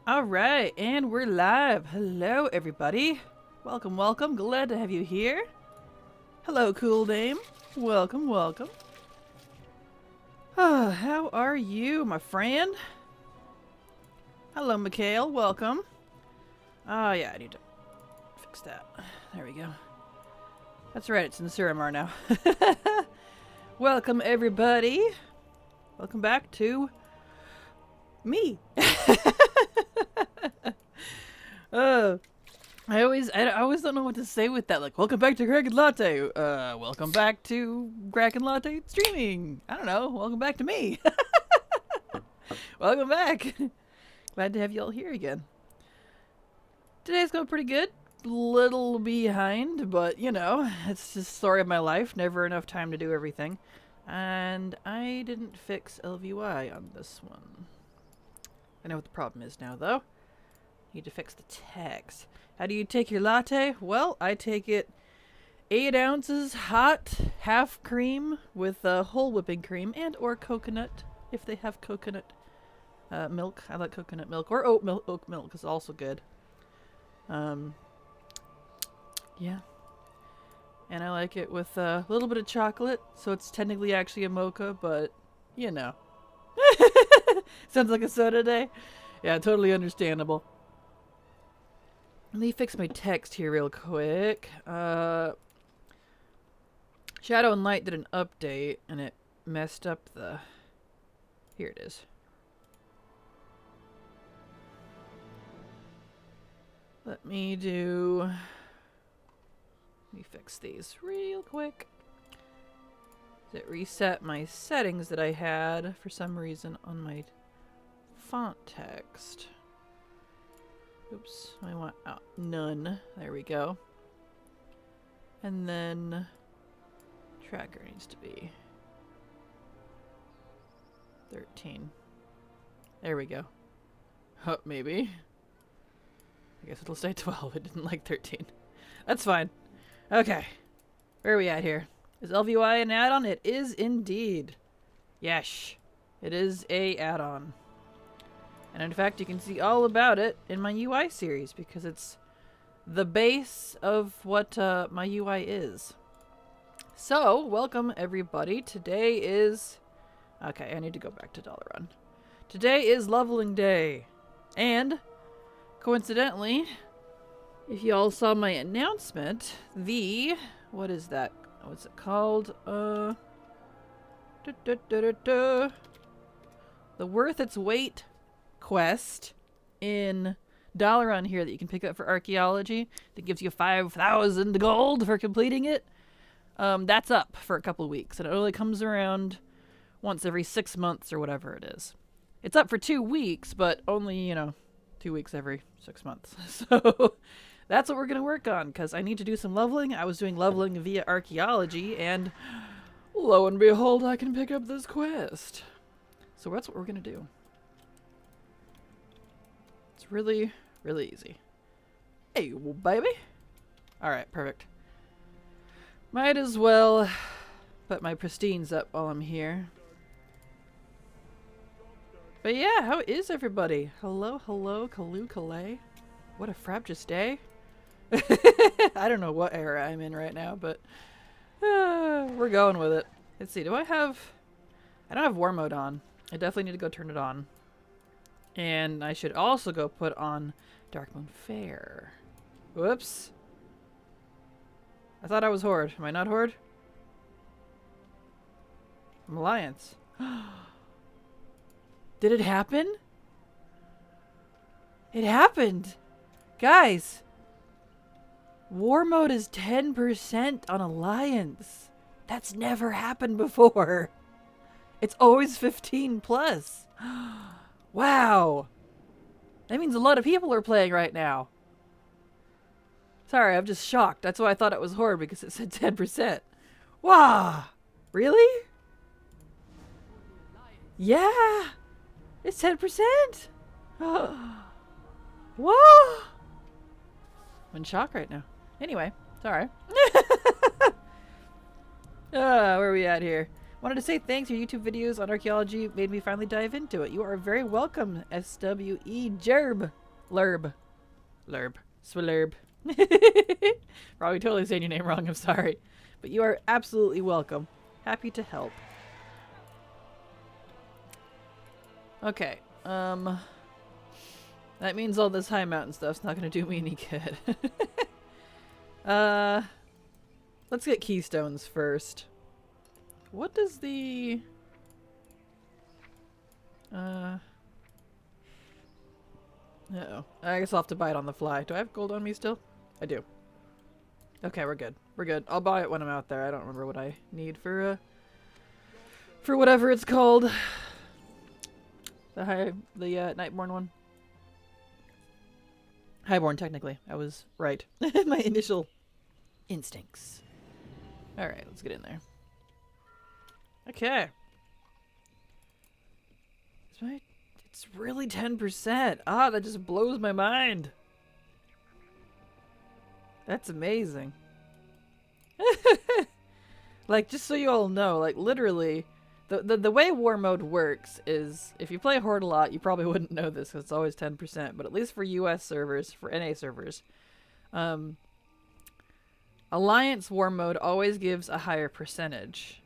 Alright, and we're live. Hello, everybody. Welcome, welcome. Glad to have you here. Hello, cool dame. Welcome, welcome. How are you, my friend? Hello, Mikhail. Welcome. Oh, yeah, I need to fix that. There we go. That's right, it's in the Suramar now. Welcome, everybody. Welcome back to me. I always don't know what to say with that. Like, welcome back to Kraken Latte. Welcome back to Kraken Latte streaming. I don't know. Welcome back to me. Welcome back. Glad to have you all here again. Today's going pretty good. Little behind, but you know, it's just the story of my life. Never enough time to do everything. And I didn't fix LVY on this one. I know what the problem is now, though. Need to fix the text. How do you take your latte? Well, I take it 8 ounces hot, half cream with whole whipping cream and or coconut, if they have coconut milk. I like coconut milk, or oat milk is also good. Yeah. And I like it with a little bit of chocolate, so it's technically actually a mocha, but, you know. Sounds like a soda day. Yeah, totally understandable. Let me fix my text here real quick. Shadow and Light did an update, and it messed up the... Here it is. Let me fix these real quick. It reset my settings that I had for some reason on my font text. Oops, I want none. There we go. And then tracker needs to be 13. There we go. Oh, maybe. I guess it'll stay 12. It didn't like 13. That's fine. Okay. Where are we at here? Is LVY an add-on? It is indeed. Yes. It is a add-on. And in fact, you can see all about it in my UI series because it's the base of what my UI is. So, welcome everybody. Today is... Okay, I need to go back to Dollar Run. Today is leveling day. And, coincidentally, if you all saw my announcement, the... What is that? What's it called? The Worth Its Weight quest in Dollar Run here that you can pick up for archaeology that gives you 5,000 gold for completing it. That's up for a couple weeks, and it only comes around once every 6 months or whatever it is. It's up for 2 weeks, but only, 2 weeks every 6 months. So that's what we're going to work on, because I need to do some leveling. I was doing leveling via archaeology, and lo and behold, I can pick up this quest. So that's what we're going to do. It's really, really easy. Hey, baby. Alright, perfect. Might as well put my pristines up while I'm here. But yeah, how is everybody? Hello, hello, Kalu Kalay. What a frabjous day. I don't know what era I'm in right now, but we're going with it. Let's see, I don't have war mode on. I definitely need to go turn it on. And I should also go put on Darkmoon Fair. Whoops. I thought I was Horde. Am I not Horde? I'm Alliance. Did it happen? It happened! Guys! War mode is 10% on Alliance. That's never happened before. It's always 15 plus. Wow. That means a lot of people are playing right now. Sorry, I'm just shocked. That's why I thought it was Horde, because it said 10%. Wow. Really? Yeah. It's 10%. Whoa. I'm in shock right now. Anyway, sorry. Where are we at here? Wanted to say thanks. Your YouTube videos on archaeology made me finally dive into it. You are very welcome, SWE Jerb. Lerb. Swillerb. Probably totally saying your name wrong, I'm sorry. But you are absolutely welcome. Happy to help. Okay, that means all this high mountain stuff's not gonna do me any good. Let's get keystones first. What does the... Uh-oh. I guess I'll have to buy it on the fly. Do I have gold on me still? I do. Okay, we're good. We're good. I'll buy it when I'm out there. I don't remember what I need for whatever it's called. The Nightborn one. Highborn, technically. I was right. My initial instincts. Alright, let's get in there. Okay. It's really 10%. Ah, that just blows my mind. That's amazing. Like, just so you all know, like, literally, the way war mode works is, if you play Horde a lot, you probably wouldn't know this because it's always 10%, but at least for US servers, for NA servers, Alliance war mode always gives a higher percentage.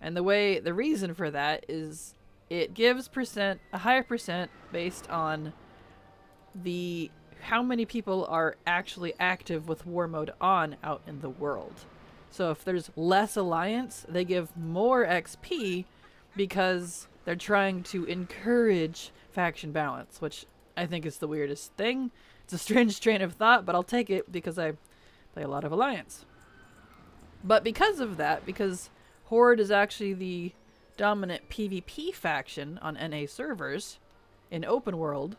And the reason for that is it gives a higher percent based on how many people are actually active with war mode on out in the world. So if there's less Alliance, they give more XP because they're trying to encourage faction balance, which I think is the weirdest thing. It's a strange train of thought, but I'll take it because I play a lot of Alliance. But because of that, because Horde is actually the dominant PvP faction on NA servers in open world,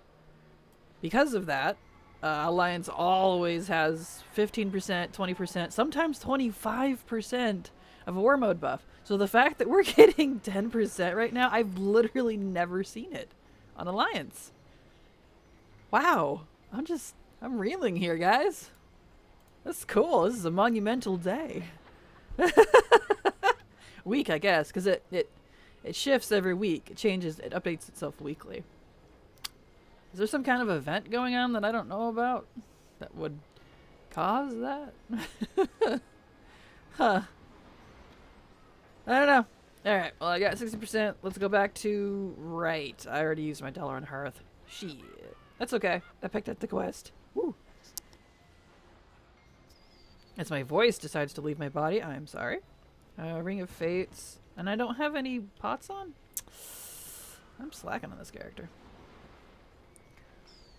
because of that, Alliance always has 15%, 20%, sometimes 25% of a war mode buff. So the fact that we're getting 10% right now, I've literally never seen it on Alliance. Wow. I'm reeling here, guys. That's cool. This is a monumental day. Week, I guess, because it shifts every week. It changes, it updates itself weekly. Is there some kind of event going on that I don't know about that would cause that? Huh. I don't know. Alright, well, I got 60%. Let's go back to right. I already used my dollar on Hearth. Shit. That's okay. I picked up the quest. Woo. As my voice decides to leave my body, I'm sorry. Ring of Fates. And I don't have any pots on? I'm slacking on this character.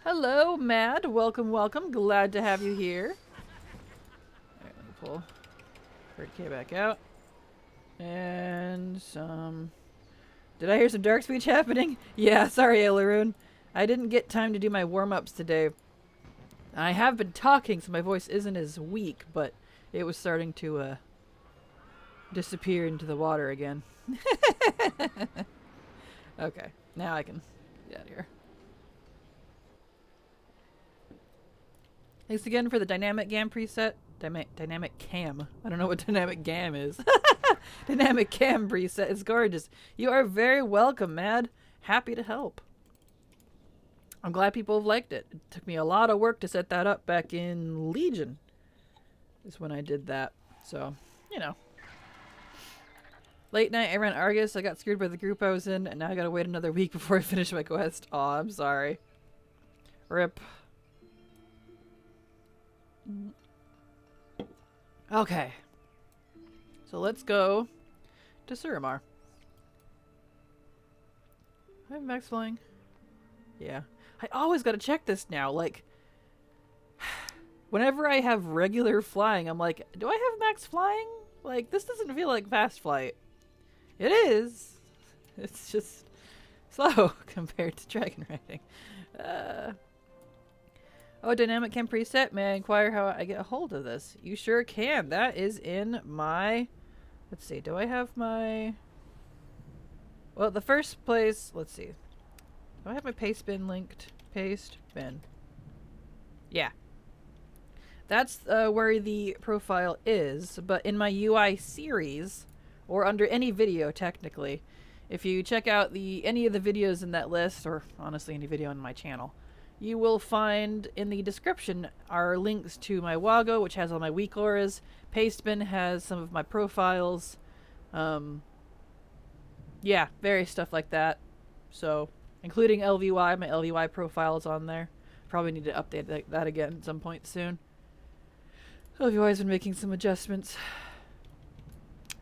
Hello, Mad. Welcome, welcome. Glad to have you here. Alright, let me pull 30k back out. And some... Did I hear some dark speech happening? Yeah, sorry, Aileroon. I didn't get time to do my warm-ups today. I have been talking, so my voice isn't as weak, but it was starting to disappear into the water again. Okay, now I can get out of here. Thanks again for the dynamic GAM preset. Dynamic cam. I don't know what dynamic GAM is. Dynamic cam preset is gorgeous. You are very welcome, Mad. Happy to help. I'm glad people have liked it. It took me a lot of work to set that up back in Legion. Is when I did that. So, you know. Late night, I ran Argus. I got scared by the group I was in, and now I gotta wait another week before I finish my quest. Aw, I'm sorry. Rip. Okay. So let's go to Suramar. I have max flying. Yeah. I always gotta check this now. Like, whenever I have regular flying, I'm like, do I have max flying? Like, this doesn't feel like fast flight. It is. It's just slow compared to dragon riding. Oh, dynamic cam preset. May I inquire how I get a hold of this? You sure can. That is in my... Let's see. Do I have my... Well, the first place... Let's see. Do I have my paste bin linked? Paste bin. Yeah. That's where the profile is. But in my UI series, or under any video, technically. If you check out any of the videos in that list, or honestly any video on my channel, you will find in the description are links to my Wago, which has all my weak auras. Pastebin has some of my profiles. Yeah, various stuff like that. So, including LVY, my LVY profile is on there. Probably need to update that again at some point soon. LVY's been making some adjustments.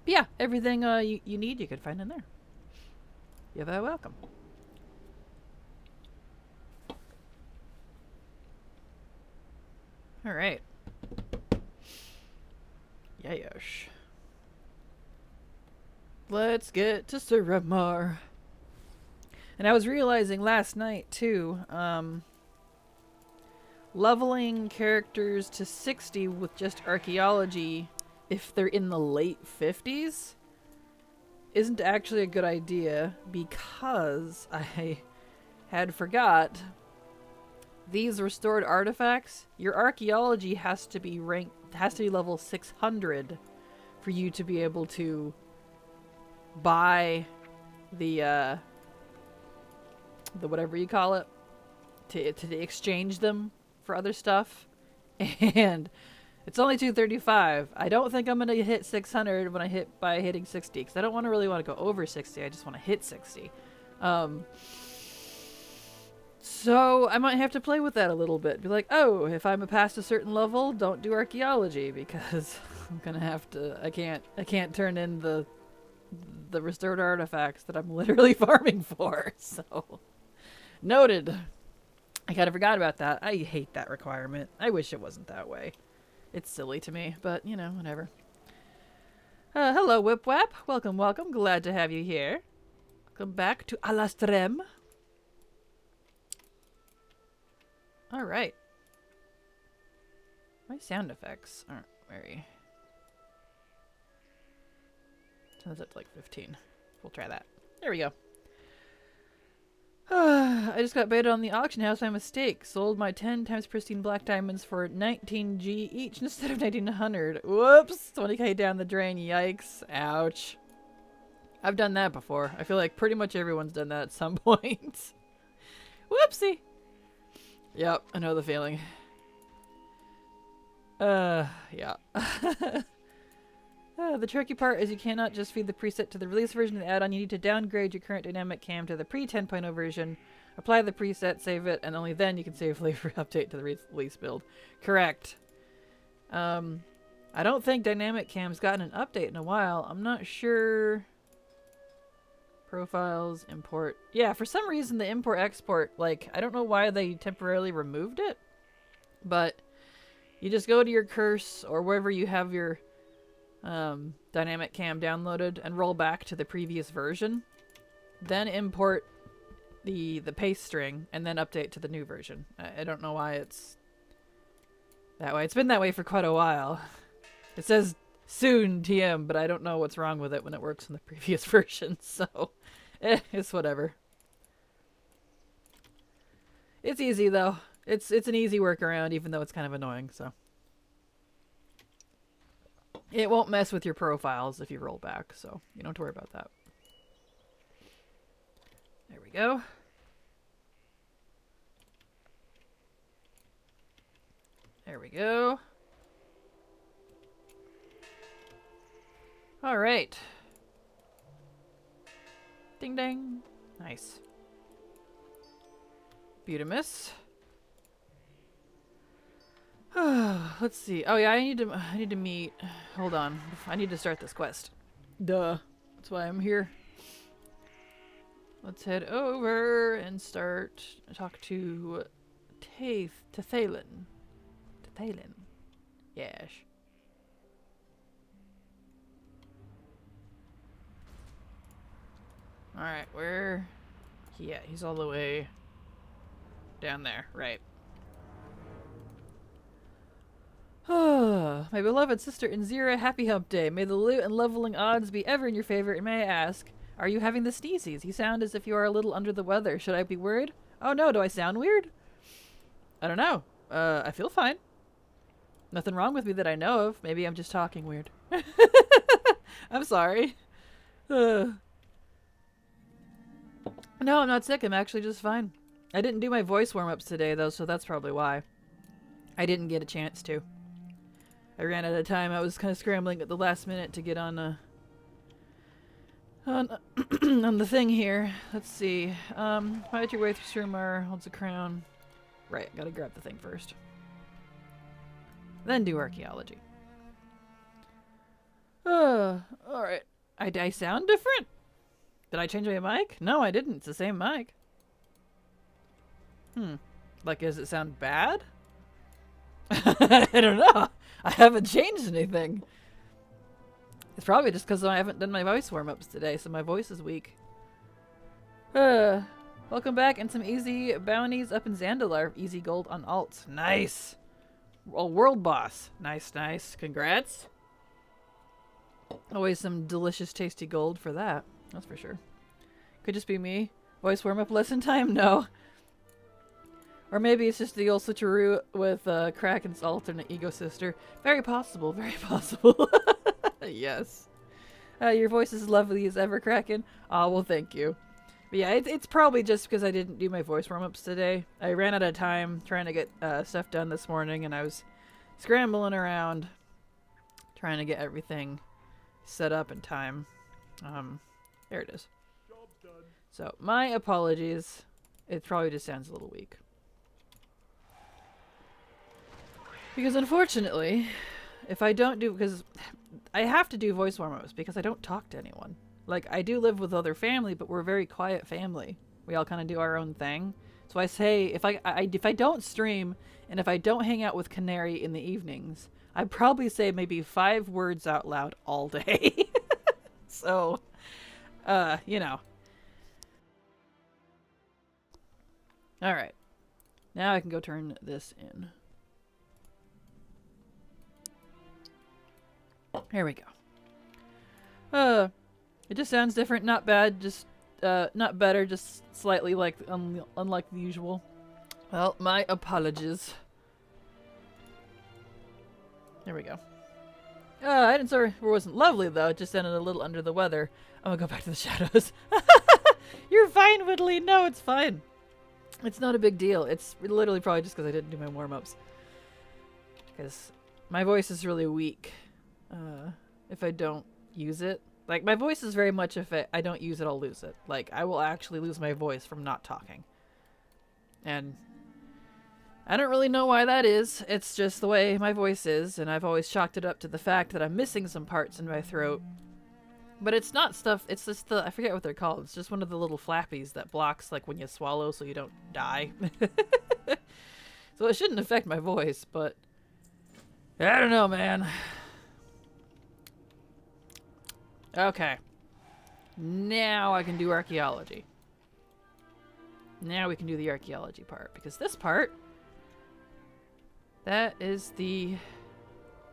But yeah, everything you need you can find in there. You're very welcome. Alright. Yayosh. Let's get to Suramar. And I was realizing last night, too, leveling characters to 60 with just archaeology, if they're in the late 50s, isn't actually a good idea, because I had forgot these restored artifacts, your archaeology has to be level 600 for you to be able to buy the whatever you call it, to exchange them for other stuff. And it's only 235. I don't think I'm gonna hit 600 when by hitting 60, because I don't really want to go over 60. I just want to hit 60. So I might have to play with that a little bit. Be like, oh, if I'm past a certain level, don't do archaeology, because I'm gonna have to. I can't turn in the restored artifacts that I'm literally farming for. So noted. I kind of forgot about that. I hate that requirement. I wish it wasn't that way. It's silly to me, but you know, whatever. Hello, Whipwap. Welcome, welcome. Glad to have you here. Welcome back to Alastrem. All right. My sound effects aren't very. Turns up to like 15. We'll try that. There we go. I just got baited on the auction house by mistake. Sold my 10 times pristine black diamonds for 19G each instead of 1900. Whoops! 20k down the drain. Yikes. Ouch. I've done that before. I feel like pretty much everyone's done that at some point. Whoopsie! Yep, I know the feeling. Yeah. The tricky part is you cannot just feed the preset to the release version of the add-on. You need to downgrade your current dynamic cam to the pre-10.0 version, apply the preset, save it, and only then you can safely update to the release build. Correct. I don't think dynamic cam's gotten an update in a while. I'm not sure. Profiles, import. Yeah, for some reason the import-export, like, I don't know why they temporarily removed it, but you just go to your curse or wherever you have your dynamic cam downloaded and roll back to the previous version, then import the paste string and then update to the new version. I don't know why it's that way. It's been that way for quite a while. It says soon TM, but I don't know what's wrong with it when it works in the previous version, so it's whatever. It's easy though. It's an easy workaround, even though it's kind of annoying, so. It won't mess with your profiles if you roll back, so you don't have to worry about that. There we go. There we go. All right. Ding dang. Nice. Butamus. Let's see. Oh yeah, I need to meet. Hold on. I need to start this quest. Duh. That's why I'm here. Let's head over and talk to Thalen. Yes. All right, where? Yeah, he's all the way down there. Right. My beloved sister Inzira, happy hump day. May the loot and leveling odds be ever in your favor, and may I ask, are you having the sneezies? You sound as if you are a little under the weather. Should I be worried? Oh no, do I sound weird? I don't know. I feel fine. Nothing wrong with me that I know of. Maybe I'm just talking weird. I'm sorry. No, I'm not sick. I'm actually just fine. I didn't do my voice warm-ups today, though, so that's probably why. I didn't get a chance to. I ran out of time. I was kind of scrambling at the last minute to get on on the thing here. Let's see. Fight your way through Surmar, holds a crown. Right, gotta grab the thing first. Then do archaeology. Alright. I sound different? Did I change my mic? No, I didn't. It's the same mic. Like, does it sound bad? I don't know. I haven't changed anything. It's probably just because I haven't done my voice warm-ups today, so my voice is weak. Welcome back, and some easy bounties up in Zandalar. Easy gold on alts. Nice! A world boss. Nice, nice. Congrats. Always some delicious, tasty gold for that. That's for sure. Could just be me. Voice warm-up lesson time? No. Or maybe it's just the old switcheroo with Kraken's alternate ego sister. Very possible, very possible. Yes. Your voice is lovely as ever, Kraken. Aw, well, thank you. But yeah, it's probably just because I didn't do my voice warm-ups today. I ran out of time trying to get stuff done this morning, and I was scrambling around trying to get everything set up in time. There it is. Job done. So, my apologies. It probably just sounds a little weak. Because unfortunately, if I don't do, because I have to do voice warm-ups because I don't talk to anyone. Like, I do live with other family, but we're a very quiet family. We all kind of do our own thing. So I say, if I don't stream, and if I don't hang out with Canary in the evenings, I probably say maybe 5 words out loud all day. So, you know. Alright. Now I can go turn this in. Here we go. It just sounds different, not bad, just, not better, just slightly like, unlike the usual. Well, my apologies. There we go. I didn't say it wasn't lovely, though, it just sounded a little under the weather. I'm gonna go back to the shadows. You're fine, Whitley! No, it's fine. It's not a big deal. It's literally probably just because I didn't do my warm-ups. Because my voice is really weak. If I don't use it. Like, my voice is very much if I don't use it, I'll lose it. Like, I will actually lose my voice from not talking. And I don't really know why that is. It's just the way my voice is, and I've always chalked it up to the fact that I'm missing some parts in my throat. But it's not stuff, it's just the, I forget what they're called. It's just one of the little flappies that blocks, like, when you swallow so you don't die. So it shouldn't affect my voice, but I don't know, man. Okay. Now I can do archaeology. Now we can do the archaeology part. Because this part, that is the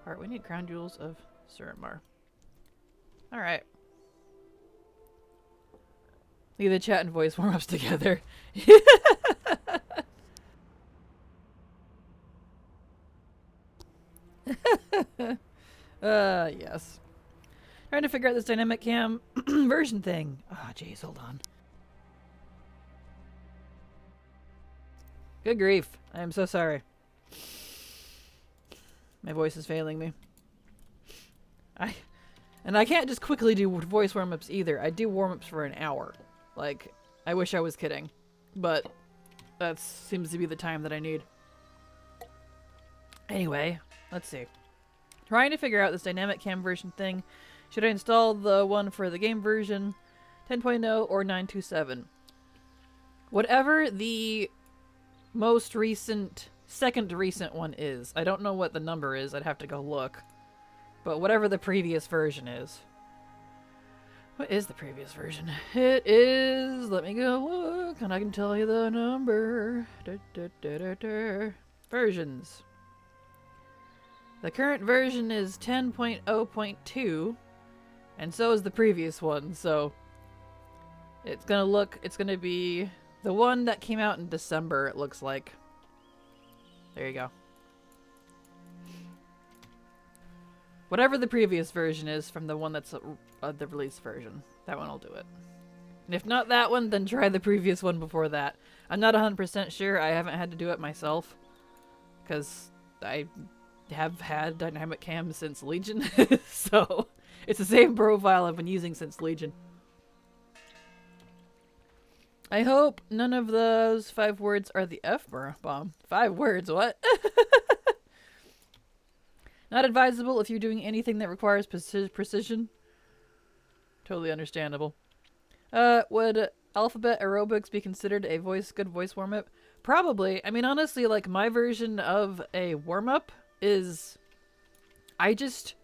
part we need. Crown Jewels of Surinmar. Alright. Leave the chat and voice warm-ups together. Yes. Trying to figure out this dynamic cam version thing. Oh, jeez, hold on. Good grief. I am so sorry. My voice is failing me. And I can't just quickly do voice warm-ups either. I do warm-ups for an hour. Like, I wish I was kidding. But that seems to be the time that I need. Anyway, let's see. Trying to figure out this dynamic cam version thing. Should I install the one for the game version 10.0 or 927? Whatever the most recent, second recent one is. I don't know what the number is. I'd have to go look. But whatever the previous version is. What is the previous version? It is... Let me go look and I can tell you the number. Versions. The current version is 10.0.2. And so is the previous one, so it's gonna be the one that came out in December, it looks like. There you go. Whatever the previous version is from the one that's the release version. That one will do it. And if not that one, then try the previous one before that. I'm not 100% sure. I haven't had to do it myself. Because I have had dynamic cam since Legion. So it's the same profile I've been using since Legion. I hope none of those 5 words are the F-bomb. 5 words, what? Not advisable if you're doing anything that requires precision. Totally understandable. Would alphabet aerobics be considered a good voice warm-up? Probably. I mean, honestly, like, my version of a warm-up is... I just...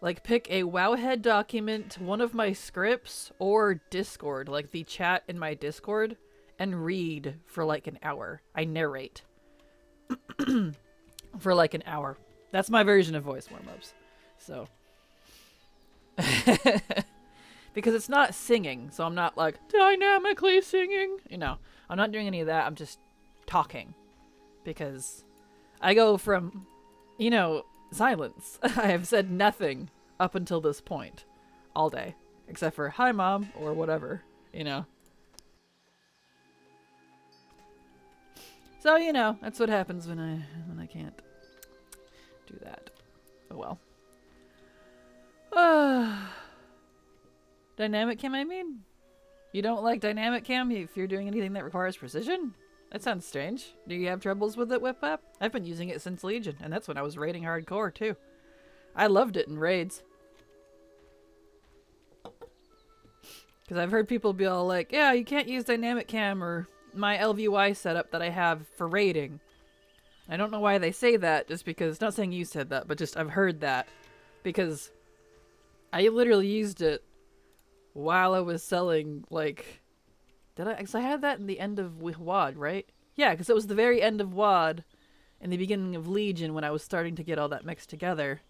like, pick a Wowhead document, one of my scripts, or Discord, like the chat in my Discord, and read for like an hour. I narrate. For like an hour. That's my version of voice warm-ups. So. Because it's not singing, so I'm not like dynamically singing. You know, I'm not doing any of that. I'm just talking. Because I go from, you know, silence. I have said nothing up until this point all day. Except for hi mom or whatever, you know. So, you know, that's what happens when I can't do that. Oh well. Dynamic cam, I mean? You don't like dynamic cam if you're doing anything that requires precision? That sounds strange. Do you have troubles with it, WhipWhap? I've been using it since Legion, and that's when I was raiding hardcore, too. I loved it in raids. Because I've heard people be all like, yeah, you can't use dynamic cam or my LVY setup that I have for raiding. I don't know why they say that, just because, not saying you said that, but just I've heard that. Because I literally used it while I was selling, like... Did I? Because I had that in the end of VoD, right? Yeah, because it was the very end of VoD and the beginning of Legion when I was starting to get all that mixed together.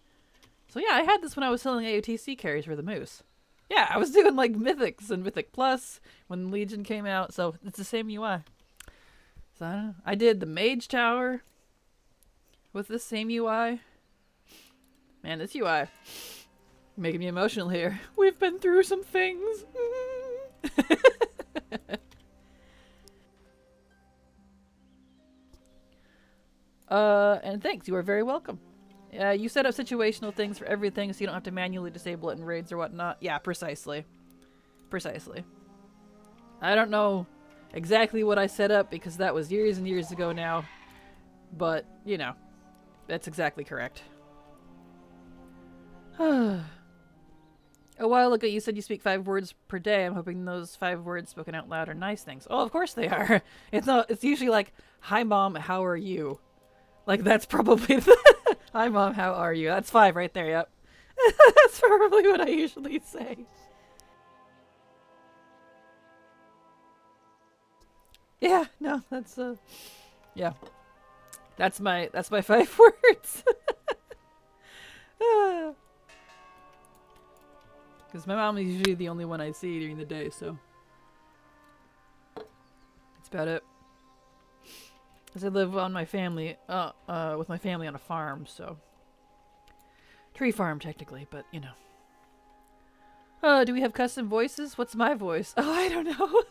So yeah, I had this when I was selling AOTC carries for the Moose. Yeah, I was doing like Mythics and Mythic Plus when Legion came out, so it's the same UI. So I don't know. I did the Mage Tower with the same UI. Man, this UI making me emotional here. We've been through some things. And thanks, you are very welcome. You set up situational things for everything so you don't have to manually disable it in raids or whatnot. Yeah, precisely. Precisely. I don't know exactly what I set up because that was years and years ago now. But, you know, that's exactly correct. A while ago you said you speak 5 words per day. I'm hoping those 5 words spoken out loud are nice things. Oh, of course they are. It's usually like, hi mom, how are you? Like, that's probably the... Hi, Mom, how are you? That's 5 right there, yep. That's probably what I usually say. Yeah, no, that's, yeah. That's my 5 words. Because my mom is usually the only one I see during the day, so... That's about it. Because I live on my family, with my family on a farm, so... Tree farm, technically, but, you know. Do we have custom voices? What's my voice? Oh, I don't know.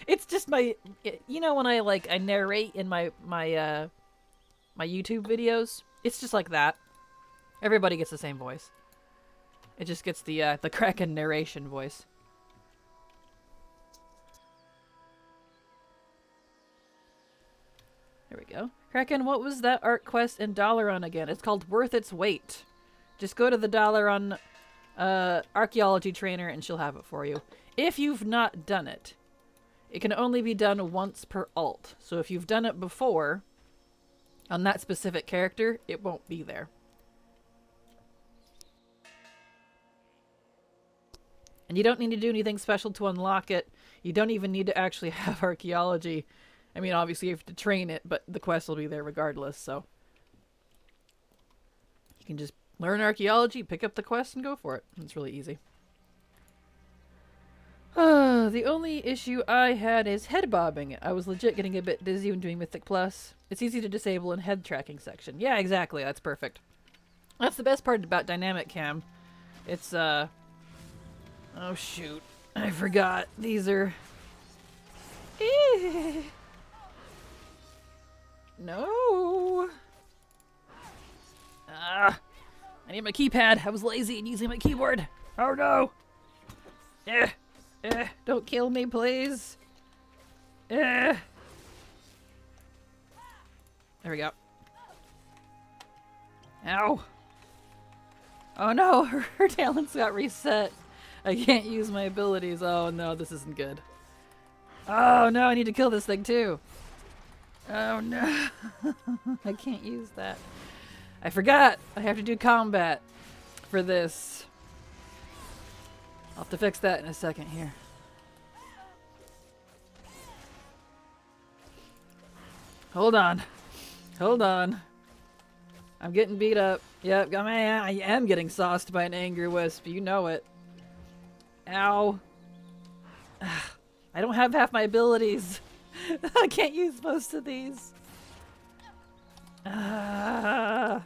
It's just my... You know when I narrate in my YouTube videos? It's just like that. Everybody gets the same voice. It just gets the Kraken narration voice. There we go. Kraken, what was that art quest in Dalaran again? It's called Worth Its Weight. Just go to the Dalaran archaeology trainer and she'll have it for you. If you've not done it, it can only be done once per alt. So if you've done it before, on that specific character, it won't be there. And you don't need to do anything special to unlock it. You don't even need to actually have archaeology. I mean, obviously you have to train it, but the quest will be there regardless, so... You can just learn archaeology, pick up the quest, and go for it. It's really easy. The only issue I had is head bobbing. I was legit getting a bit dizzy when doing Mythic Plus. It's easy to disable in head tracking section. Yeah, exactly. That's perfect. That's the best part about dynamic cam. It's oh shoot, I forgot. These are no. I need my keypad. I was lazy and using my keyboard. Oh no. Don't kill me, please. There we go. Ow. Oh no, her talents got reset. I can't use my abilities. Oh no, this isn't good. Oh no, I need to kill this thing too. Oh no. I can't use that. I forgot. I have to do combat for this. I'll have to fix that in a second here. Hold on. Hold on. I'm getting beat up. Yep, I am getting sauced by an angry wisp. You know it. Ow. I don't have half my abilities. I can't use most of these. Ugh.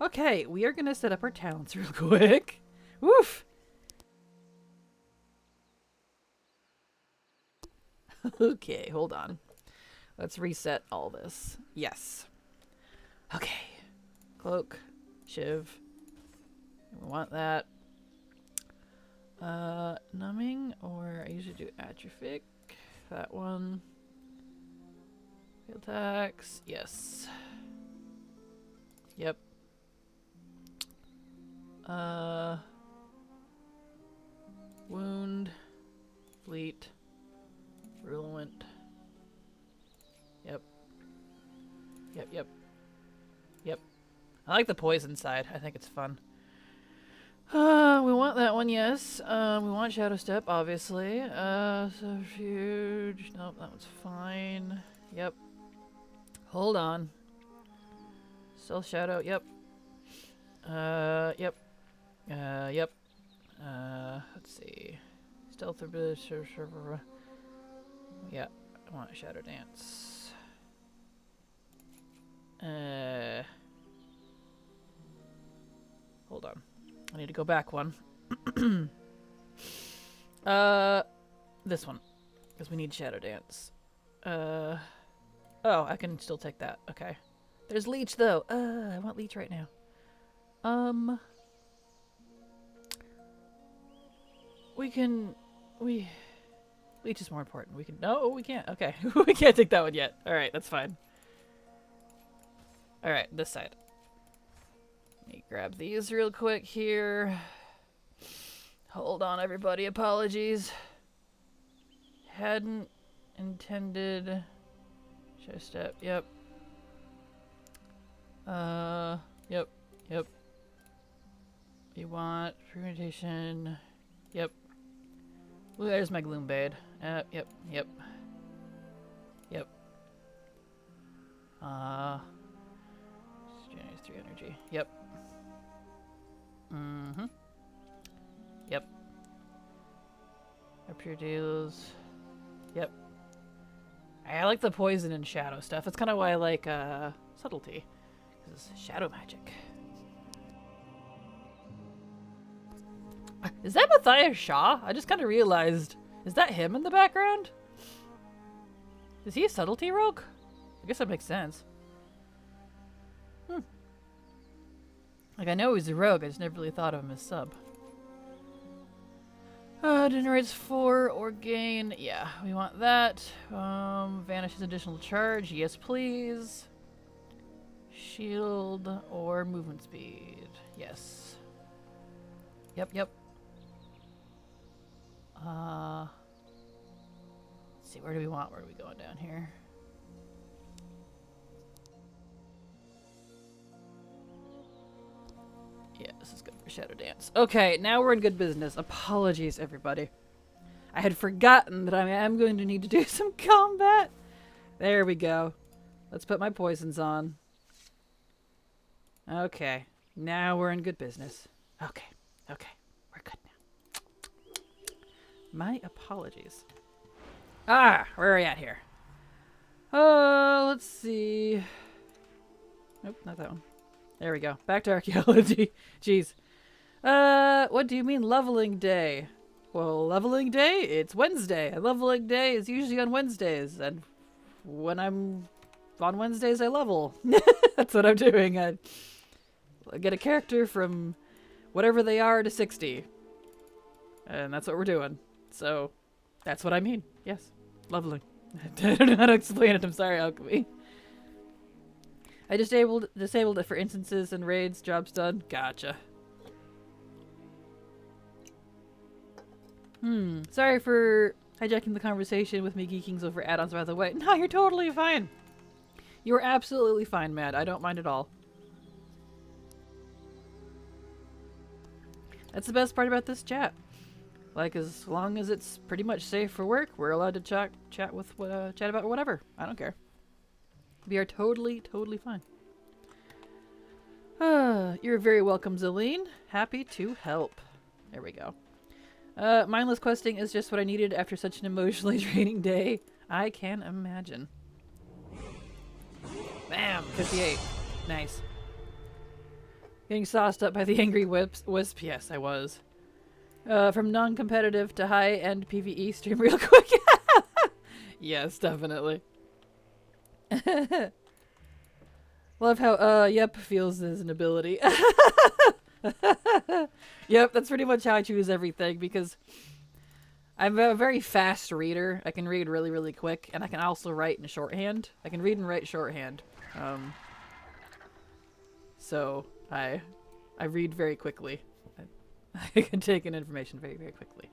Okay, we are gonna set up our talents real quick. Woof. Okay, hold on. Let's reset all this. Yes. Okay. Cloak. Shiv. We want that. Numbing, or I usually do atrophic. That one. Field attacks. Yes. Yep. Wound. Fleet. Rulant. Yep. Yep. I like the poison side. I think it's fun. We want that one, yes. We want Shadow Step, obviously. Subterfuge. Nope, that one's fine. Yep. Hold on. Stealth Shadow, yep. Yep. Yep. Let's see. Stealth or yeah, I want a Shadow Dance. Hold on. I need to go back one. This one. Because we need Shadow Dance. Oh, I can still take that. Okay. There's Leech, though. I want Leech right now. Leech is more important. No, we can't. Okay. We can't take that one yet. Alright, that's fine. Alright, this side. Let me grab these real quick here. Hold on, everybody. Apologies. Hadn't intended. Show step. Yep. Yep. You want fermentation. Yep. Ooh, there's my Gloombade. Yep. Generates 3 energy. Yep. Yep. Up your deals. Yep. I like the poison and shadow stuff. That's kind of why I like subtlety. Because it's shadow magic. Is that Matthias Shaw? I just kind of realized. Is that him in the background? Is he a subtlety rogue? I guess that makes sense. Like, I know he's a rogue. I just never really thought of him as sub. Generates 4 or gain. Yeah, we want that. Vanishes additional charge. Yes, please. Shield or movement speed. Yes. Yep. Let's see, where do we want? Where are we going down here? Yeah, this is good for Shadow Dance. Okay, now we're in good business. Apologies, everybody. I had forgotten that I am going to need to do some combat. There we go. Let's put my poisons on. Okay, now we're in good business. Okay, we're good now. My apologies. Where are we at here? Let's see. Nope, not that one. There we go. Back to archaeology. Jeez. What do you mean leveling day? Well, leveling day? It's Wednesday. And leveling day is usually on Wednesdays. And when I'm on Wednesdays, I level. That's what I'm doing. I get a character from whatever they are to 60. And that's what we're doing. So, that's what I mean. Yes. Leveling. I don't know how to explain it. I'm sorry, Alchemy. I disabled it for instances and raids. Job's done. Gotcha. Sorry for hijacking the conversation with me geeking over add-ons, by the way. No, you're totally fine. You're absolutely fine, Matt. I don't mind at all. That's the best part about this chat. Like, as long as it's pretty much safe for work, we're allowed to chat about whatever. I don't care. We are totally fine. You're very welcome, Zelene. Happy to help. There we go. Mindless questing is just what I needed after such an emotionally draining day. I can imagine. Bam! 58. Nice. Getting sauced up by the angry wisp. Yes, I was. From non-competitive to high-end PvE stream real quick. Yes, definitely. Love how, yep feels as an ability. Yep, that's pretty much how I choose everything, because I'm a very fast reader. I can read really quick, and I can also write in shorthand. I can read and write shorthand. So, I read very quickly. I can take in information very quickly.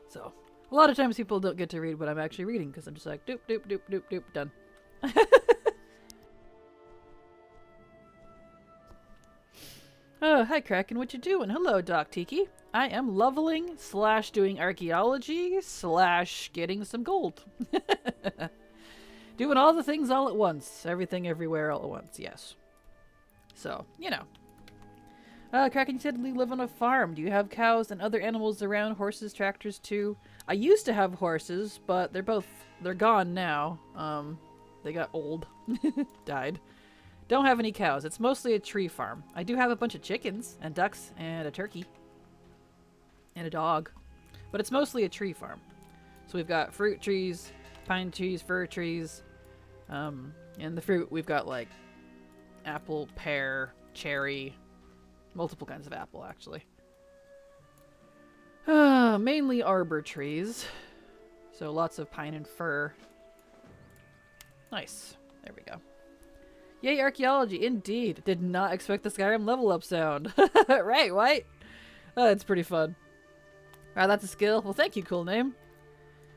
So, a lot of times people don't get to read what I'm actually reading, because I'm just like, doop, doop, doop, doop, doop, done. Oh, hi Kraken, what you doing? Hello, Doc Tiki. I am leveling / doing archaeology / getting some gold. Doing all the things all at once. Everything everywhere all at once, yes. So, you know. Kraken, you said you live on a farm. Do you have cows and other animals around? Horses, tractors too? I used to have horses, but they're gone now. They got old. Died. Don't have any cows. It's mostly a tree farm. I do have a bunch of chickens and ducks and a turkey and a dog, but it's mostly a tree farm. So we've got fruit trees, pine trees, fir trees, and the fruit we've got like apple, pear, cherry, multiple kinds of apple actually. Mainly arbor trees, so lots of pine and fir. Nice. There we go. Yay, archaeology, indeed. Did not expect the Skyrim level up sound. Right, White? Oh, it's pretty fun. Wow, that's a skill. Well, thank you, cool name.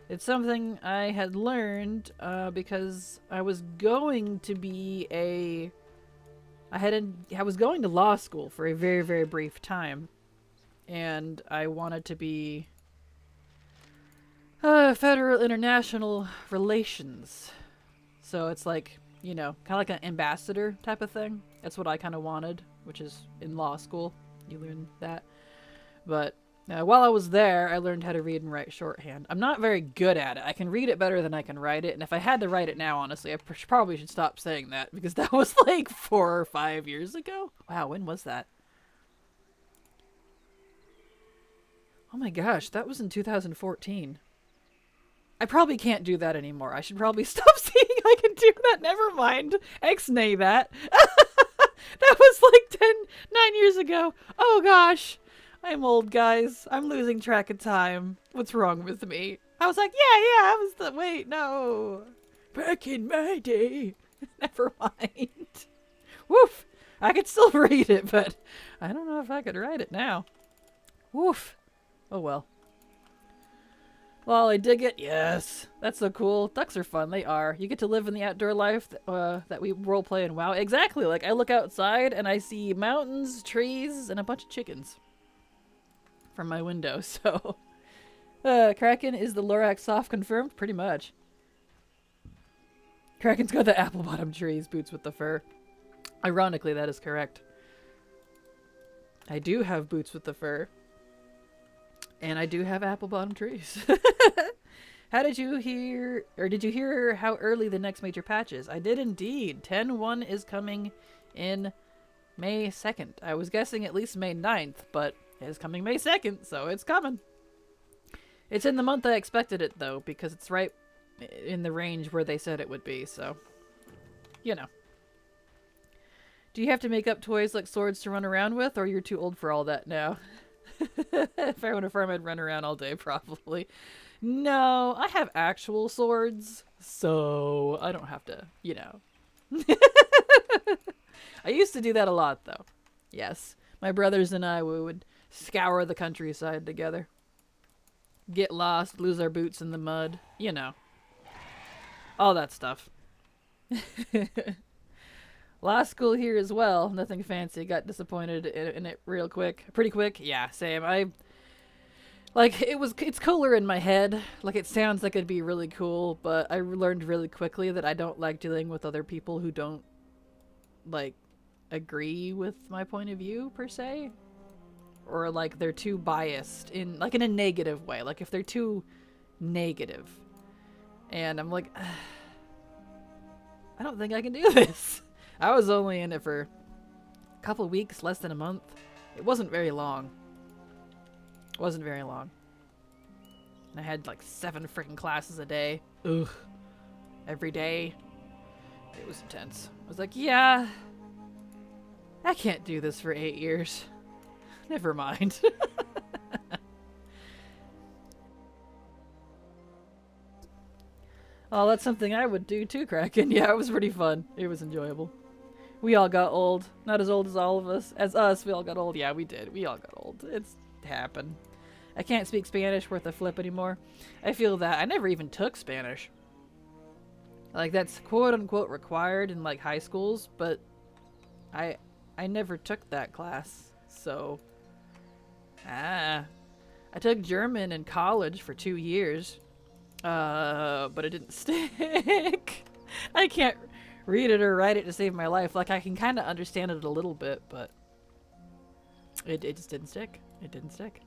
It's something I had learned because I was going to be I was going to law school for a very brief time. And I wanted to be federal international relations. So it's like, you know, kind of like an ambassador type of thing. That's what I kind of wanted, which is in law school. You learn that. But while I was there, I learned how to read and write shorthand. I'm not very good at it. I can read it better than I can write it. And if I had to write it now, honestly, I probably should stop saying that, because that was like 4 or 5 years ago. Wow, when was that? Oh my gosh, that was in 2014. I probably can't do that anymore. I should probably stop saying I can do that. Never mind. Ex-nay that. That was like 9 years ago. Oh gosh. I'm old, guys. I'm losing track of time. What's wrong with me? I was like, yeah, wait, no. Back in my day. Never mind. Woof. I could still read it, but I don't know if I could write it now. Woof. Oh well. Well, I dig it. Yes. That's so cool. Ducks are fun. They are. You get to live in the outdoor life that we roleplay in WoW. Exactly. Like, I look outside and I see mountains, trees, and a bunch of chickens from my window, so... Kraken is the Lorax soft confirmed? Pretty much. Kraken's got the apple bottom trees, boots with the fur. Ironically, that is correct. I do have boots with the fur. And I do have apple bottom trees. How did you hear, or did you hear how early the next major patch is? I did indeed. 10.1 is coming in May 2nd. I was guessing at least May 9th, but it is coming May 2nd, so it's coming. It's in the month I expected it, though, because it's right in the range where they said it would be, so, you know. Do you have to make up toys like swords to run around with, or you're too old for all that now? If I went to farm, I'd run around all day, probably. No, I have actual swords, so I don't have to, you know. I used to do that a lot, though. Yes, my brothers and I, we would scour the countryside together. Get lost, lose our boots in the mud, you know. All that stuff. Law school here as well. Nothing fancy. Got disappointed in it real quick. Pretty quick. Yeah, same. Like, it's cooler in my head. Like, it sounds like it'd be really cool, but I learned really quickly that I don't like dealing with other people who don't, like, agree with my point of view, per se. Or, like, they're too biased in a negative way. Like, if they're too negative. And I'm like, I don't think I can do this. I was only in it for a couple weeks, less than a month. It wasn't very long. Wasn't very long. And I had like 7 freaking classes a day. Ugh. Every day. It was intense. I was like, yeah, I can't do this for 8 years. Never mind. Oh, that's something I would do too, Kraken. Yeah, it was pretty fun. It was enjoyable. We all got old. Not as old as all of us. As us, we all got old. Yeah, we did. We all got old. It's happened. I can't speak Spanish worth a flip anymore. I feel that. I never even took Spanish. Like, that's quote-unquote required in, like, high schools, but I never took that class, so... I took German in college for 2 years, but it didn't stick. I can't read it or write it to save my life. Like, I can kind of understand it a little bit, but it just didn't stick. It didn't stick.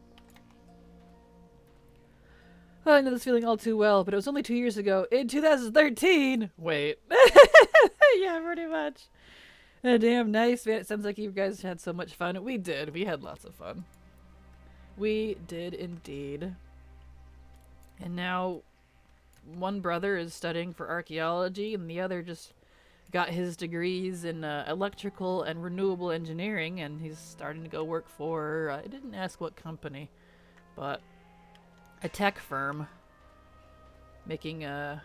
Oh, I know this feeling all too well, but it was only 2 years ago, in 2013! Wait. Yeah, pretty much. Damn nice, man. It sounds like you guys had so much fun. We did. We had lots of fun. We did indeed. And now, one brother is studying for archaeology, and the other just got his degrees in electrical and renewable engineering, and he's starting to go work for, I didn't ask what company, but a tech firm making the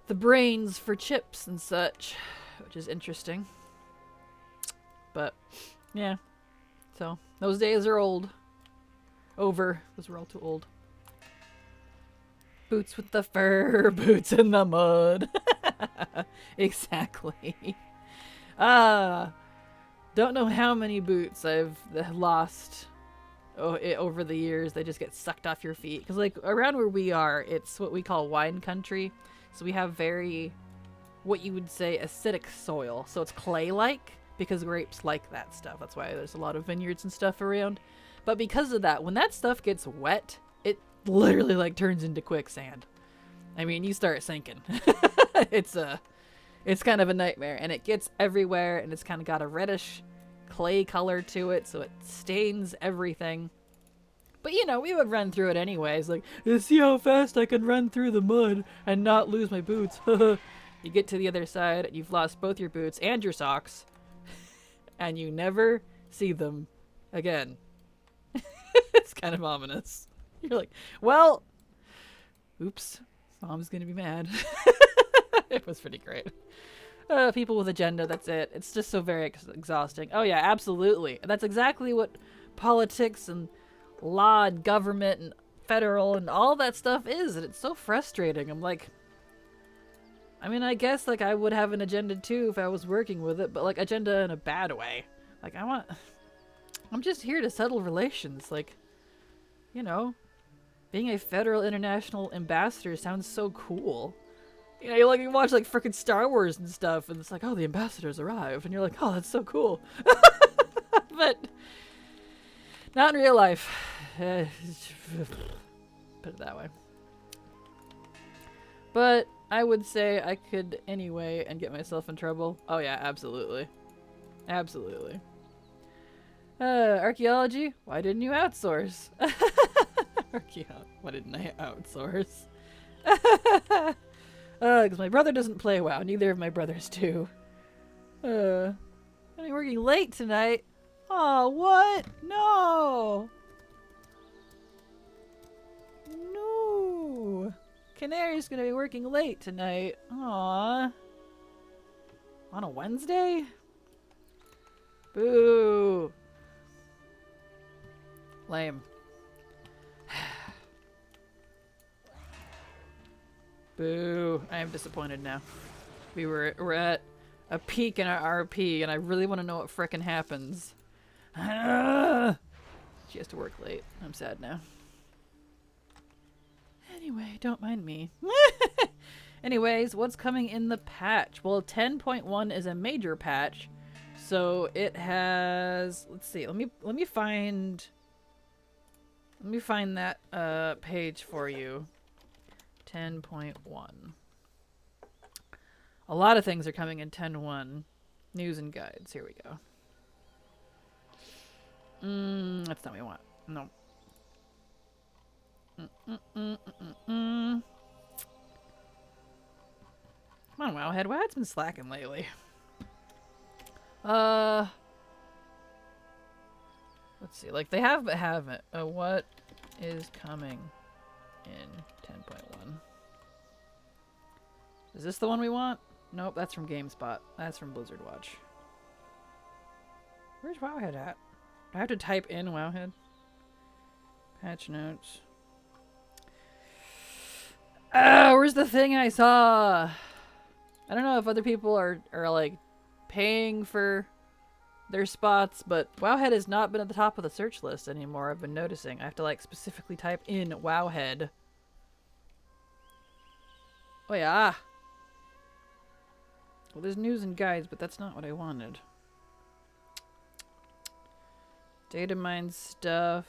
brains for chips and such, which is interesting. But yeah, so those days are old. Over, because we're all too old. Boots with the fur, boots in the mud. Exactly. Don't know how many boots I've lost over the years. They just get sucked off your feet. Because, like, around where we are, it's what we call wine country. So we have very, what you would say, acidic soil. So it's clay-like, because grapes like that stuff. That's why there's a lot of vineyards and stuff around. But because of that, when that stuff gets wet, it literally, like, turns into quicksand. I mean, you start sinking. It's kind of a nightmare. And it gets everywhere, and it's kind of got a reddish clay color to it, so it stains everything. But, you know, we would run through it anyways. Like, see how fast I can run through the mud and not lose my boots. You get to the other side, and you've lost both your boots and your socks. And you never see them again. It's kind of ominous. You're like, well, oops, Mom's gonna be mad. It was pretty great. People with agenda, that's it. It's just so very exhausting. Oh yeah, absolutely. That's exactly what politics and law and government and federal and all that stuff is, and it's so frustrating. I'm like, I mean, I guess, like, I would have an agenda too if I was working with it, but, like, agenda in a bad way. Like, I'm just here to settle relations. Like, you know, being a federal international ambassador sounds so cool. You know, you watch, like, frickin' Star Wars and stuff, and it's like, oh, the ambassadors arrived, and you're like, oh, that's so cool. But not in real life. Put it that way. But I would say I could anyway and get myself in trouble. Oh yeah, absolutely. Absolutely. Archaeology? Why didn't you outsource? Why didn't I outsource? Because my brother doesn't play WoW. Neither of my brothers do. I'm working late tonight. Oh, what? No! No! Canary's gonna be working late tonight. Aww. On a Wednesday? Boo! Lame. Boo. I am disappointed now. We're at a peak in our RP, and I really want to know what frickin' happens. She has to work late. I'm sad now. Anyway, don't mind me. Anyways, what's coming in the patch? Well, 10.1 is a major patch, so it has. Let's see. Let me find that page for you. 10.1. A lot of things are coming in 10.1. News and guides. Here we go. That's not what we want. No. Come on, Wowhead. Wowhead's been slacking lately. Let's see. Like, they have but haven't. What is coming in 10.1? Is this the one we want? Nope, that's from GameSpot. That's from Blizzard Watch. Where's Wowhead at? Do I have to type in Wowhead? Patch notes. Where's the thing I saw? I don't know if other people are like paying for their spots, but Wowhead has not been at the top of the search list anymore. I've been noticing. I have to like specifically type in Wowhead. Oh yeah. Well, there's news and guides, but that's not what I wanted. Data mine stuff.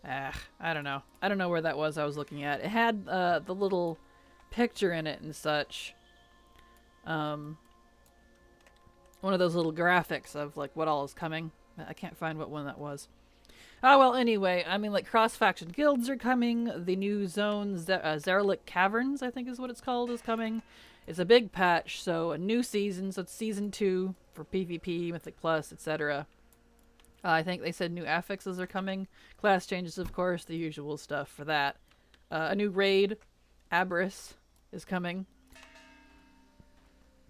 I don't know. I don't know where that was I was looking at. It had the little picture in it and such. One of those little graphics of like what all is coming. I can't find what one that was. Oh, well, anyway, I mean, like, cross-faction guilds are coming. The new zone, Zerlik Caverns, I think is what it's called, is coming. It's a big patch, so a new season. So it's Season 2 for PvP, Mythic Plus, etc. I think they said new affixes are coming. Class changes, of course, the usual stuff for that. A new raid, Aberrus, is coming.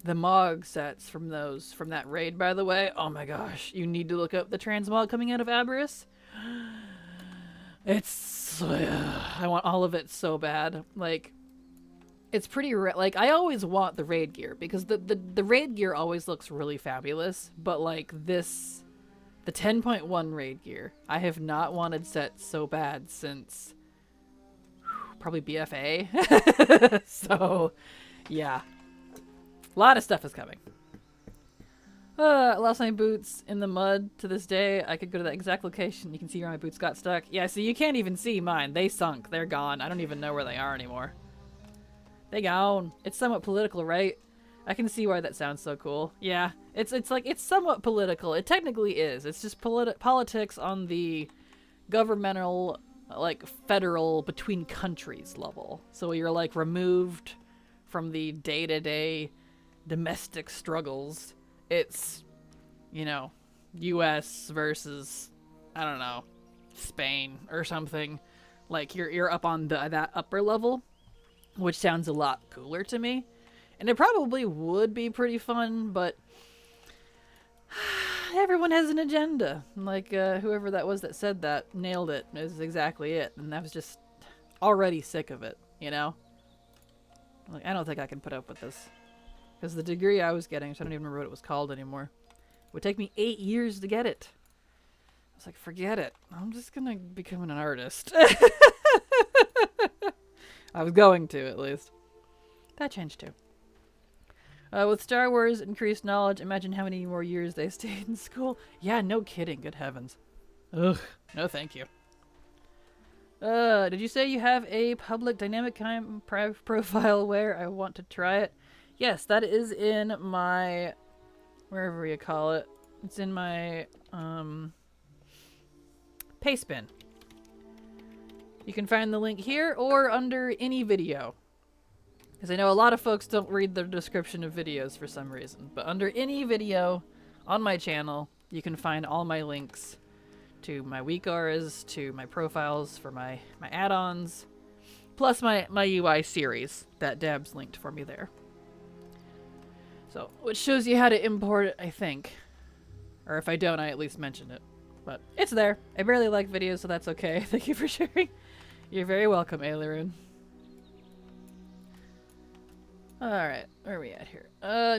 The Mog sets from that raid, by the way. Oh my gosh, you need to look up the transmog coming out of Aberrus. It's I want all of it so bad. Like, it's pretty like, I always want the raid gear because the raid gear always looks really fabulous, but like this, the 10.1 raid gear, I have not wanted sets so bad since probably BFA. So yeah, a lot of stuff is coming. I lost my boots in the mud to this day. I could go to that exact location. You can see where my boots got stuck. Yeah, so you can't even see mine. They sunk. They're gone. I don't even know where they are anymore. They gone. It's somewhat political, right? I can see why that sounds so cool. Yeah, it's like, it's somewhat political. It technically is. It's just politics on the governmental, like, federal, between countries level. So you're, like, removed from the day-to-day domestic struggles. It's, you know, US versus, I don't know, Spain or something. Like, you're up on that upper level, which sounds a lot cooler to me. And it probably would be pretty fun, but everyone has an agenda. Like, whoever that was that said that nailed it. It was exactly it. And I was just already sick of it, you know? Like, I don't think I can put up with this. Because the degree I was getting, which I don't even remember what it was called anymore, would take me 8 years to get it. I was like, forget it. I'm just going to become an artist. I was going to, at least. That changed, too. With Star Wars increased knowledge, imagine how many more years they stayed in school. Yeah, no kidding. Good heavens. Ugh. No, thank you. Did you say you have a public dynamic cam profile where I want to try it? Yes, that is in my, wherever you call it. It's in my, paste bin. You can find the link here or under any video. Because I know a lot of folks don't read the description of videos for some reason. But under any video on my channel, you can find all my links to my weak auras, to my profiles for my add-ons, plus my UI series that Dab's linked for me there. So, which shows you how to import it, I think. Or if I don't, I at least mention it. But it's there. I barely like videos, so that's okay. Thank you for sharing. You're very welcome, Aileron. Alright, where are we at here?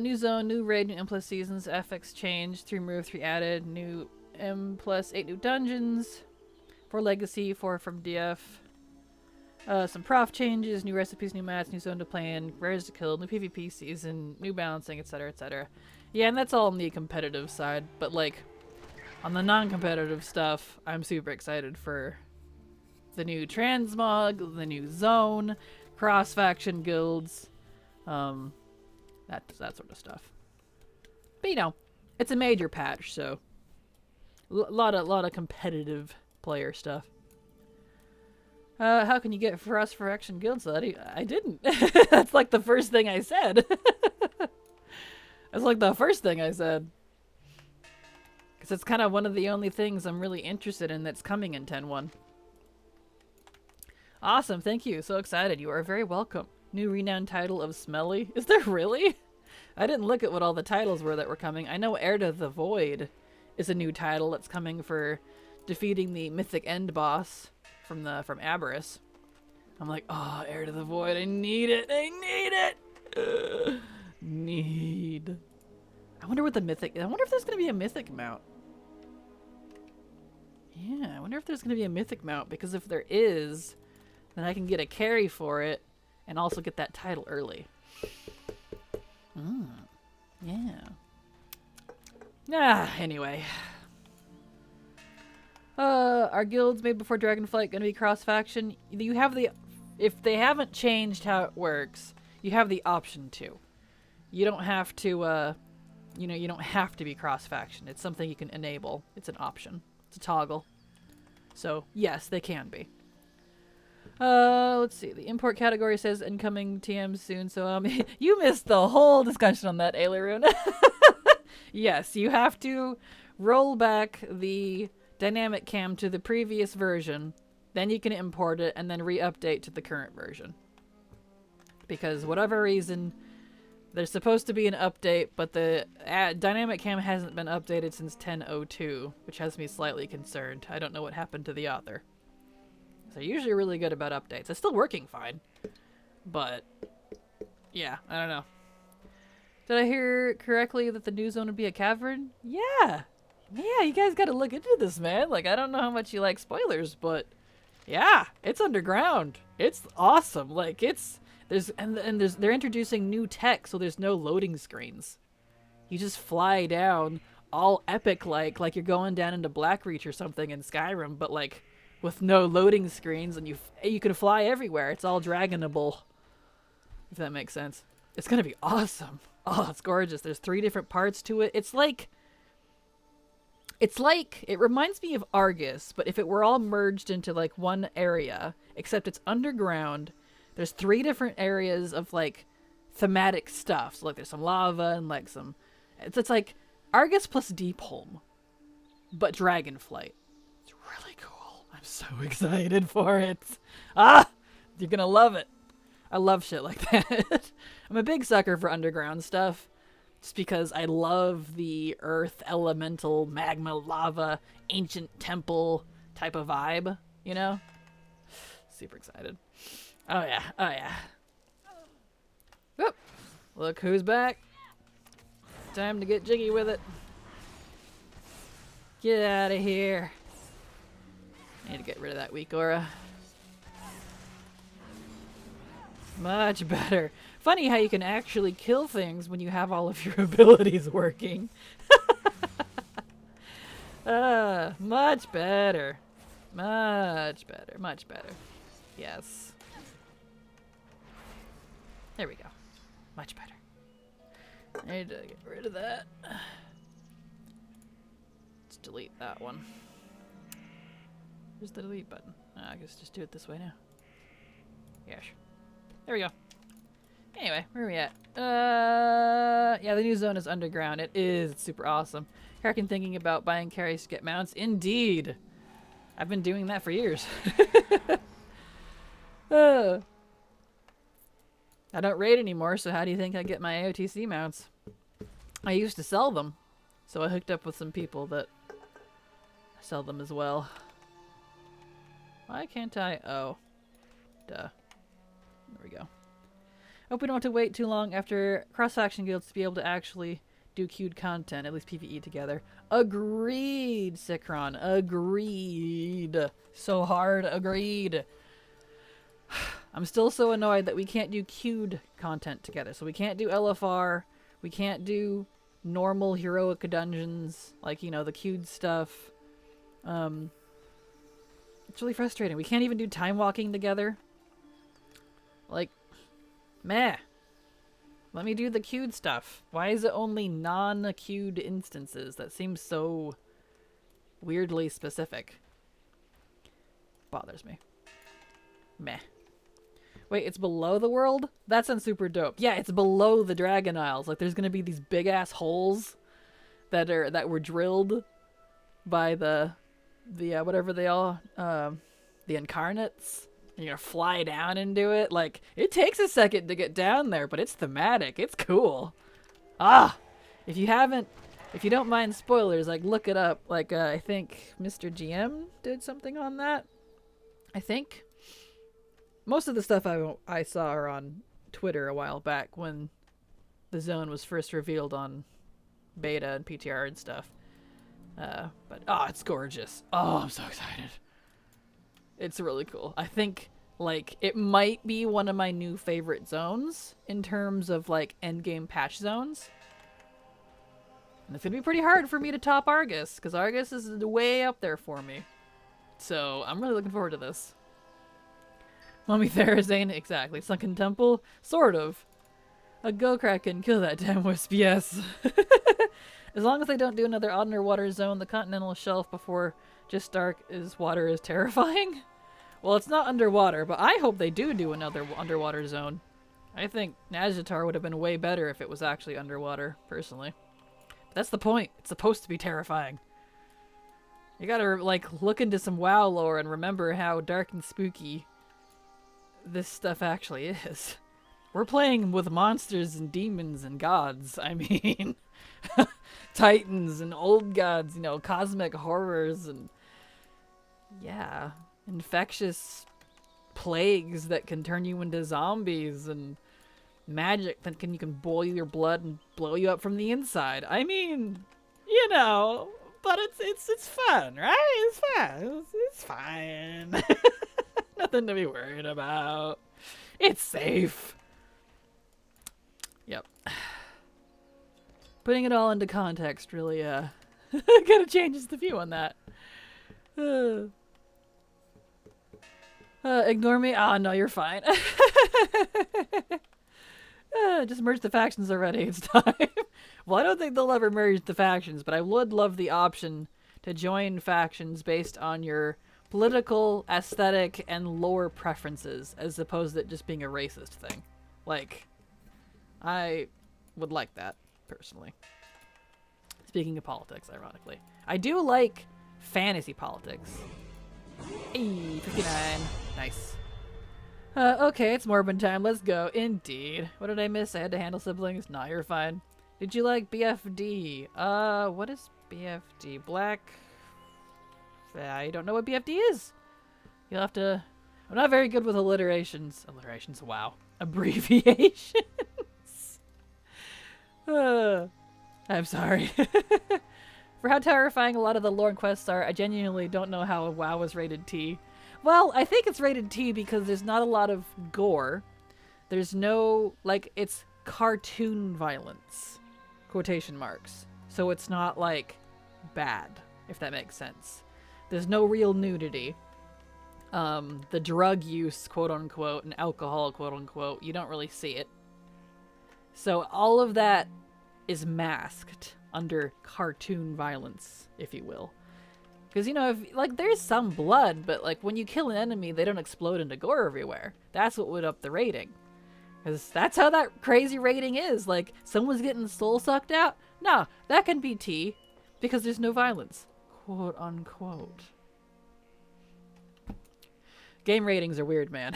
New zone, new raid, new M+ seasons, FX change, 3 removed, 3 added, new M+, 8 new dungeons, 4 legacy, 4 from DF. Some prof changes, new recipes, new mats, new zone to play in, rares to kill, new PvP season, new balancing, etc, etc. Yeah, and that's all on the competitive side, but like, on the non-competitive stuff, I'm super excited for the new transmog, the new zone, cross-faction guilds, that sort of stuff. But you know, it's a major patch, so a lot of competitive player stuff. How can you get for us for action guilds, Latte? I didn't. That's like the first thing I said. That's like the first thing I said. Because it's kind of one of the only things I'm really interested in that's coming in 10.1. Awesome, thank you. So excited. You are very welcome. New renowned title of Smelly. Is there really? I didn't look at what all the titles were that were coming. I know Heir to the Void is a new title that's coming for defeating the mythic end boss from Aberrus. I'm like, oh, Heir to the Void. I need it. I need it. Need. I wonder what the mythic. I wonder if there's gonna be a mythic mount. Yeah, I wonder if there's gonna be a mythic mount, because if there is, then I can get a carry for it and also get that title early. Yeah. Anyway. Are guilds made before Dragonflight gonna be cross-faction? You have the... If they haven't changed how it works, you have the option to. You don't have to, you know, you don't have to be cross-faction. It's something you can enable. It's an option. It's a toggle. So, yes, they can be. Let's see. The import category says incoming TM soon, so, you missed the whole discussion on that, Aileron. Yes, you have to roll back the dynamic cam to the previous version, then you can import it, and then re-update to the current version. Because whatever reason, there's supposed to be an update, but the dynamic cam hasn't been updated since 10.02, which has me slightly concerned. I don't know what happened to the author. They're usually really good about updates. It's still working fine, but yeah, I don't know. Did I hear correctly that the new zone would be a cavern? Yeah, you guys got to look into this, man. Like, I don't know how much you like spoilers, but yeah, it's underground. It's awesome. Like, they're introducing new tech, so there's no loading screens. You just fly down, all epic like you're going down into Blackreach or something in Skyrim, but like with no loading screens, and you can fly everywhere. It's all dragonable, if that makes sense. It's gonna be awesome. Oh, it's gorgeous. There's 3 different parts to it. It reminds me of Argus, but if it were all merged into like one area, except it's underground. There's 3 different areas of like thematic stuff. So like there's some lava and like some, it's like Argus plus Deepholm, but Dragonflight. It's really cool. I'm so excited for it. You're gonna love it. I love shit like that. I'm a big sucker for underground stuff, just because I love the earth, elemental, magma, lava, ancient temple type of vibe, you know? Super excited. Oh yeah. Whoop. Look who's back. Time to get jiggy with it. Get out of here. I need to get rid of that weak aura. Much better. Funny how you can actually kill things when you have all of your abilities working. Much better. Much better. Much better. Yes. There we go. Much better. I need to get rid of that. Let's delete that one. Where's the delete button? I guess just do it this way now. Yeah, sure. There we go. Anyway, where are we at? Yeah, the new zone is underground. It is. It's super awesome. Harkin thinking about buying carries to get mounts. Indeed. I've been doing that for years. I don't raid anymore, so how do you think I get my AOTC mounts? I used to sell them, so I hooked up with some people that sell them as well. Why can't I? Oh. Duh. There we go. Hope we don't have to wait too long after cross-faction guilds to be able to actually do queued content, at least PvE together. Agreed, Sikron. Agreed. So hard. Agreed. I'm still so annoyed that we can't do queued content together. So we can't do LFR. We can't do normal heroic dungeons, like, you know, the queued stuff. It's really frustrating. We can't even do time walking together. Like, meh. Let me do the queued stuff. Why is it only non-queued instances? That seems so weirdly specific. Bothers me. Meh. Wait, it's below the world? That sounds super dope. Yeah, it's below the Dragon Isles. Like, there's gonna be these big-ass holes that were drilled by the whatever they all, the Incarnates. You're gonna fly down into it. Like, it takes a second to get down there, but it's thematic. It's cool. Ah! If you don't mind spoilers, like, look it up. Like, I think Mr. GM did something on that. I think. Most of the stuff I saw are on Twitter a while back when the zone was first revealed on beta and PTR and stuff. But, oh, it's gorgeous. Oh, I'm so excited. It's really cool. I think, like, it might be one of my new favorite zones in terms of, like, endgame patch zones. And it's gonna be pretty hard for me to top Argus, because Argus is way up there for me. So, I'm really looking forward to this. Mummy Therazane, exactly. Sunken Temple, sort of. A go Kraken, kill that damn wisp, yes. As long as they don't do another underwater zone, the continental shelf before just dark is water is terrifying. Well, it's not underwater, but I hope they do another underwater zone. I think Nazjatar would have been way better if it was actually underwater, personally. But that's the point. It's supposed to be terrifying. You gotta, like, look into some WoW lore and remember how dark and spooky this stuff actually is. We're playing with monsters and demons and gods. I mean, titans and old gods, you know, cosmic horrors and, yeah, infectious plagues that can turn you into zombies and magic that you can boil your blood and blow you up from the inside. I mean, you know, but it's fun, right? It's fun. It's fine. Nothing to be worried about. It's safe. Yep. Putting it all into context really, kind of changes the view on that. Ignore me? Ah, no, you're fine. Just merge the factions already. It's time. Well, I don't think they'll ever merge the factions, but I would love the option to join factions based on your political, aesthetic, and lore preferences, as opposed to it just being a racist thing. Like, I would like that, personally. Speaking of politics, ironically. I do like fantasy politics. Hey, 59. Nice. Okay, it's Morbin time. Let's go. Indeed. What did I miss? I had to handle siblings? Nah, you're fine. Did you like BFD? What is BFD? Black... I don't know what BFD is. You'll have to... I'm not very good with alliterations. Alliterations, wow. Abbreviations. I'm sorry. For how terrifying a lot of the lore quests are, I genuinely don't know how WoW is rated T. Well, I think it's rated T because there's not a lot of gore. There's no... like, it's cartoon violence. Quotation marks. So it's not, like, bad, if that makes sense. There's no real nudity. the drug use, quote unquote, and alcohol, quote unquote, you don't really see it. So all of that is masked under cartoon violence, if you will. Because, you know, if, like, there's some blood, but, like, when you kill an enemy, they don't explode into gore everywhere. That's what would up the rating. Because that's how that crazy rating is. Like, someone's getting soul sucked out? No, that can be T, because there's no violence. Quote unquote. Game ratings are weird, man.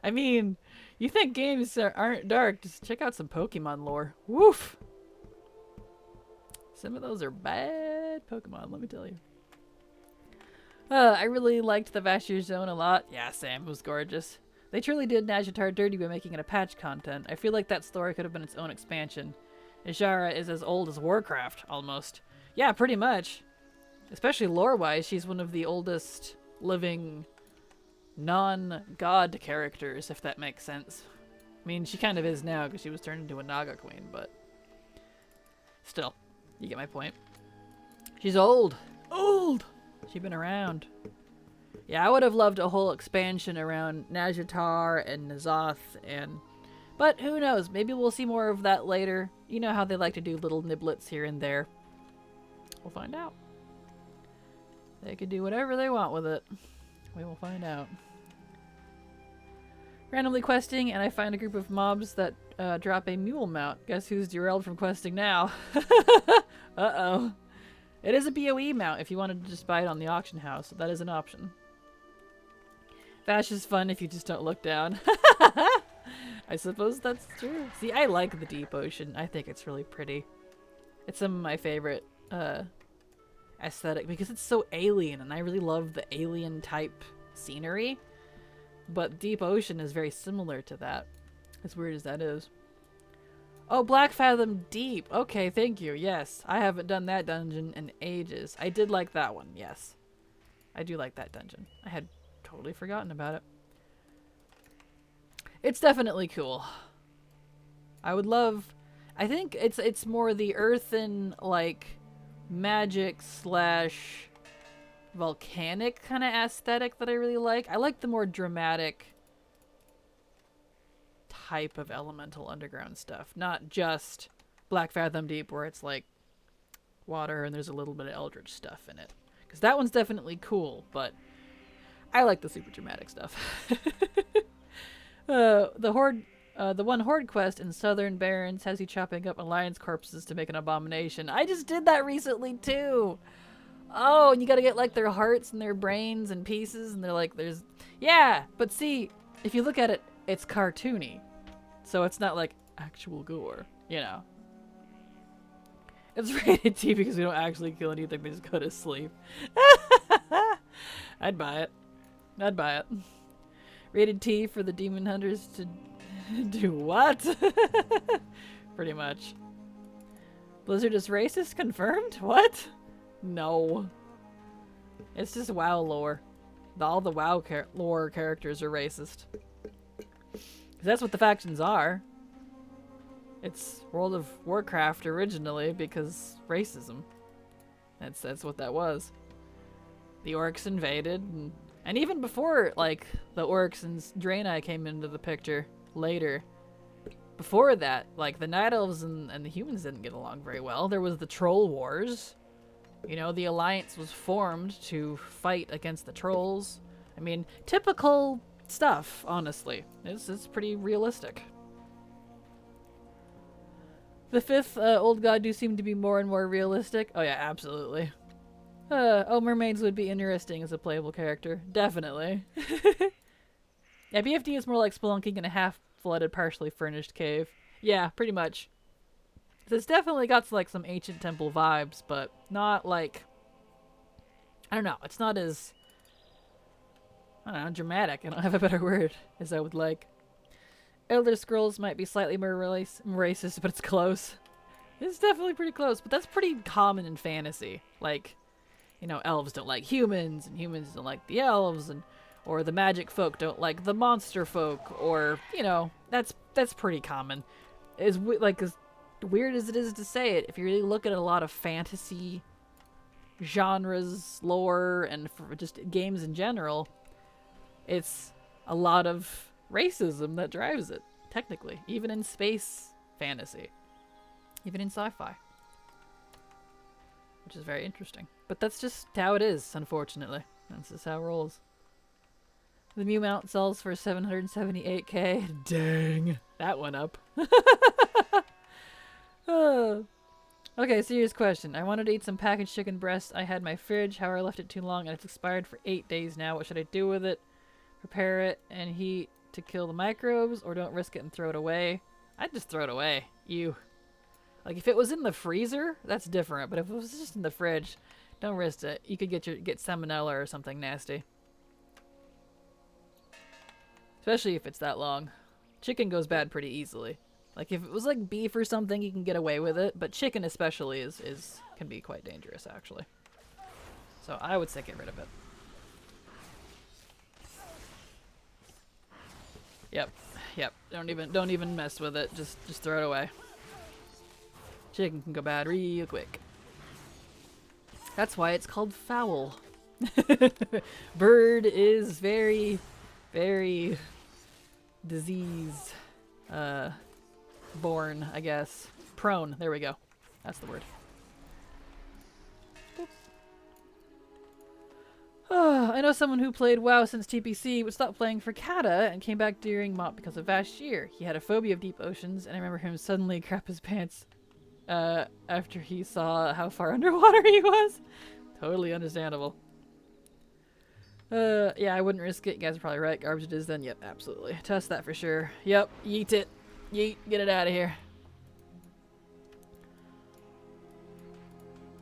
I mean, you think games aren't dark, just check out some Pokemon lore. Woof! Some of those are bad Pokemon, let me tell you. I really liked the Vashir Zone a lot. Yeah, Sam, it was gorgeous. They truly did Nazjatar dirty by making it a patch content. I feel like that story could have been its own expansion. Ishara is as old as Warcraft, almost. Yeah, pretty much. Especially lore-wise, she's one of the oldest living non-god characters, if that makes sense. I mean, she kind of is now because she was turned into a Naga Queen, but still, you get my point. She's old. Old! She's been around. Yeah, I would have loved a whole expansion around Nazjatar and N'Zoth and... But who knows? Maybe we'll see more of that later. You know how they like to do little niblets here and there. We'll find out. They could do whatever they want with it. We will find out. Randomly questing, and I find a group of mobs that drop a mule mount. Guess who's derailed from questing now? Uh-oh. It is a BOE mount if you wanted to just buy it on the auction house. So that is an option. Vash is fun if you just don't look down. I suppose that's true. See, I like the deep ocean. I think it's really pretty. It's some of my favorite aesthetic because it's so alien, and I really love the alien type scenery. But deep ocean is very similar to that. As weird as that is. Oh, Black Fathom Deep. Okay, thank you. Yes, I haven't done that dungeon in ages. I did like that one. Yes, I do like that dungeon. I had totally forgotten about it. It's definitely cool. I would love... I think it's more the earthen, like, magic slash volcanic kind of aesthetic that I really like. I like the more dramatic type of elemental underground stuff. Not just Black Fathom Deep where it's like water and there's a little bit of eldritch stuff in it. Because that one's definitely cool, but I like the super dramatic stuff. The one Horde quest in Southern Barrens has you chopping up Alliance corpses to make an abomination. I just did that recently too. Oh, and you gotta get like their hearts and their brains and pieces, and they're like, there's... Yeah, but see, if you look at it, it's cartoony. So it's not like actual gore, you know. It's rated T because we don't actually kill anything, we just go to sleep. I'd buy it. I'd buy it. Rated T for the demon hunters to do what? Pretty much. Blizzard is racist? Confirmed? What? No. It's just WoW lore. All the WoW lore characters are racist. 'Cause that's what the factions are. It's World of Warcraft originally because racism. That's what that was. The orcs invaded, and even before, like, the orcs and Draenei came into the picture later. Before that, like, the Night Elves and the humans didn't get along very well. There was the Troll Wars. You know, the Alliance was formed to fight against the Trolls. I mean, typical stuff, honestly. It's pretty realistic. The fifth Old God do seem to be more and more realistic. Oh yeah, absolutely. Oh, mermaids would be interesting as a playable character. Definitely. Yeah, BFD is more like spelunking in a half-flooded, partially furnished cave. Yeah, pretty much. It's definitely got like some ancient temple vibes, but not like... I don't know, it's not as... I don't know, dramatic. I don't have a better word, as I would like. Elder Scrolls might be slightly more racist, but it's close. It's definitely pretty close, but that's pretty common in fantasy. Like, you know, elves don't like humans, and humans don't like the elves, and or the magic folk don't like the monster folk, or, you know, that's pretty common. As weird as it is to say it, if you really look at a lot of fantasy genres, lore, and for just games in general, it's a lot of racism that drives it, technically. Even in space fantasy. Even in sci-fi. Which is very interesting. But that's just how it is, unfortunately. That's just how it rolls. The Mew mount sells for 778k. Dang. That went up. Okay, serious question. I wanted to eat some packaged chicken breast. I had my fridge, however I left it too long and it's expired for 8 days now. What should I do with it? Prepare it and heat to kill the microbes, or don't risk it and throw it away? I'd just throw it away. Like, if it was in the freezer, that's different. But if it was just in the fridge, don't risk it. You could get salmonella or something nasty. Especially if it's that long. Chicken goes bad pretty easily. Like, if it was like beef or something, you can get away with it. But chicken especially can be quite dangerous, actually. So I would say get rid of it. Yep. Don't even mess with it. Just throw it away. Chicken can go bad real quick. That's why it's called fowl. Bird is very, very disease born, I guess. Prone. There we go. That's the word. I know someone who played WoW since TPC but stopped playing for Kata and came back during MOP because of Vashtir. He had a phobia of deep oceans, and I remember him suddenly crap his pants after he saw how far underwater he was. Totally understandable. Yeah, I wouldn't risk it. You guys are probably right. Garbage it is then. Yep, absolutely. Test that for sure. Yep, yeet it. Yeet, get it out of here.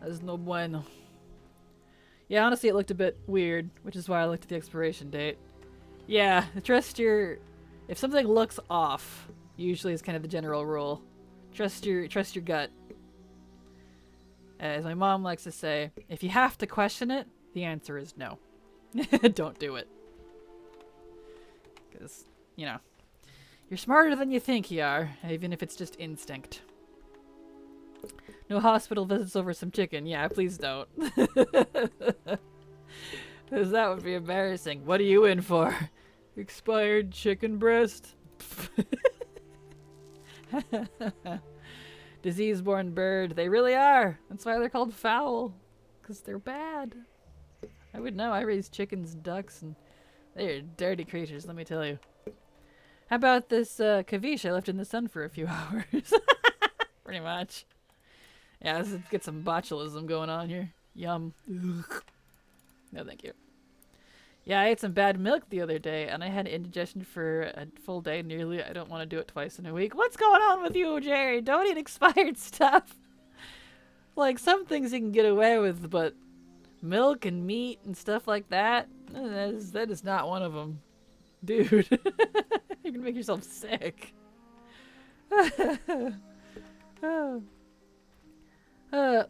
That's no bueno. Yeah, honestly, it looked a bit weird, which is why I looked at the expiration date. Yeah, trust your... If something looks off, usually is kind of the general rule. Trust your gut. As my mom likes to say, if you have to question it, the answer is no. Don't do it. Because, you know, you're smarter than you think you are, even if it's just instinct. No hospital visits over some chicken. Yeah, please don't. Because that would be embarrassing. What are you in for? Expired chicken breast? Disease-born bird. They really are. That's why they're called fowl. Because they're bad. I would know. I raise chickens, ducks, and they're dirty creatures, let me tell you. How about this caviche I left in the sun for a few hours? Pretty much. Yeah, let's get some botulism going on here. Yum. Ugh. No, thank you. Yeah, I ate some bad milk the other day, and I had indigestion for a full day nearly. I don't want to do it twice in a week. What's going on with you, Jerry? Don't eat expired stuff. Like, some things you can get away with, but milk and meat and stuff like that, that is not one of them. Dude, you can make yourself sick.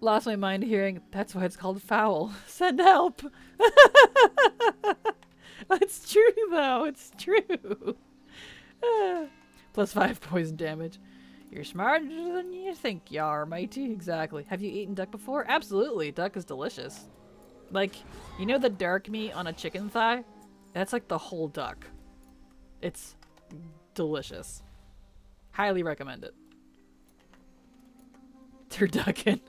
Lost my mind hearing, that's why it's called foul. Send help! It's true, though. It's true. +5 poison damage. You're smarter than you think you are, matey. Exactly. Have you eaten duck before? Absolutely. Duck is delicious. Like, you know the dark meat on a chicken thigh? That's like the whole duck. It's delicious. Highly recommend it. Turducken.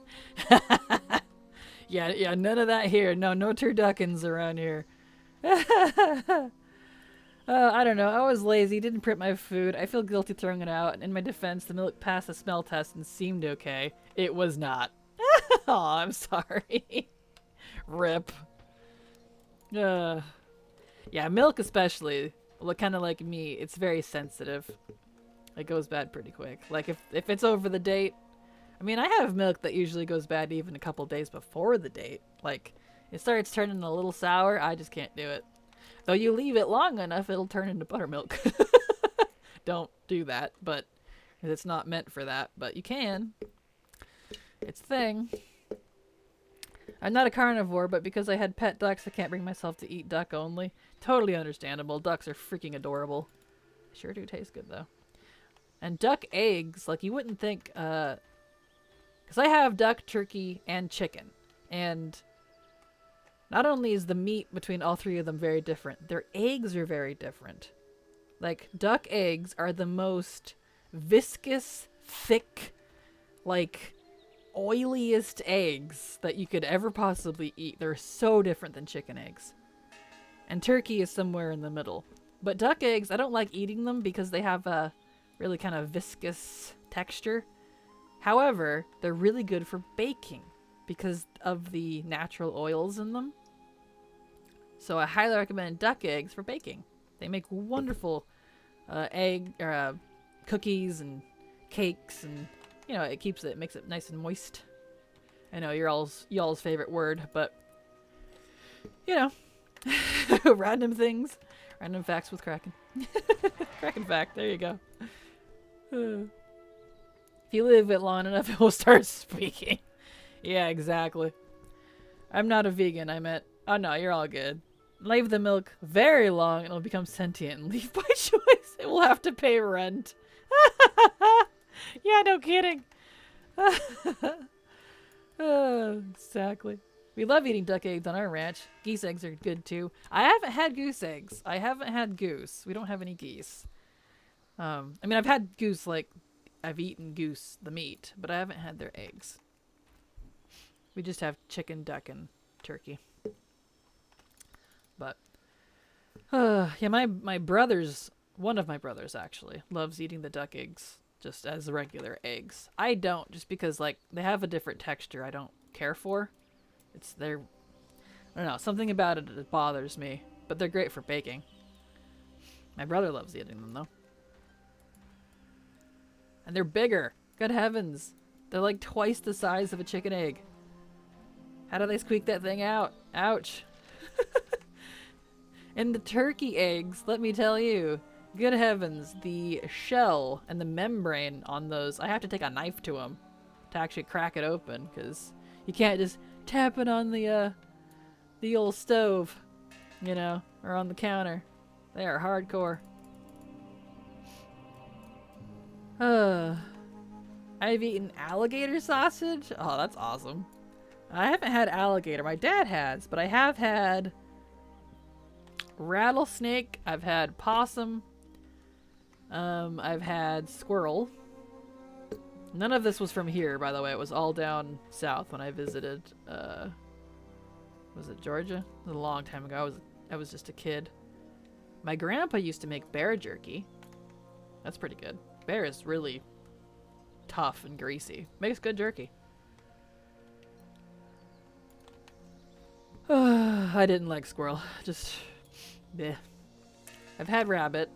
yeah, none of that here. No turduckens around here. I don't know. I was lazy, didn't prep my food. I feel guilty throwing it out. And in my defense, the milk passed the smell test and seemed okay. It was not. Aw, I'm sorry. Rip. Yeah, milk especially. Look, kind of like me, it's very sensitive. It goes bad pretty quick. Like, if it's over the date, I mean, I have milk that usually goes bad even a couple days before the date. Like, it starts turning a little sour, I just can't do it. Though you leave it long enough, it'll turn into buttermilk. Don't do that, but it's not meant for that, but you can. It's a thing. I'm not a carnivore, but because I had pet ducks, I can't bring myself to eat duck only. Totally understandable. Ducks are freaking adorable. They sure do taste good, though. And duck eggs, like, you wouldn't think, because I have duck, turkey, and chicken. And Not only is the meat between all three of them very different, their eggs are very different. Like, duck eggs are the most viscous, thick, like, oiliest eggs that you could ever possibly eat. They're so different than chicken eggs. And turkey is somewhere in the middle. But duck eggs, I don't like eating them because they have a really kind of viscous texture. However, they're really good for baking because of the natural oils in them. So I highly recommend duck eggs for baking. They make wonderful cookies and cakes, and you know, it makes it nice and moist. I know y'all's favorite word, but you know, random facts with Kraken. Kraken fact. There you go. If you live it long enough, it will start speaking. Yeah, exactly. I'm not a vegan. I meant, oh no, you're all good. Leave the milk very long and it'll become sentient and leave by choice. It will have to pay rent. Yeah, no kidding. Exactly. We love eating duck eggs on our ranch. Geese eggs are good too. I haven't had goose eggs. I haven't had goose. We don't have any geese. I mean, I've had goose, like, I've eaten goose, the meat, but I haven't had their eggs. We just have chicken, duck, and turkey. But, yeah, my brothers, one of my brothers actually, loves eating the duck eggs just as regular eggs. I don't, just because, like, they have a different texture I don't care for. I don't know, something about it that bothers me, but they're great for baking. My brother loves eating them, though. And they're bigger. Good heavens. They're like twice the size of a chicken egg. How do they squeak that thing out? Ouch. And the turkey eggs, let me tell you, good heavens, the shell and the membrane on those, I have to take a knife to them to actually crack it open, because you can't just tap it on the old stove, you know, or on the counter. They are hardcore. I've eaten alligator sausage. Oh, that's awesome. I haven't had alligator. My dad has, but I have had rattlesnake. I've had possum. I've had squirrel. None of this was from here, by the way. It was all down south when I visited, was it Georgia? It was a long time ago. I was just a kid. My grandpa used to make bear jerky. That's pretty good. Bear is really tough and greasy. Makes good jerky. I didn't like squirrel. Just, bleh. I've had rabbit.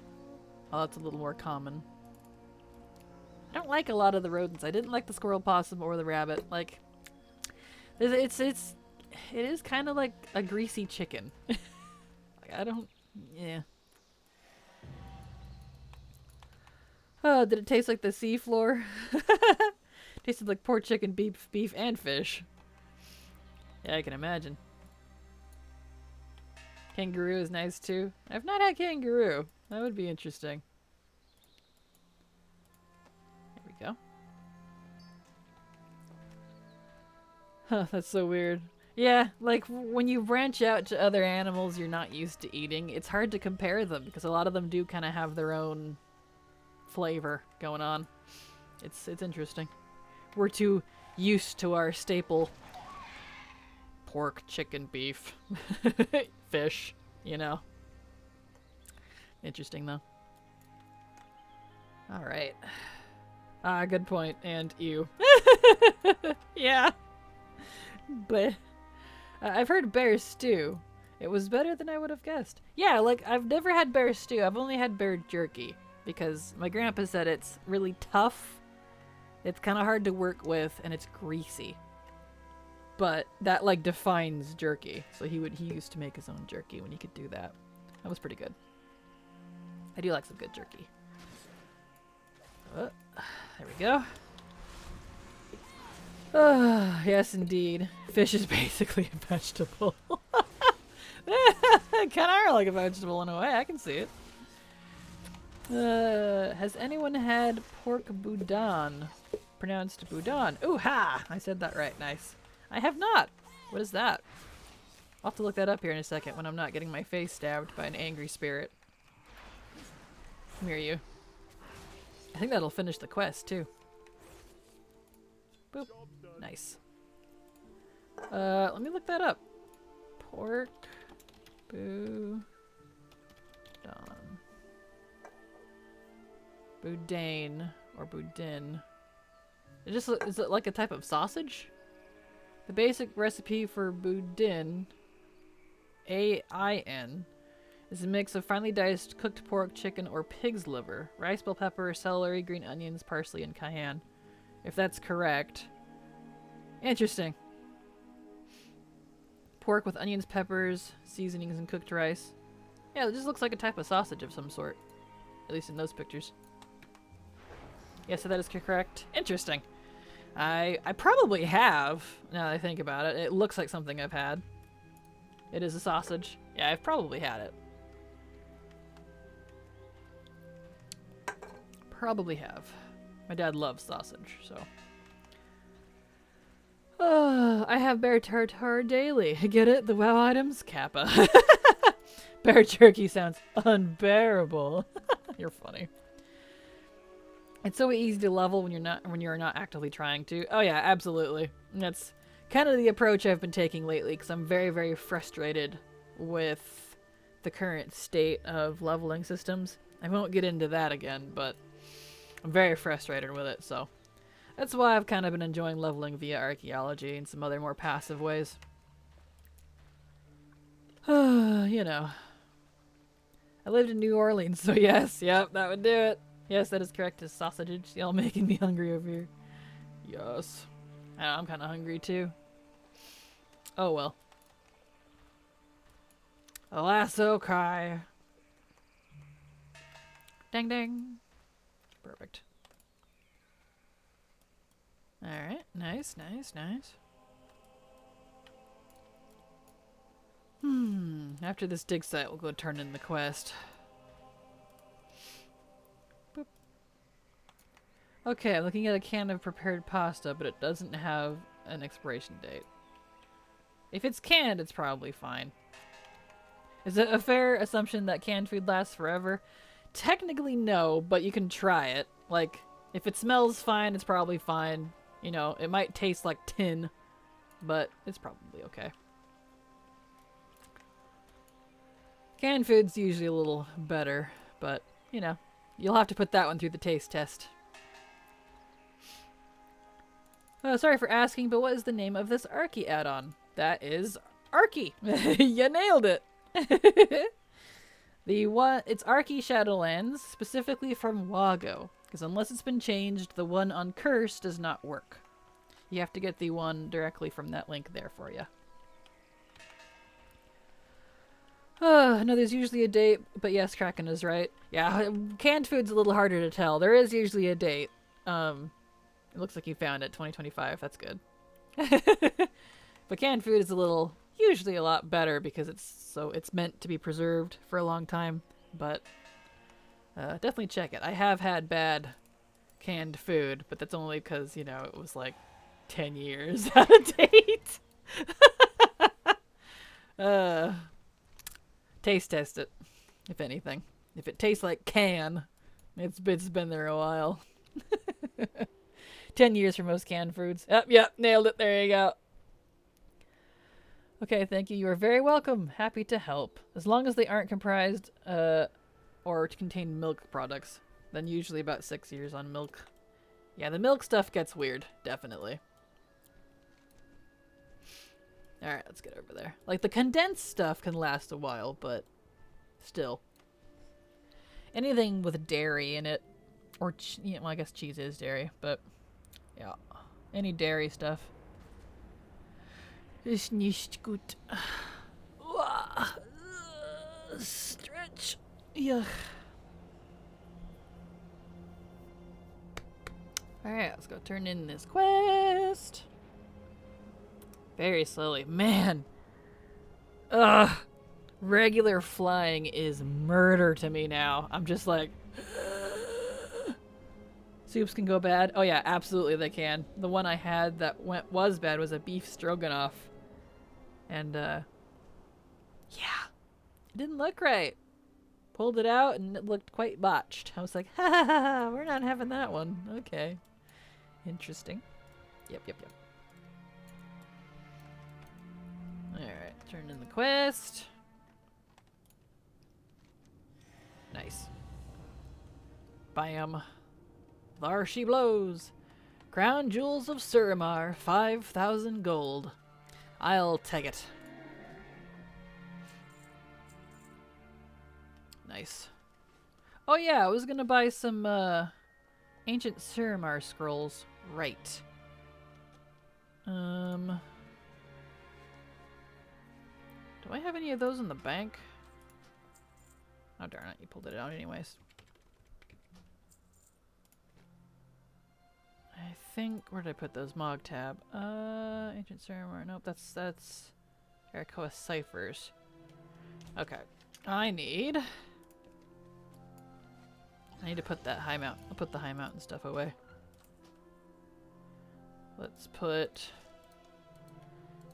Oh, that's a little more common. I don't like a lot of the rodents. I didn't like the squirrel, possum, or the rabbit. Like, it is kind of like a greasy chicken. Like, I don't, yeah. Oh, did it taste like the seafloor? Tasted like pork, chicken, beef, and fish. Yeah, I can imagine. Kangaroo is nice too. I've not had kangaroo. That would be interesting. There we go. Huh, that's so weird. Yeah, like when you branch out to other animals you're not used to eating, it's hard to compare them because a lot of them do kind of have their own flavor going on. It's interesting. We're too used to our staple pork, chicken, beef, fish, you know. Interesting though. All right. Good point. And ew. Yeah. But I've heard bear stew. It was better than I would have guessed. Yeah, like I've never had bear stew. I've only had bear jerky. Because my grandpa said it's really tough, it's kind of hard to work with, and it's greasy. But that, like, defines jerky. So he used to make his own jerky when he could do that. That was pretty good. I do like some good jerky. There we go. Yes, indeed. Fish is basically a vegetable. Kind of are like a vegetable in a way. I can see it. Has anyone had pork boudin? Pronounced boudin. Ooh ha! I said that right. Nice. I have not. What is that? I'll have to look that up here in a second when I'm not getting my face stabbed by an angry spirit. Come here, you. I think that'll finish the quest, too. Boop. Nice. Let me look that up. Pork. Boo. Don. Boudin. Or boudin. Is it like a type of sausage? The basic recipe for boudin, A-I-N, is a mix of finely diced cooked pork, chicken, or pig's liver, rice, bell pepper, celery, green onions, parsley, and cayenne. If that's correct. Interesting. Pork with onions, peppers, seasonings, and cooked rice. Yeah, it just looks like a type of sausage of some sort. At least in those pictures. Yeah, so that is correct. Interesting. I probably have, now that I think about it. It looks like something I've had. It is a sausage. Yeah, I've probably had it. Probably have. My dad loves sausage, so. I have bear tartare daily. Get it? The WoW items? Kappa. Bear jerky sounds unbearable. You're funny. It's so easy to level when you're not actively trying to. Oh yeah, absolutely. And that's kind of the approach I've been taking lately, because I'm very, very frustrated with the current state of leveling systems. I won't get into that again, but I'm very frustrated with it, so that's why I've kind of been enjoying leveling via archaeology and some other more passive ways. You know. I lived in New Orleans, so yes, yep, that would do it. Yes, that is correct. Is sausage. Y'all making me hungry over here. Yes. I'm kind of hungry too. Oh well. A lasso cry. Dang dang. Perfect. Alright. Nice, nice, nice. After this dig site, we'll go turn in the quest. Okay, I'm looking at a can of prepared pasta, but it doesn't have an expiration date. If it's canned, it's probably fine. Is it a fair assumption that canned food lasts forever? Technically no, but you can try it. Like, if it smells fine, it's probably fine. You know, it might taste like tin, but it's probably okay. Canned food's usually a little better, but, you know, you'll have to put that one through the taste test. Sorry for asking, but what is the name of this Arky add-on? That is Arky. You nailed it. It's Arky Shadowlands, specifically from Wago, because unless it's been changed, the one on Curse does not work. You have to get the one directly from that link there for you. No, there's usually a date, but yes, Kraken is right. Yeah, canned food's a little harder to tell. There is usually a date. It looks like you found it, 2025. That's good. But canned food is usually a lot better because it's meant to be preserved for a long time. But definitely check it. I have had bad canned food, but that's only because, you know, it was like 10 years out of date. Taste test it, if anything. If it tastes like can, it's been there a while. 10 years for most canned foods. Yep, nailed it. There you go. Okay, thank you. You are very welcome. Happy to help. As long as they aren't comprised or contain milk products, then usually about 6 years on milk. Yeah, the milk stuff gets weird, definitely. Alright, let's get over there. Like, the condensed stuff can last a while, but still. Anything with dairy in it, or, well, I guess cheese is dairy, but yeah, any dairy stuff is nicht gut. Stretch. Yeah. Alright, let's go turn in this quest. Very slowly. Man. Ugh. Regular flying is murder to me now. I'm just like... Soups can go bad? Oh yeah, absolutely they can. The one I had that was bad was a beef stroganoff. And, Yeah. It didn't look right. Pulled it out and it looked quite botched. I was like, ha ha ha, ha, we're not having that one. Okay. Interesting. Yep, yep, yep. Alright, turn in the quest. Nice. Bam. There she blows. Crown Jewels of Suramar, 5,000 gold. I'll take it. Nice. Oh yeah, I was gonna buy some ancient Suramar scrolls. Right. Do I have any of those in the bank? Oh darn it, you pulled it out anyways. I think, where did I put those? Mog tab. Ancient Suramar. Nope, that's Arakoa ciphers. Okay. I need to put that high mount. I'll put the high mountain stuff away. Let's put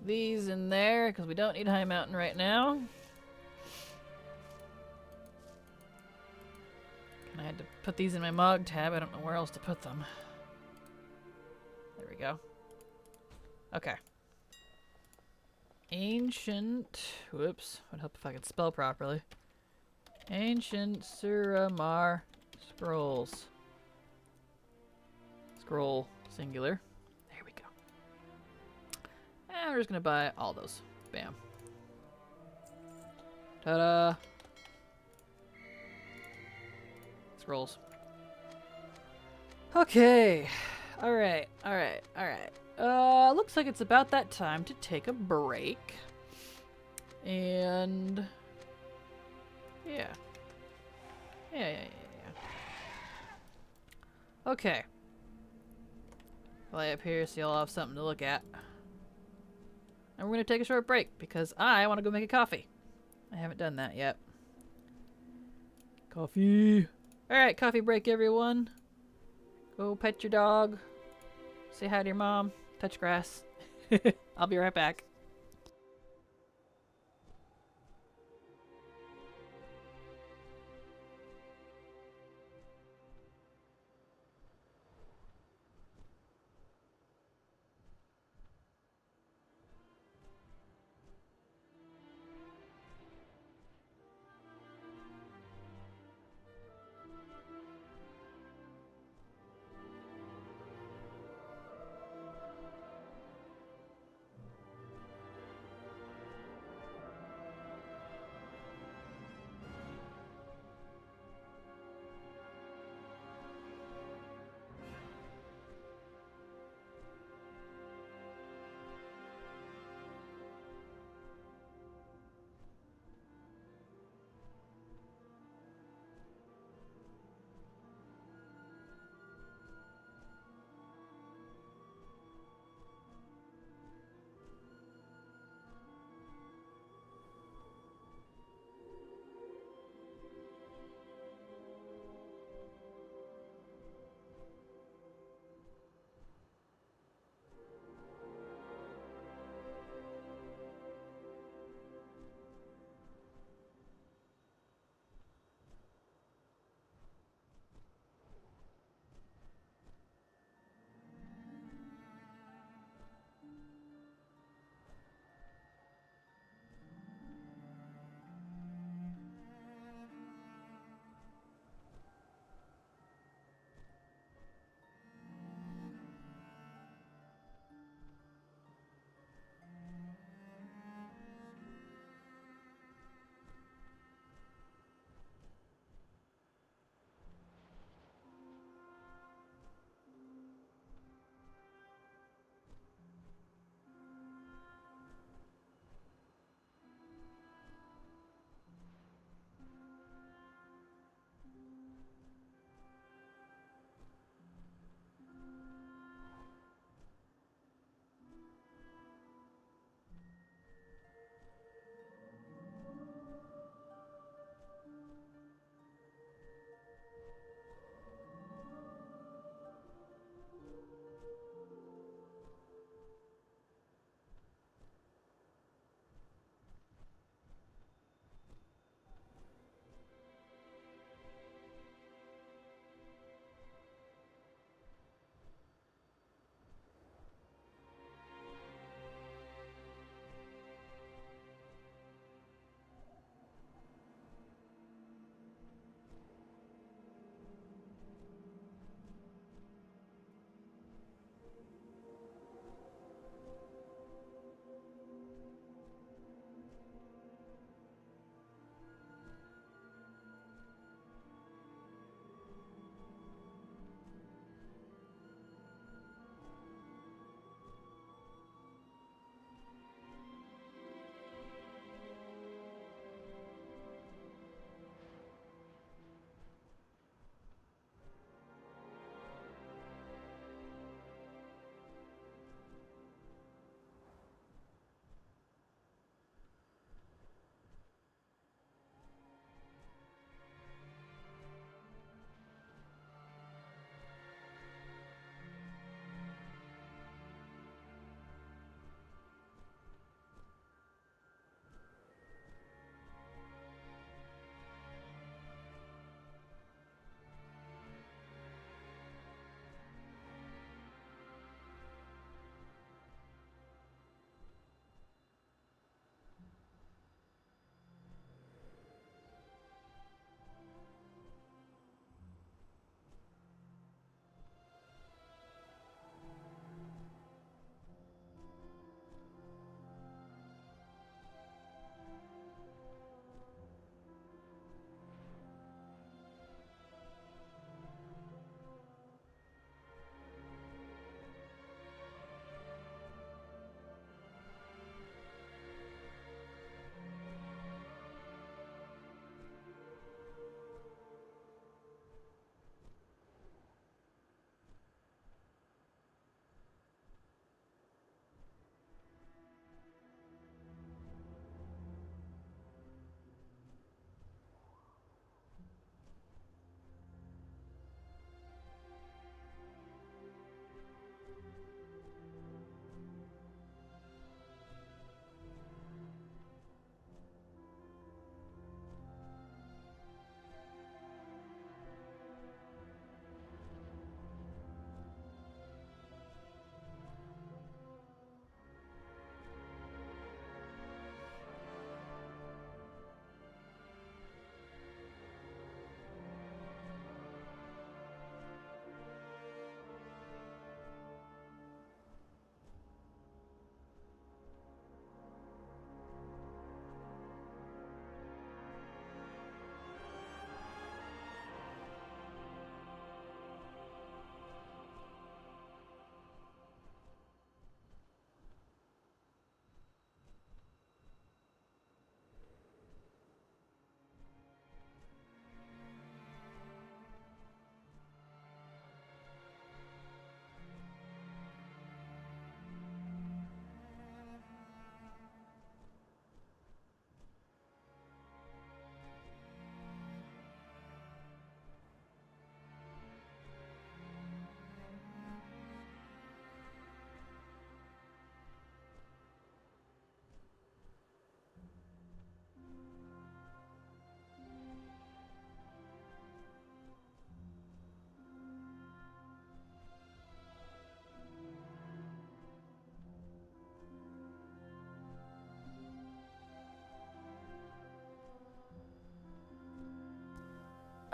these in there because we don't need high mountain right now. And I had to put these in my Mog tab. I don't know where else to put them. There we go. Okay. Ancient. Whoops. Would help if I could spell properly. Ancient Suramar scrolls. Scroll singular. There we go. And we're just gonna buy all those. Bam. Ta-da! Scrolls. Okay. Alright, alright, alright. Looks like it's about that time to take a break. And yeah. Yeah. Okay. Lay up here so y'all have something to look at. And we're gonna take a short break because I want to go make a coffee. I haven't done that yet. Coffee. Alright, coffee break everyone. Go pet your dog. Say hi to your mom. Touch grass. I'll be right back.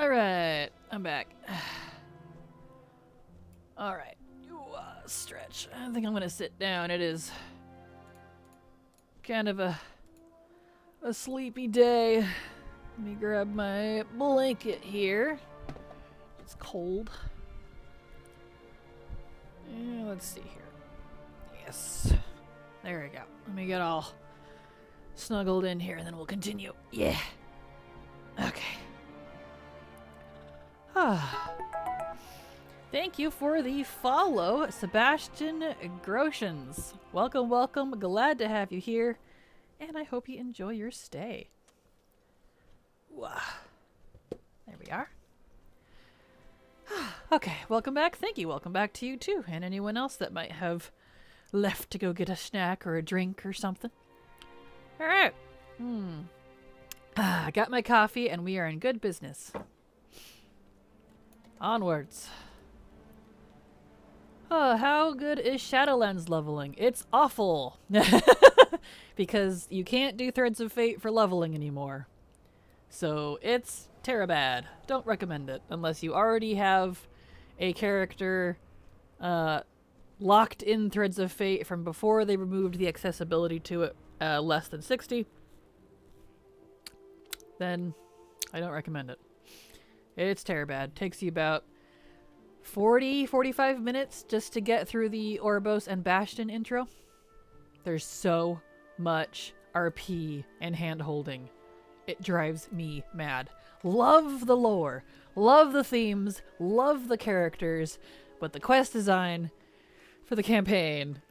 Alright, I'm back. Alright, stretch. I think I'm gonna sit down. It is kind of a sleepy day. Let me grab my blanket here. It's cold. Let's see here. Yes. There we go. Let me get all snuggled in here and then we'll continue. Yeah. Okay. Thank you for the follow, Sebastian Groshans. Welcome, welcome. Glad to have you here. And I hope you enjoy your stay. There we are. Okay, welcome back. Thank you. Welcome back to you too. And anyone else that might have left to go get a snack or a drink or something. Alright. I got my coffee and we are in good business. Onwards. How good is Shadowlands leveling? It's awful. Because you can't do Threads of Fate for leveling anymore. So it's terribad. Don't recommend it unless you already have a character locked in Threads of Fate from before they removed the accessibility to it less than 60. Then I don't recommend it. It's terribad. Takes you about 45 minutes just to get through the Oribos and Bastion intro. There's so much RP and hand-holding. It drives me mad. Love the lore, love the themes, love the characters, but the quest design for the campaign,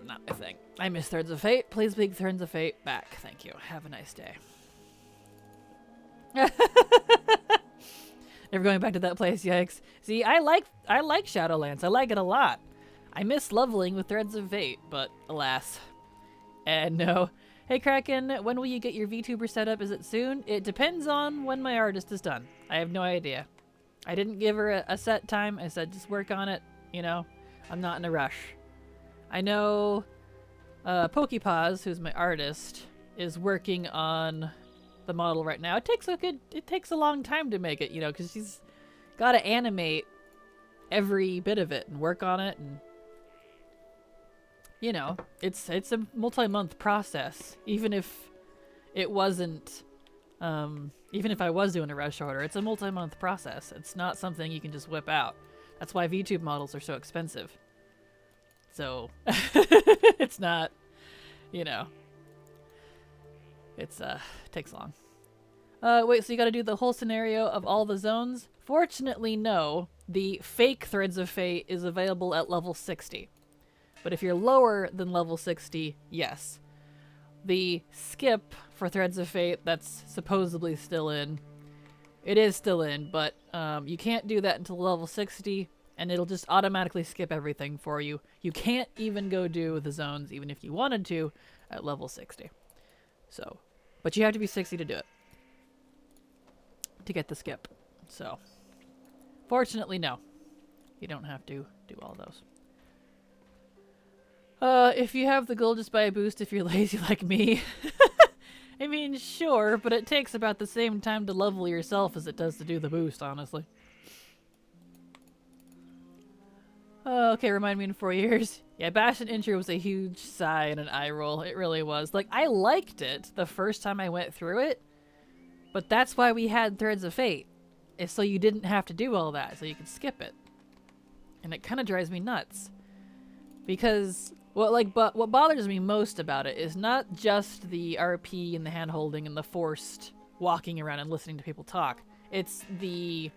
not my thing. I miss Threads of Fate. Please bring Threads of Fate back. Thank you. Have a nice day. Never going back to that place, yikes. See, I like Shadowlands. I like it a lot. I miss leveling with Threads of Fate, but alas. And no. Hey Kraken, when will you get your VTuber set up? Is it soon? It depends on when my artist is done. I have no idea. I didn't give her a set time. I said just work on it, you know. I'm not in a rush. I know Pokepaws, who's my artist, is working on the model right now. It takes a long time to make it, you know, because she's got to animate every bit of it and work on it, and you know, it's a multi-month process. Even if it wasn't, even if I was doing a rush order, it's a multi-month process. It's not something you can just whip out. That's why VTube models are so expensive. So it's not, you know, it's takes long. Wait, so you gotta do the whole scenario of all the zones? Fortunately, no. The fake Threads of Fate is available at level 60. But if you're lower than level 60, yes. The skip for Threads of Fate that's supposedly still in, it is still in, but you can't do that until level 60, and it'll just automatically skip everything for you. You can't even go do the zones, even if you wanted to, at level 60. So, but you have to be 60 to do it. To get the skip. So, fortunately, no. You don't have to do all those. If you have the goal, just buy a boost if you're lazy like me. I mean, sure, but it takes about the same time to level yourself as it does to do the boost, honestly. Okay, remind me in 4 years. Yeah, Bastion intro was a huge sigh and an eye roll. It really was. Like, I liked it the first time I went through it, but that's why we had Threads of Fate. Is so you didn't have to do all that, so you could skip it. And it kind of drives me nuts. Because what bothers me most about it is not just the RP and the hand-holding and the forced walking around and listening to people talk. It's the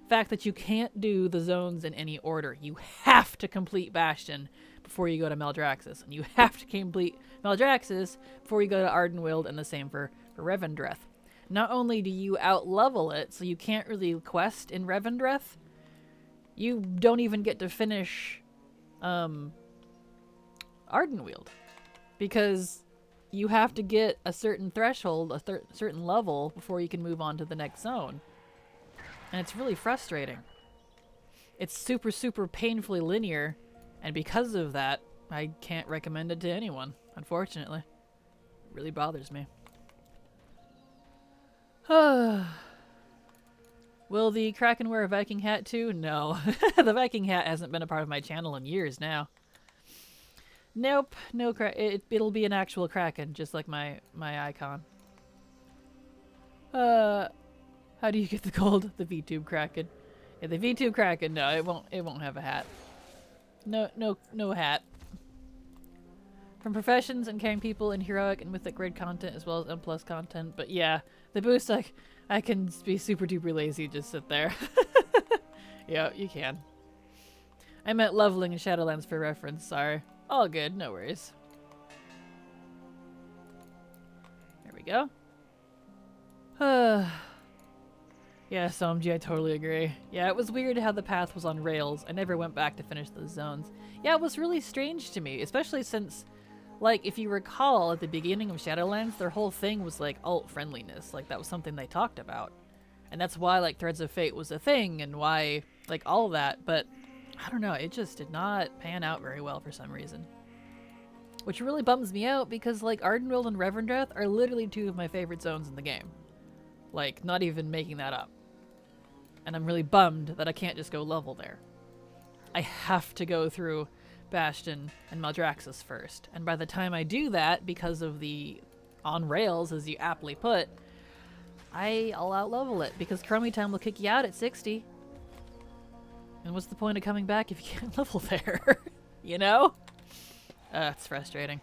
fact that you can't do the zones in any order. You have to complete Bastion before you go to Maldraxxus, and you have to complete Maldraxxus before you go to Ardenweald, and the same for Revendreth. Not only do you out-level it, so you can't really quest in Revendreth, you don't even get to finish Ardenweald, because you have to get a certain threshold, a certain level, before you can move on to the next zone. And it's really frustrating. It's super, super painfully linear, and because of that, I can't recommend it to anyone, unfortunately. It really bothers me. Will the Kraken wear a Viking hat too? No. The Viking hat hasn't been a part of my channel in years now. Nope. No it'll be an actual Kraken, just like my icon. How do you get the gold? The VTube Kraken. Yeah, the VTube Kraken, no, it won't have a hat. No hat. From professions and carrying people in heroic and mythic grade content as well as M+ content. But yeah, the boost, I can be super duper lazy, just sit there. Yeah, you can. I meant leveling in Shadowlands for reference, sorry. All good, no worries. There we go. Yeah, SOMG, I totally agree. Yeah, it was weird how the path was on rails. I never went back to finish those zones. Yeah, it was really strange to me, especially since, like, if you recall, at the beginning of Shadowlands, their whole thing was, like, alt-friendliness. Like, that was something they talked about. And that's why, like, Threads of Fate was a thing, and why, like, all of that. But, I don't know, it just did not pan out very well for some reason. Which really bums me out, because, like, Ardenweald and Revendreth are literally two of my favorite zones in the game. Like, not even making that up. And I'm really bummed that I can't just go level there. I have to go through Bastion and Maldraxxus first. And by the time I do that, because of the on rails, as you aptly put, I'll out-level it, because Chromie Time will kick you out at 60. And what's the point of coming back if you can't level there? You know? It's frustrating.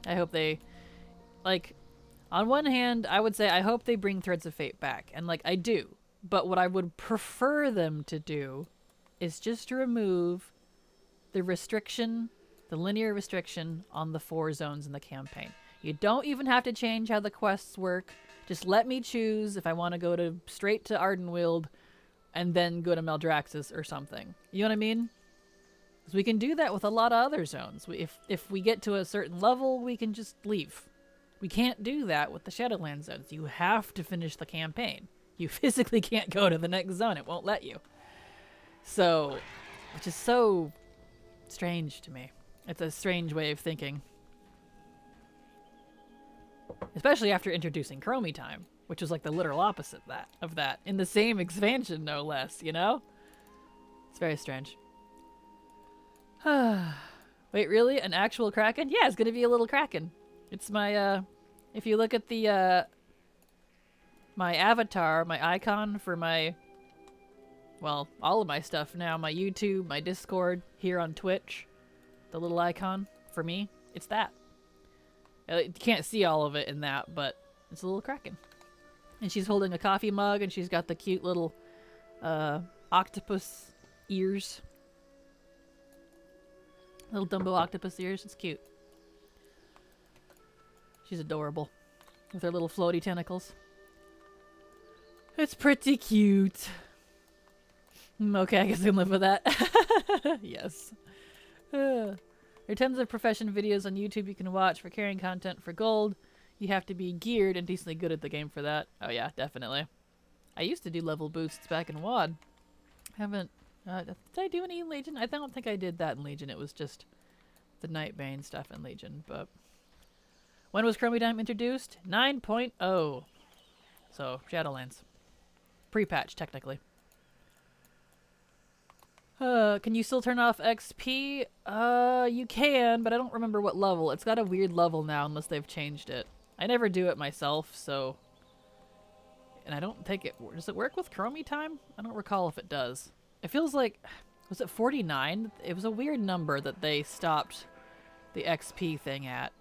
I hope they, like, on one hand, I would say I hope they bring Threads of Fate back. And, like, I do. But what I would prefer them to do is just remove the restriction, the linear restriction on the 4 zones in the campaign. You don't even have to change how the quests work. Just let me choose if I want to go straight to Ardenweald and then go to Maldraxxus or something. You know what I mean? Because we can do that with a lot of other zones. If we get to a certain level, we can just leave. We can't do that with the Shadowlands zones. You have to finish the campaign. You physically can't go to the next zone. It won't let you. So, which is so strange to me. It's a strange way of thinking. Especially after introducing Chromie Time, which was like the literal opposite of that. In the same expansion, no less, you know? It's very strange. Wait, really? An actual Kraken? Yeah, it's gonna be a little Kraken. It's my, if you look at the, my avatar, my icon for my, well, all of my stuff now, my YouTube, my Discord, here on Twitch, the little icon for me, it's that. You can't see all of it in that, but it's a little Kraken. And she's holding a coffee mug, and she's got the cute little, octopus ears. Little Dumbo octopus ears, it's cute. She's adorable. With her little floaty tentacles. It's pretty cute. Okay, I guess I can live with that. Yes. There are tons of profession videos on YouTube you can watch for carrying content for gold. You have to be geared and decently good at the game for that. Oh yeah, definitely. I used to do level boosts back in WoD. Haven't... did I do any in Legion? I don't think I did that in Legion. It was just the Nightbane stuff in Legion, but... When was Chromie Time introduced? 9.0. So, Shadowlands. Pre-patch, technically. Can you still turn off XP? You can, but I don't remember what level. It's got a weird level now unless they've changed it. I never do it myself, so... And I don't think it... Does it work with Chromie Time? I don't recall if it does. It feels like... Was it 49? It was a weird number that they stopped the XP thing at.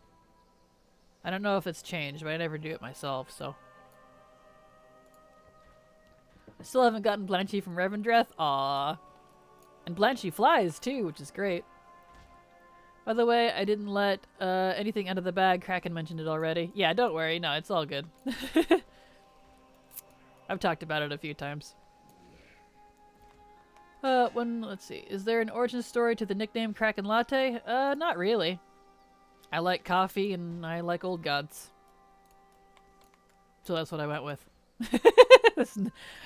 I don't know if it's changed, but I never do it myself, so... I still haven't gotten Blanchy from Revendreth. Aww. And Blanchy flies, too, which is great. By the way, I didn't let anything out of the bag. Kraken mentioned it already. Yeah, don't worry. No, it's all good. I've talked about it a few times. Let's see. Is there an origin story to the nickname Kraken Latte? Not really. I like coffee and I like old gods. So that's what I went with. It's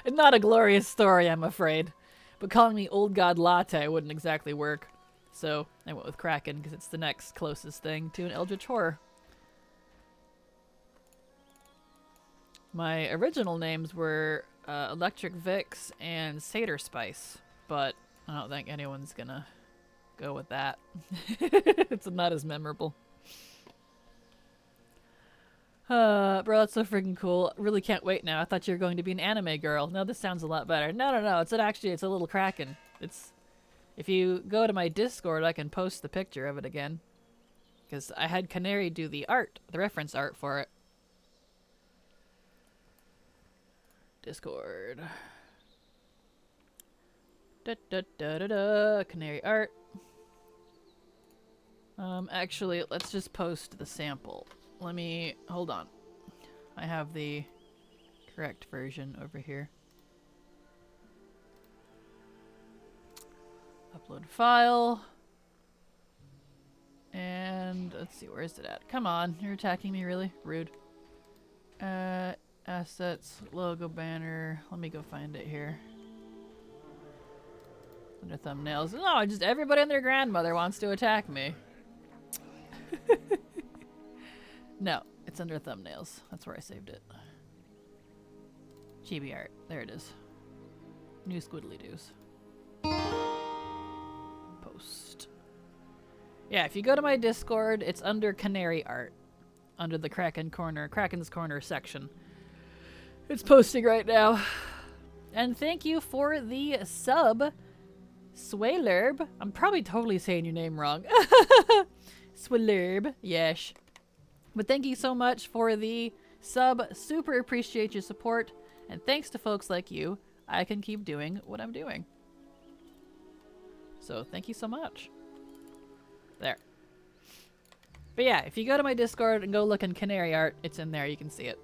not a glorious story, I'm afraid. But calling me Old God Latte wouldn't exactly work. So I went with Kraken because it's the next closest thing to an Eldritch Horror. My original names were Electric Vix and Satyr Spice, but I don't think anyone's gonna go with that. It's not as memorable. Bro, that's so freaking cool. Really can't wait now. I thought you were going to be an anime girl. No, this sounds a lot better. No. It's a little Kraken. If you go to my Discord, I can post the picture of it again. Because I had Canary do the art, the reference art for it. Discord. Canary art. Actually, let's just post the sample. Hold on. I have the correct version over here. Upload file. And let's see, where is it at? Come on, you're attacking me, really? Rude. Assets, logo banner. Let me go find it here. Under thumbnails. No, just everybody and their grandmother wants to attack me. No, it's under thumbnails. That's where I saved it. Chibi art. There it is. New squiddly doos. Post. Yeah, if you go to my Discord, it's under Canary art. Under the Kraken's Corner section. It's posting right now. And thank you for the sub, Swaylerb. I'm probably totally saying your name wrong. Swaylerb. Yes. But thank you so much for the sub. Super appreciate your support. And thanks to folks like you, I can keep doing what I'm doing. So thank you so much. There. But yeah, if you go to my Discord and go look in Canary art, it's in there. You can see it.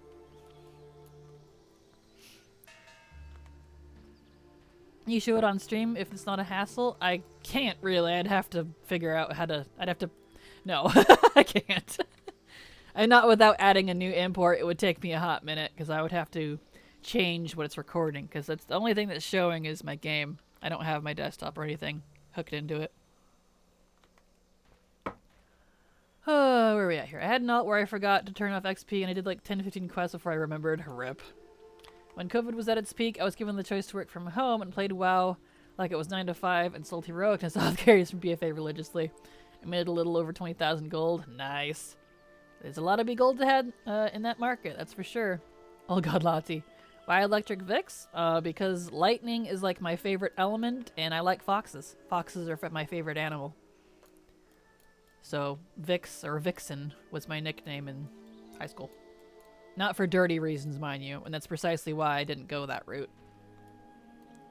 You show it on stream if it's not a hassle. I can't really. I'd have to figure out how to... No, I can't. And not without adding a new import. It would take me a hot minute because I would have to change what it's recording, because that's the only thing that's showing is my game. I don't have my desktop or anything hooked into it. Where are we at here? I had an alt where I forgot to turn off XP and I did like 10-15 quests before I remembered. RIP. When COVID was at its peak, I was given the choice to work from home and played WoW like it was 9 to 5 and sold heroicness off carries from BFA religiously. I made a little over 20,000 gold. Nice. There's a lot of big gold to have in that market, that's for sure. Oh god, Latte. Why Electric Vix? Because lightning is like my favorite element and I like foxes. Foxes are my favorite animal. So Vix, or Vixen, was my nickname in high school. Not for dirty reasons, mind you, and that's precisely why I didn't go that route.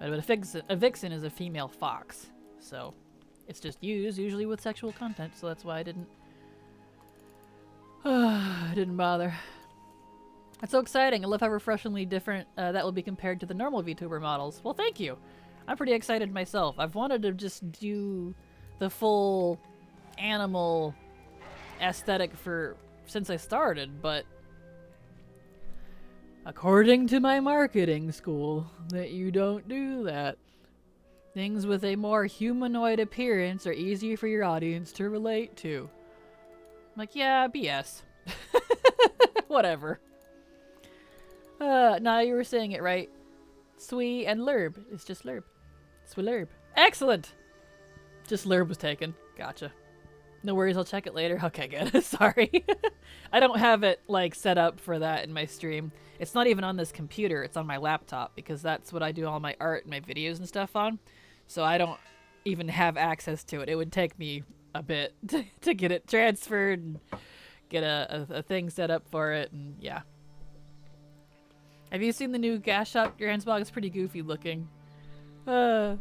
But a Vixen is a female fox, so it's just used usually with sexual content, so that's why I didn't... I didn't bother. That's so exciting. I love how refreshingly different that will be compared to the normal VTuber models. Well, thank you. I'm pretty excited myself. I've wanted to just do the full animal aesthetic since I started, but according to my marketing school, that you don't do that. Things with a more humanoid appearance are easier for your audience to relate to. I'm like, yeah, BS. Whatever. Nah, you were saying it right. Swee and Lerb. It's just Lerb. Swillerb. Excellent! Just Lerb was taken. Gotcha. No worries, I'll check it later. Okay, good. Sorry. I don't have it, like, set up for that in my stream. It's not even on this computer. It's on my laptop, because that's what I do all my art and my videos and stuff on. So I don't even have access to it. It would take me a bit to get it transferred and get a thing set up for it, and yeah. Have you seen the new gas shop transmog? It's pretty goofy looking. Yeah.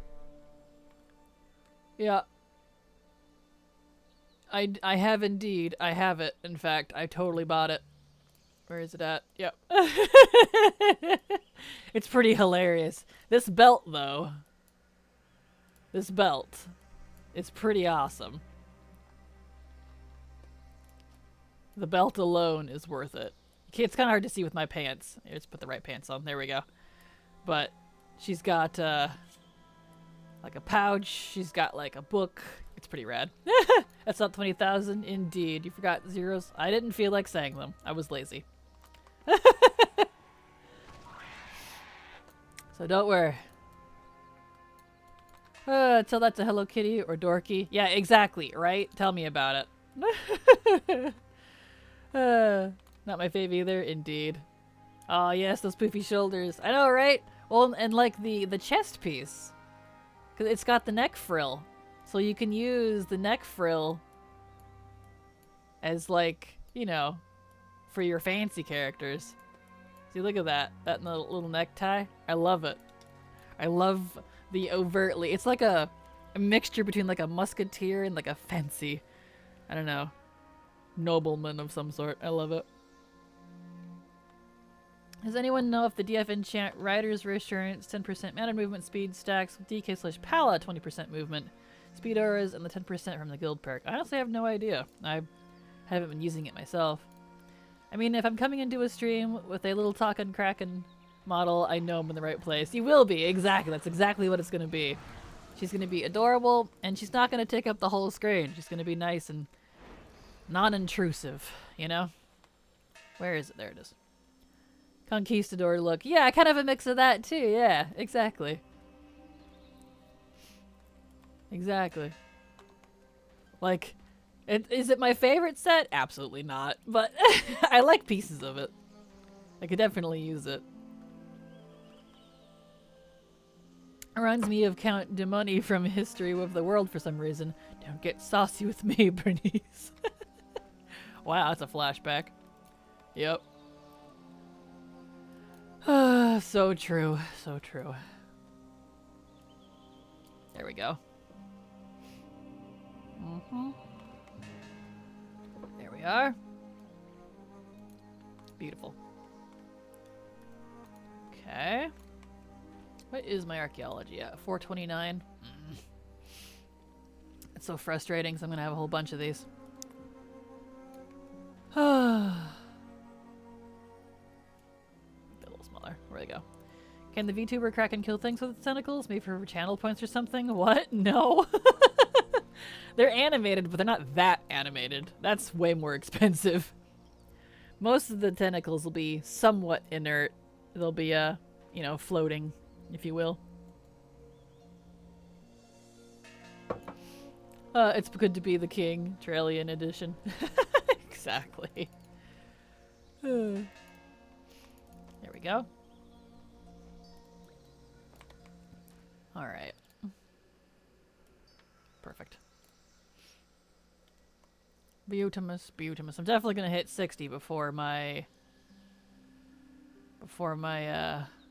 I have indeed. I have it. In fact, I totally bought it. Where is it at? Yep. It's pretty hilarious. This belt, though. This belt is pretty awesome. The belt alone is worth it. Okay, it's kind of hard to see with my pants. Here, let's put the right pants on. There we go. But she's got like a pouch. She's got like a book. It's pretty rad. That's not 20,000. Indeed. You forgot zeros. I didn't feel like saying them. I was lazy. So don't worry. Tell that to Hello Kitty or Dorky. Yeah, exactly, right? Tell me about it. Not my fave either, indeed. Oh yes, those poofy shoulders. I know, right? Well, and like the chest piece. Cause it's got the neck frill. So you can use the neck frill as like, you know, for your fancy characters. See, look at that. That little necktie. I love it. I love the overtly. It's like a mixture between like a musketeer and like a fancy, I don't know, nobleman of some sort. I love it. Does anyone know if the DF enchant Rider's Reassurance 10% mana movement speed stacks with DK/Pala 20% movement, speed auras, and the 10% from the guild perk? I honestly have no idea. I haven't been using it myself. I mean, if I'm coming into a stream with a little talkin' crackin' model, I know I'm in the right place. You will be, exactly. That's exactly what it's gonna be. She's gonna be adorable, and she's not gonna take up the whole screen. She's gonna be nice and non-intrusive, you know? Where is it? There it is. Conquistador look. Yeah, kind of a mix of that too. Yeah, exactly. Exactly. Like, is it my favorite set? Absolutely not. But I like pieces of it. I could definitely use it. Reminds me of Count Demoni from History of the World for some reason. Don't get saucy with me, Bernice. Wow, that's a flashback. Yep. So true. So true. There we go. There we are. Beautiful. Okay. What is my archaeology at? 429? It's so frustrating, so I'm gonna have a whole bunch of these. A little smaller. Where'd they go? Can the VTuber crack and kill things with its tentacles? Maybe for channel points or something? What? No. They're animated, but they're not that animated. That's way more expensive. Most of the tentacles will be somewhat inert. They'll be, you know, floating, if you will. It's good to be the king, Trallian edition. Exactly. There we go. Alright. Perfect. Beautimus. I'm definitely gonna hit 60 before my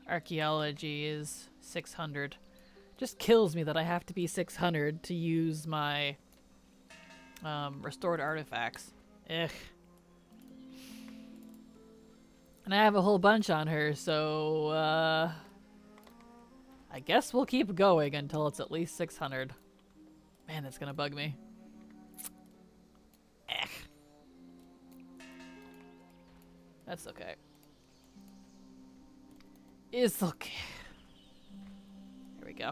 archaeology is 600. Just kills me that I have to be 600 to use my restored artifacts. Ugh. And I have a whole bunch on her, so I guess we'll keep going until it's at least 600. Man, that's gonna bug me. Ugh. That's okay. It's okay. Here we go.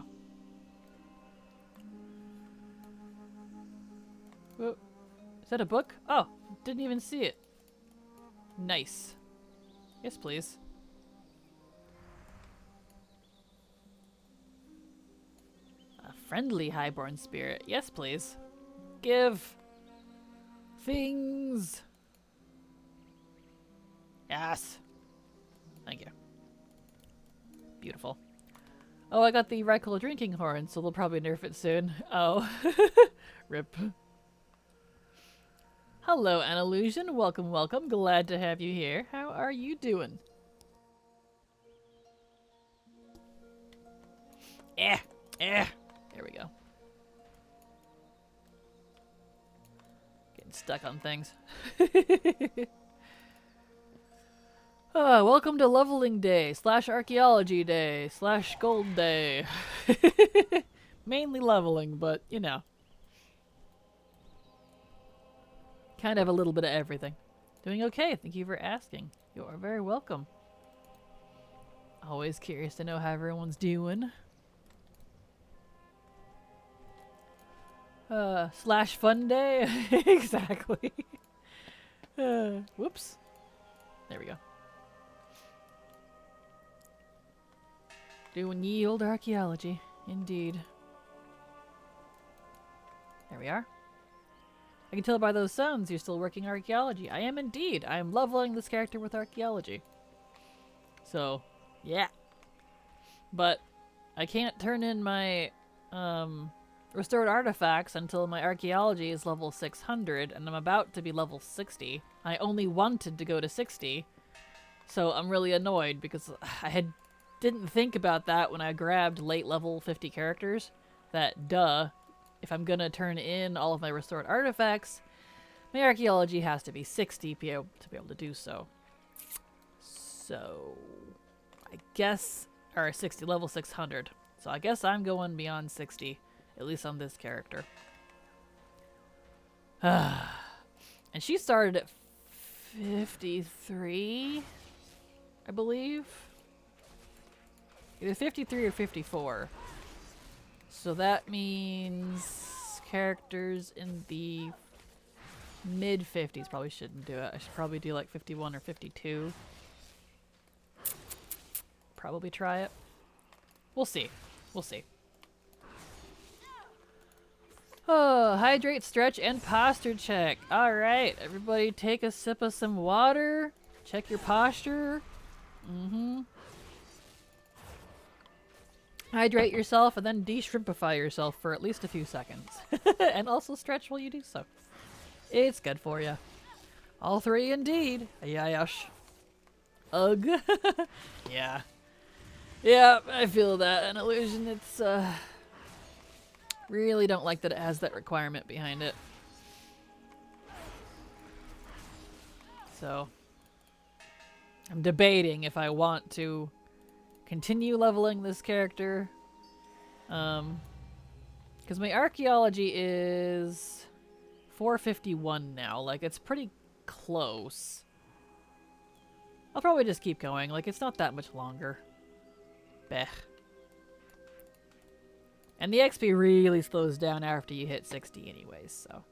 Whoa. Is that a book? Oh, didn't even see it. Nice. Yes, please. A friendly highborn spirit. Yes, please. Give. Things. Yes. Thank you. Beautiful. Oh, I got the Reichel drinking horn, so they'll probably nerf it soon. Oh. Rip. Hello, Analusion. Welcome, welcome. Glad to have you here. How are you doing? There we go. Getting stuck on things. Welcome to Leveling Day / Archaeology Day / Gold Day. Mainly leveling, but you know. Kind of a little bit of everything. Doing okay, thank you for asking. You are very welcome. Always curious to know how everyone's doing. / fun day? Exactly. Whoops. There we go. Doing ye old archaeology, indeed. There we are. I can tell by those sounds you're still working archaeology. I am indeed. I am leveling this character with archaeology. So, yeah. But I can't turn in my restored artifacts until my archaeology is level 600, and I'm about to be level 60. I only wanted to go to 60, so I'm really annoyed because I didn't think about that when I grabbed late level 50 characters. That, duh, if I'm gonna turn in all of my restored artifacts, my archaeology has to be 60 to be able to do so. So, I guess, or 60, level 600. So I guess I'm going beyond 60, at least on this character. And she started at 53, I believe. Either 53 or 54. So that means characters in the mid 50s probably shouldn't do it. I should probably do like 51 or 52. Probably try it. We'll see. We'll see. Oh, hydrate, stretch, and posture check. Alright, everybody take a sip of some water. Check your posture. Hydrate yourself and then de-shrimpify yourself for at least a few seconds. And also stretch while you do so. It's good for you. All three indeed. Yash. Ugh. Yeah. Yeah, I feel that. An illusion, it's, really don't like that it has that requirement behind it. So, I'm debating if I want to continue leveling this character. Because my archaeology is 451 now. Like, it's pretty close. I'll probably just keep going. Like, it's not that much longer. Beh. And the XP really slows down after you hit 60 anyways, so.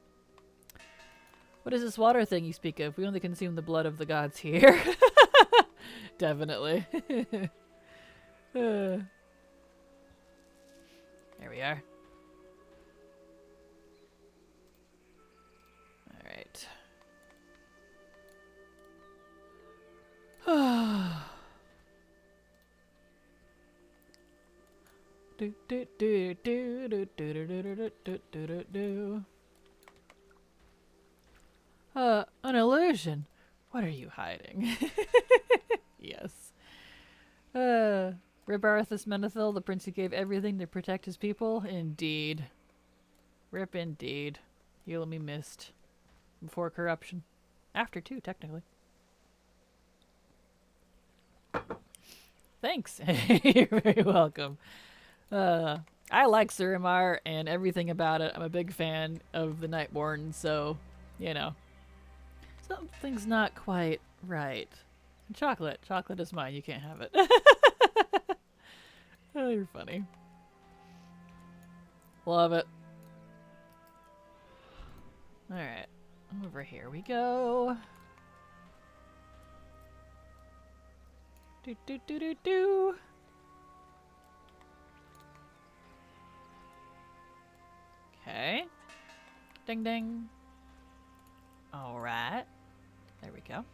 What is this water thing you speak of? We only consume the blood of the gods here. Definitely. There we are. Alright. Do do do do do do do do do do do do. An illusion. What are you hiding? Yes. Rip Arthas Menethil, the prince who gave everything to protect his people? Indeed. Rip indeed. He'll be missed. Before corruption. After too, technically. Thanks. You're very welcome. I like Suramar and everything about it. I'm a big fan of the Nightborn, so, you know. Something's not quite right. Chocolate. Chocolate is mine. You can't have it. Oh, you're funny. Love it. Alright. Over here we go. Do do do do do. Okay. Ding ding. Alright. There we go.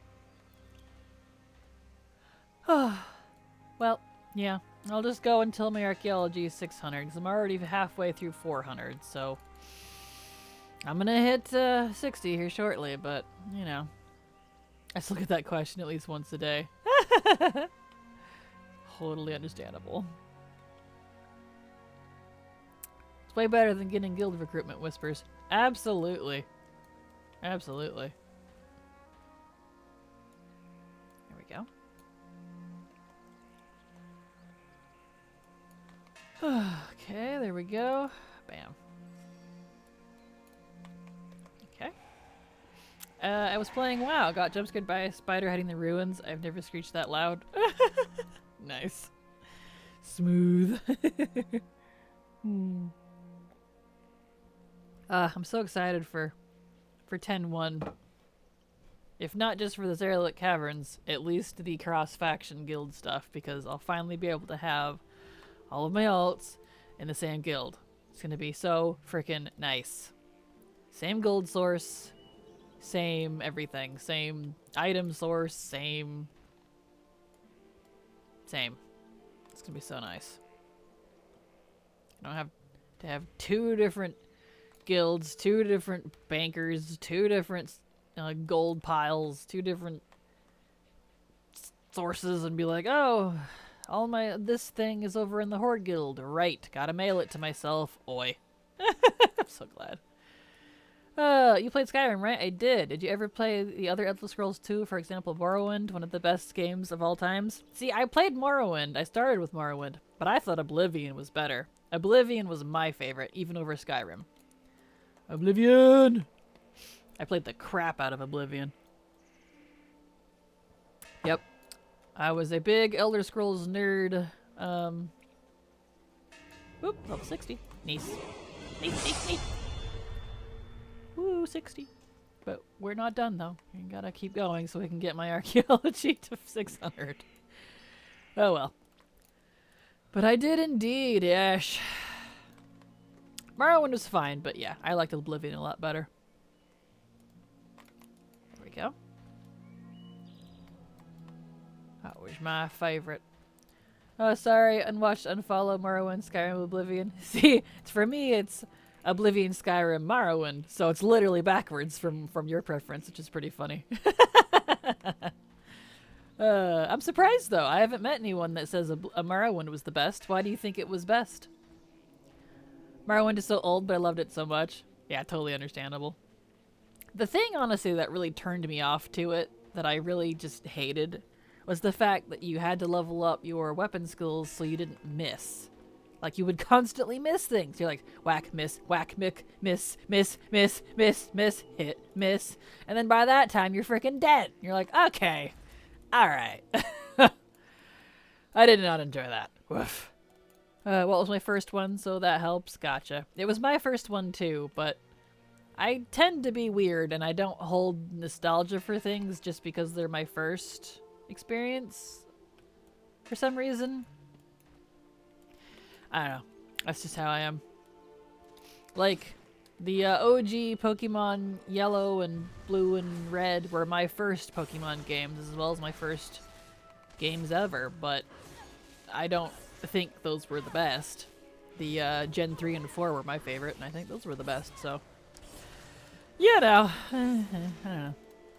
Well, yeah. I'll just go until my archaeology is 600, because I'm already halfway through 400, so I'm gonna hit 60 here shortly, but, you know. I still get that question at least once a day. Totally understandable. It's way better than getting guild recruitment whispers. Absolutely. Absolutely. There we go. Okay, there we go. Bam. Okay. I was playing WoW. Got jumpscared by a spider hiding in the ruins. I've never screeched that loud. Nice. Smooth. I'm so excited for 10-1. If not just for the Zeralik Caverns, at least the cross-faction guild stuff, because I'll finally be able to have all of my alts in the same guild. It's gonna be so freaking nice. Same gold source, same everything, same item source, same. It's gonna be so nice. I don't have to have 2 different guilds, 2 different bankers, 2 different gold piles, 2 different sources, and be like, oh, this thing is over in the Horde Guild. Right, gotta mail it to myself. Oi. I'm so glad. You played Skyrim, right? I did. Did you ever play the other Elder Scrolls 2, for example, Morrowind, one of the best games of all times? See, I played Morrowind. I started with Morrowind, but I thought Oblivion was better. Oblivion was my favorite, even over Skyrim. Oblivion! I played the crap out of Oblivion. Yep. I was a big Elder Scrolls nerd. Oop, level 60. Nice. Nice. Woo, 60. But we're not done, though. We gotta keep going so we can get my archaeology to 600. Oh, well. But I did indeed, Ash. Morrowind was fine, but yeah, I liked Oblivion a lot better. There we go. That was my favorite. Oh, sorry. Unwatched, unfollow, Morrowind, Skyrim, Oblivion. See, for me, it's Oblivion, Skyrim, Morrowind, so it's literally backwards from your preference, which is pretty funny. I'm surprised, though. I haven't met anyone that says a Morrowind was the best. Why do you think it was best? Morrowind is so old, but I loved it so much. Yeah, totally understandable. The thing, honestly, that really turned me off to it, that I really just hated, was the fact that you had to level up your weapon skills so you didn't miss. Like, you would constantly miss things. You're like, whack, miss, miss, hit, miss. And then by that time, you're freaking dead. You're like, okay, all right. I did not enjoy that. Woof. What was my first one, so that helps? Gotcha. It was my first one, too, but I tend to be weird, and I don't hold nostalgia for things just because they're my first experience for some reason. I don't know. That's just how I am. Like, the OG Pokemon Yellow and Blue and Red were my first Pokemon games, as well as my first games ever, but I don't think those were the best. The Gen 3 and 4 were my favorite, and I think those were the best, so. You know. I don't know.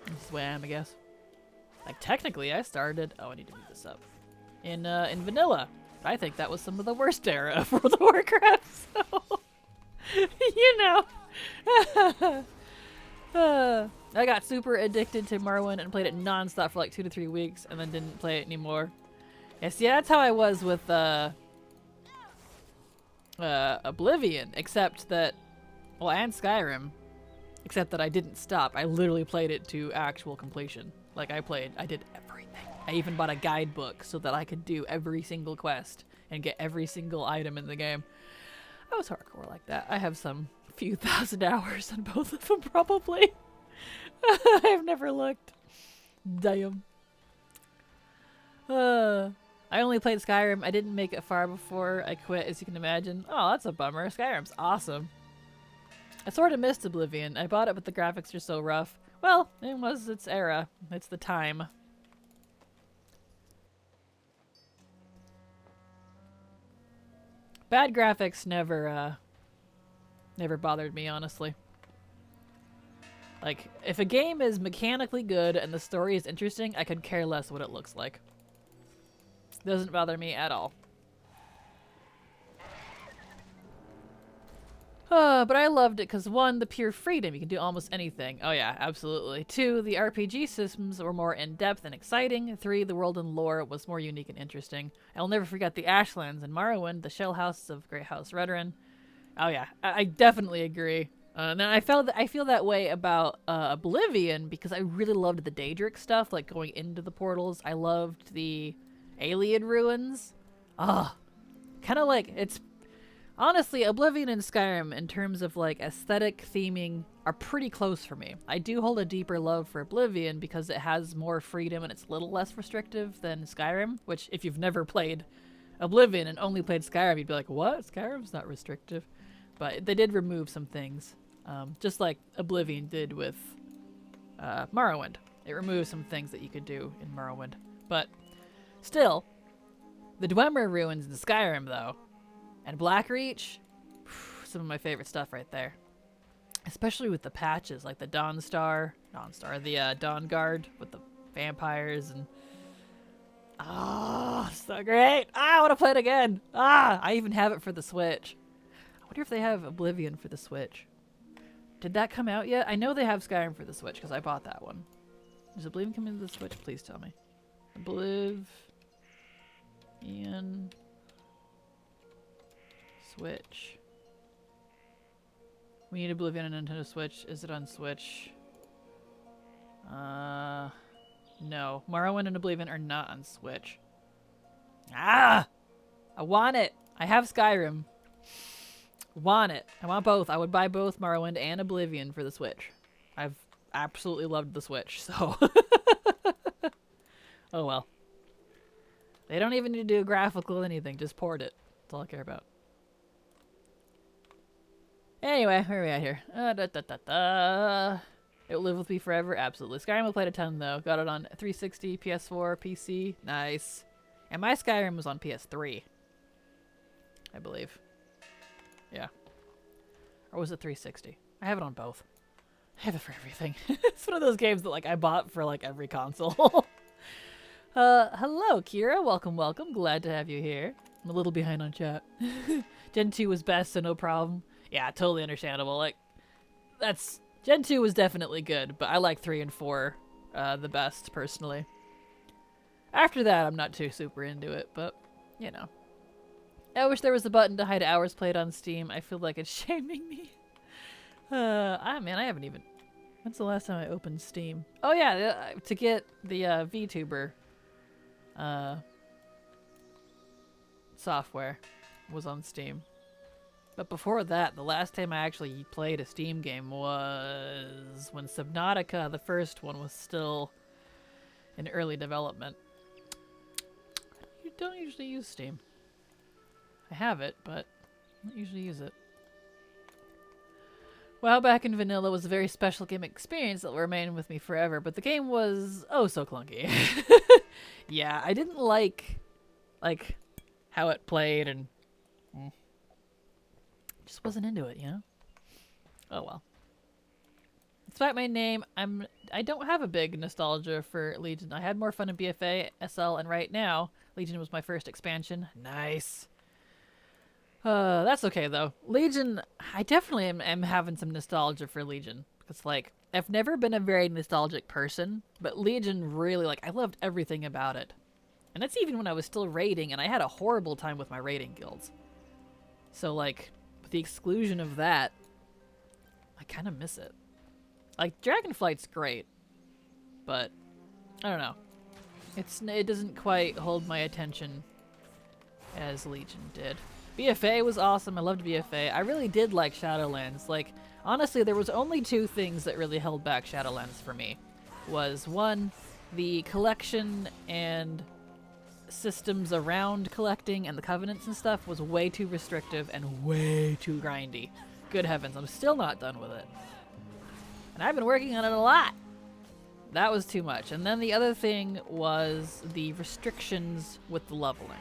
That's the way I am, I guess. Like, technically, I started... Oh, I need to move this up. In vanilla. I think that was some of the worst era of World of Warcraft, so... you know. I got super addicted to Morrowind and played it non-stop for like 2 to 3 weeks, and then didn't play it anymore. Yeah, see, that's how I was with Oblivion, except that... Well, and Skyrim. Except that I didn't stop. I literally played it to actual completion. Like, I did everything. I even bought a guidebook so that I could do every single quest and get every single item in the game. I was hardcore like that. I have some few thousand hours on both of them, probably. I've never looked. Damn. I only played Skyrim. I didn't make it far before I quit, as you can imagine. Oh, that's a bummer. Skyrim's awesome. I sort of missed Oblivion. I bought it, but the graphics are so rough. Well, it was its era. It's the time. Bad graphics never bothered me, honestly. Like, if a game is mechanically good and the story is interesting, I could care less what it looks like. It doesn't bother me at all. But I loved it because 1, the pure freedom. You can do almost anything. Oh yeah, absolutely. 2, the RPG systems were more in-depth and exciting. 3, the world and lore was more unique and interesting. I'll never forget the Ashlands and Morrowind, the shell houses of Great House Redoran. Oh yeah, I definitely agree. And I feel that way about Oblivion because I really loved the Daedric stuff, like going into the portals. I loved the Alien ruins. Kind of like, it's... Honestly, Oblivion and Skyrim, in terms of like aesthetic theming, are pretty close for me. I do hold a deeper love for Oblivion because it has more freedom and it's a little less restrictive than Skyrim, which if you've never played Oblivion and only played Skyrim, you'd be like, what? Skyrim's not restrictive. But they did remove some things, just like Oblivion did with Morrowind. It removed some things that you could do in Morrowind. But still, the Dwemer ruins in Skyrim, though, and Blackreach, some of my favorite stuff right there. Especially with the patches, like the Dawn Guard with the vampires and... Oh, so great! I want to play it again! I even have it for the Switch. I wonder if they have Oblivion for the Switch. Did that come out yet? I know they have Skyrim for the Switch because I bought that one. Does Oblivion come into the Switch? Please tell me. Oblivion Switch. We need Oblivion on Nintendo Switch. Is it on Switch? No. Morrowind and Oblivion are not on Switch. I want it! I have Skyrim. Want it. I want both. I would buy both Morrowind and Oblivion for the Switch. I've absolutely loved the Switch, so... Oh well. They don't even need to do graphical anything. Just port it. That's all I care about. Anyway, where are we at here? It will live with me forever? Absolutely. Skyrim I played a ton, though. Got it on 360, PS4, PC. Nice. And my Skyrim was on PS3. I believe. Yeah. Or was it 360? I have it on both. I have it for everything. It's one of those games that like I bought for like every console. Hello, Kira. Welcome, welcome. Glad to have you here. I'm a little behind on chat. Gen 2 was best, so no problem. Yeah, totally understandable. Like, that's... Gen 2 was definitely good, but I like 3 and 4 the best, personally. After that, I'm not too super into it, but, you know. I wish there was a button to hide hours played on Steam. I feel like it's shaming me. Man, I haven't even... When's the last time I opened Steam? Oh, yeah, to get the VTuber software was on Steam. But before that, the last time I actually played a Steam game was when Subnautica, the first one, was still in early development. You don't usually use Steam. I have it, but I don't usually use it. WoW back in vanilla was a very special game experience that will remain with me forever, but the game was oh so clunky. Yeah, I didn't like how it played and just wasn't into it, you know? Oh well. Despite my name, I don't have a big nostalgia for Legion. I had more fun in BFA, SL, and right now, Legion was my first expansion. Nice. That's okay though. Legion, I definitely am having some nostalgia for Legion. Because like, I've never been a very nostalgic person, but Legion really, like, I loved everything about it. And that's even when I was still raiding, and I had a horrible time with my raiding guilds. So like, with the exclusion of that, I kind of miss it. Like, Dragonflight's great, but I don't know. It doesn't quite hold my attention as Legion did. BFA was awesome. I loved BFA. I really did like Shadowlands. Like, honestly, there was only two things that really held back Shadowlands for me. Was one, the collection and systems around collecting and the covenants and stuff was way too restrictive and way too grindy. Good heavens, I'm still not done with it. And I've been working on it a lot. That was too much. And then the other thing was the restrictions with the leveling.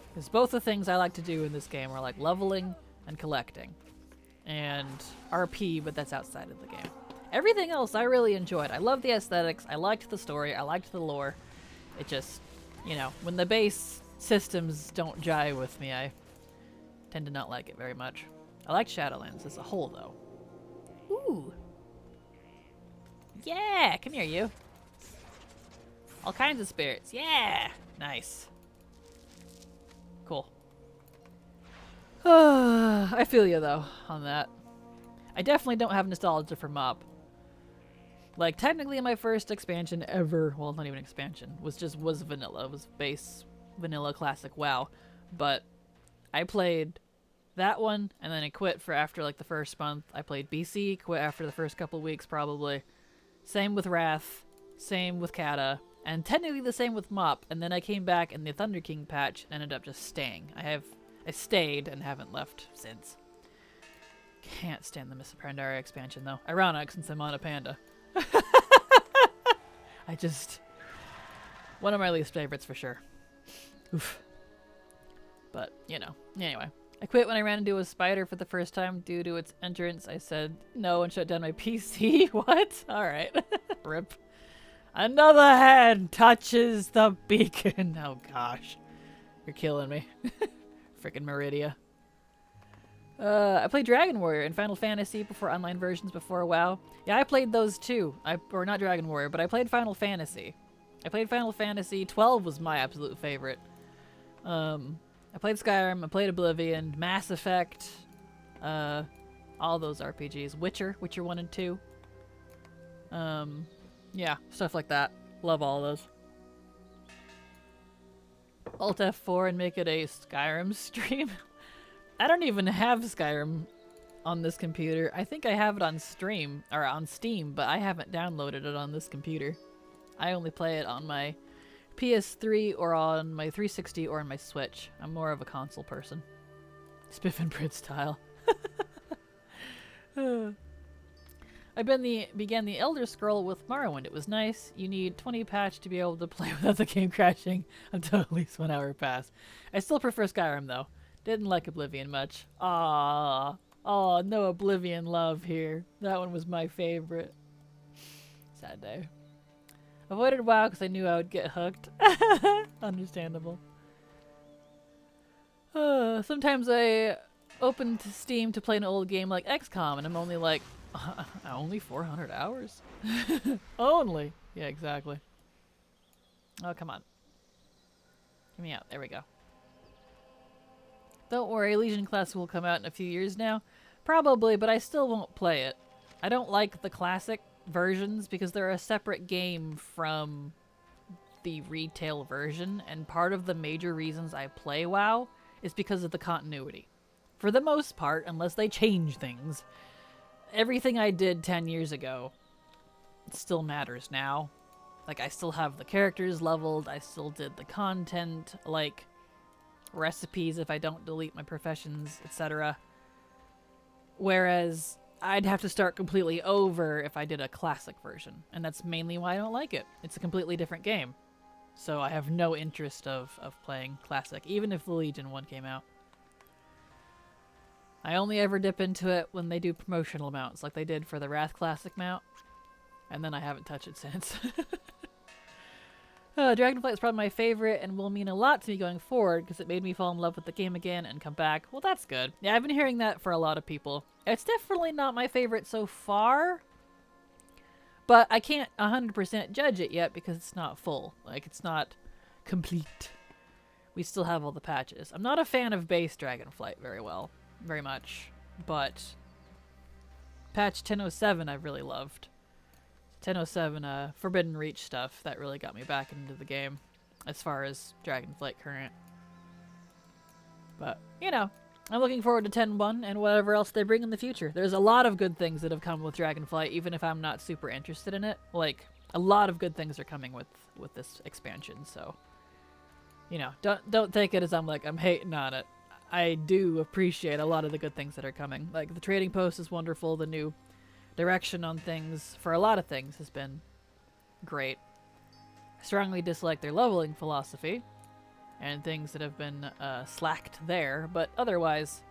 Because both the things I like to do in this game are like leveling and collecting. And RP, but that's outside of the game. Everything else I really enjoyed. I loved the aesthetics, I liked the story, I liked the lore. It just, you know, when the base systems don't jive with me, I tend to not like it very much. I liked Shadowlands as a whole, though. Ooh. Yeah, come here, you. All kinds of spirits. Yeah, nice. Cool. I feel you, though, on that. I definitely don't have nostalgia for MoP. Like, technically my first expansion ever, well, not even expansion, was vanilla. It was base vanilla classic WoW. But I played that one, and then I quit for after, like, the first month. I played BC, quit after the first couple weeks, probably. Same with Wrath, same with Kata, And technically the same with Mop, and then I came back in the Thunder King patch and ended up just staying. I stayed and haven't left since. Can't stand the Miss Pandaria expansion though. Ironic since I'm on a panda. One of my least favorites for sure. Oof. But, you know. Anyway. I quit when I ran into a spider for the first time due to its entrance. I said no and shut down my PC. What? Alright. Rip. Another hand touches the beacon. Oh gosh. You're killing me. Frickin' Meridia. I played Dragon Warrior and Final Fantasy before online versions before WoW. Yeah, I played those too. Or not Dragon Warrior, but I played Final Fantasy. I played Final Fantasy. 12 was my absolute favorite. I played Skyrim. I played Oblivion. Mass Effect. All those RPGs. Witcher 1 and 2. Yeah, stuff like that. Love all those. Alt F4 and make it a Skyrim stream. I don't even have Skyrim on this computer. I think I have it on Steam, but I haven't downloaded it on this computer. I only play it on my PS3 or on my 360 or on my Switch. I'm more of a console person. Spiff and Brit style. I began the Elder Scroll with Morrowind. It was nice. You need 20 patch to be able to play without the game crashing until at least 1 hour passed. I still prefer Skyrim though. Didn't like Oblivion much. Aww. Oh, no Oblivion love here. That one was my favorite. Sad day. Avoided WoW because I knew I would get hooked. Understandable. Sometimes I open to Steam to play an old game like XCOM and I'm only like, only 400 hours? Only. Yeah, exactly. Oh, come on. Get me out. There we go. Don't worry, Legion Class will come out in a few years now. Probably, but I still won't play it. I don't like the classic versions because they're a separate game from the retail version, and part of the major reasons I play WoW is because of the continuity. For the most part, unless they change things, everything I did 10 years ago still matters now. Like, I still have the characters leveled, I still did the content, like recipes if I don't delete my professions, etc. Whereas I'd have to start completely over if I did a classic version, and that's mainly why I don't like it. It's a completely different game. So I have no interest of playing classic, even if the Legion one came out. I only ever dip into it when they do promotional mounts, like they did for the Wrath Classic mount, and then I haven't touched it since. Dragonflight is probably my favorite and will mean a lot to me going forward because it made me fall in love with the game again and come back. Well, that's good. Yeah, I've been hearing that for a lot of people. It's definitely not my favorite so far, but I can't 100% judge it yet because it's not full. Like, it's not complete. We still have all the patches. I'm not a fan of base Dragonflight very much, but patch 1007 I've really loved. 1007 Forbidden Reach stuff that really got me back into the game as far as Dragonflight current. But, you know, I'm looking forward to 10.1 and whatever else they bring in the future. There's a lot of good things that have come with Dragonflight, even if I'm not super interested in it. Like, a lot of good things are coming with this expansion, so, you know, don't take it as I'm hating on it. I do appreciate a lot of the good things that are coming. Like, the trading post is wonderful, the new direction on things for a lot of things has been great. I strongly dislike their leveling philosophy and things that have been slacked there, but otherwise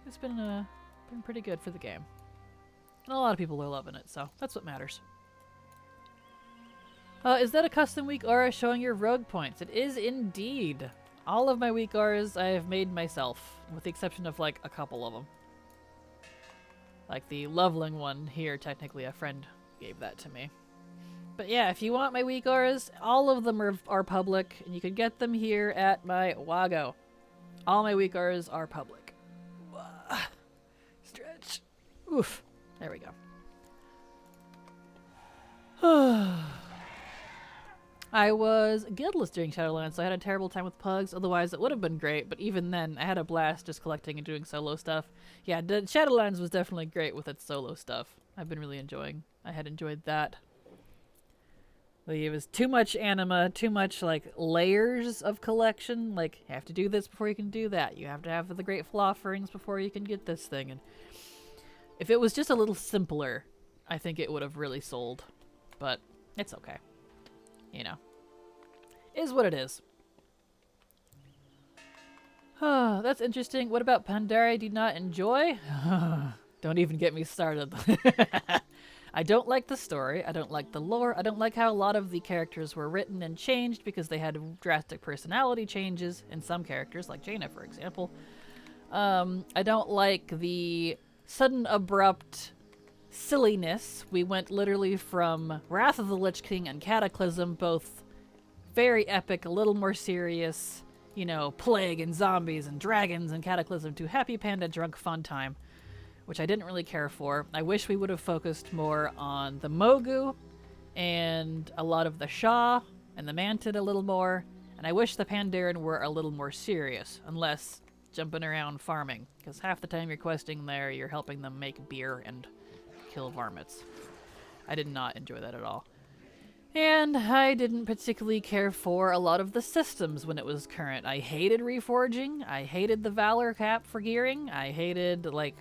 it's been pretty good for the game. And a lot of people are loving it, so that's what matters. Is that a custom weak aura showing your rogue points? It is indeed. All of my weak auras I have made myself, with the exception of like a couple of them. Like the leveling one here, technically a friend gave that to me. But yeah, if you want my weak auras, all of them are public, and you can get them here at my Wago. All my weak auras are public. Stretch. Oof. There we go. I was guildless during Shadowlands, so I had a terrible time with pugs. Otherwise, it would have been great, but even then, I had a blast just collecting and doing solo stuff. Yeah, Shadowlands was definitely great with its solo stuff. I've been really enjoying. I had enjoyed that. Like, it was too much anima, too much, like, layers of collection. Like, you have to do this before you can do that. You have to have the Grateful Offerings before you can get this thing. And if it was just a little simpler, I think it would have really sold. But it's okay. You know. Is what it is. That's interesting. What about Pandaria do you not enjoy? Don't even get me started. I don't like the story. I don't like the lore. I don't like how a lot of the characters were written and changed because they had drastic personality changes in some characters, like Jaina, for example. I don't like the sudden, abrupt silliness. We went literally from Wrath of the Lich King and Cataclysm, both very epic, a little more serious, you know, plague and zombies and dragons and Cataclysm, to Happy Panda Drunk Fun Time, which I didn't really care for. I wish we would have focused more on the Mogu and a lot of the Shah and the Mantid a little more, and I wish the Pandaren were a little more serious, unless jumping around farming, because half the time you're questing there, you're helping them make beer and kill varmints. I did not enjoy that at all. And I didn't particularly care for a lot of the systems when it was current. I hated reforging. I hated the Valor cap for gearing. I hated, like,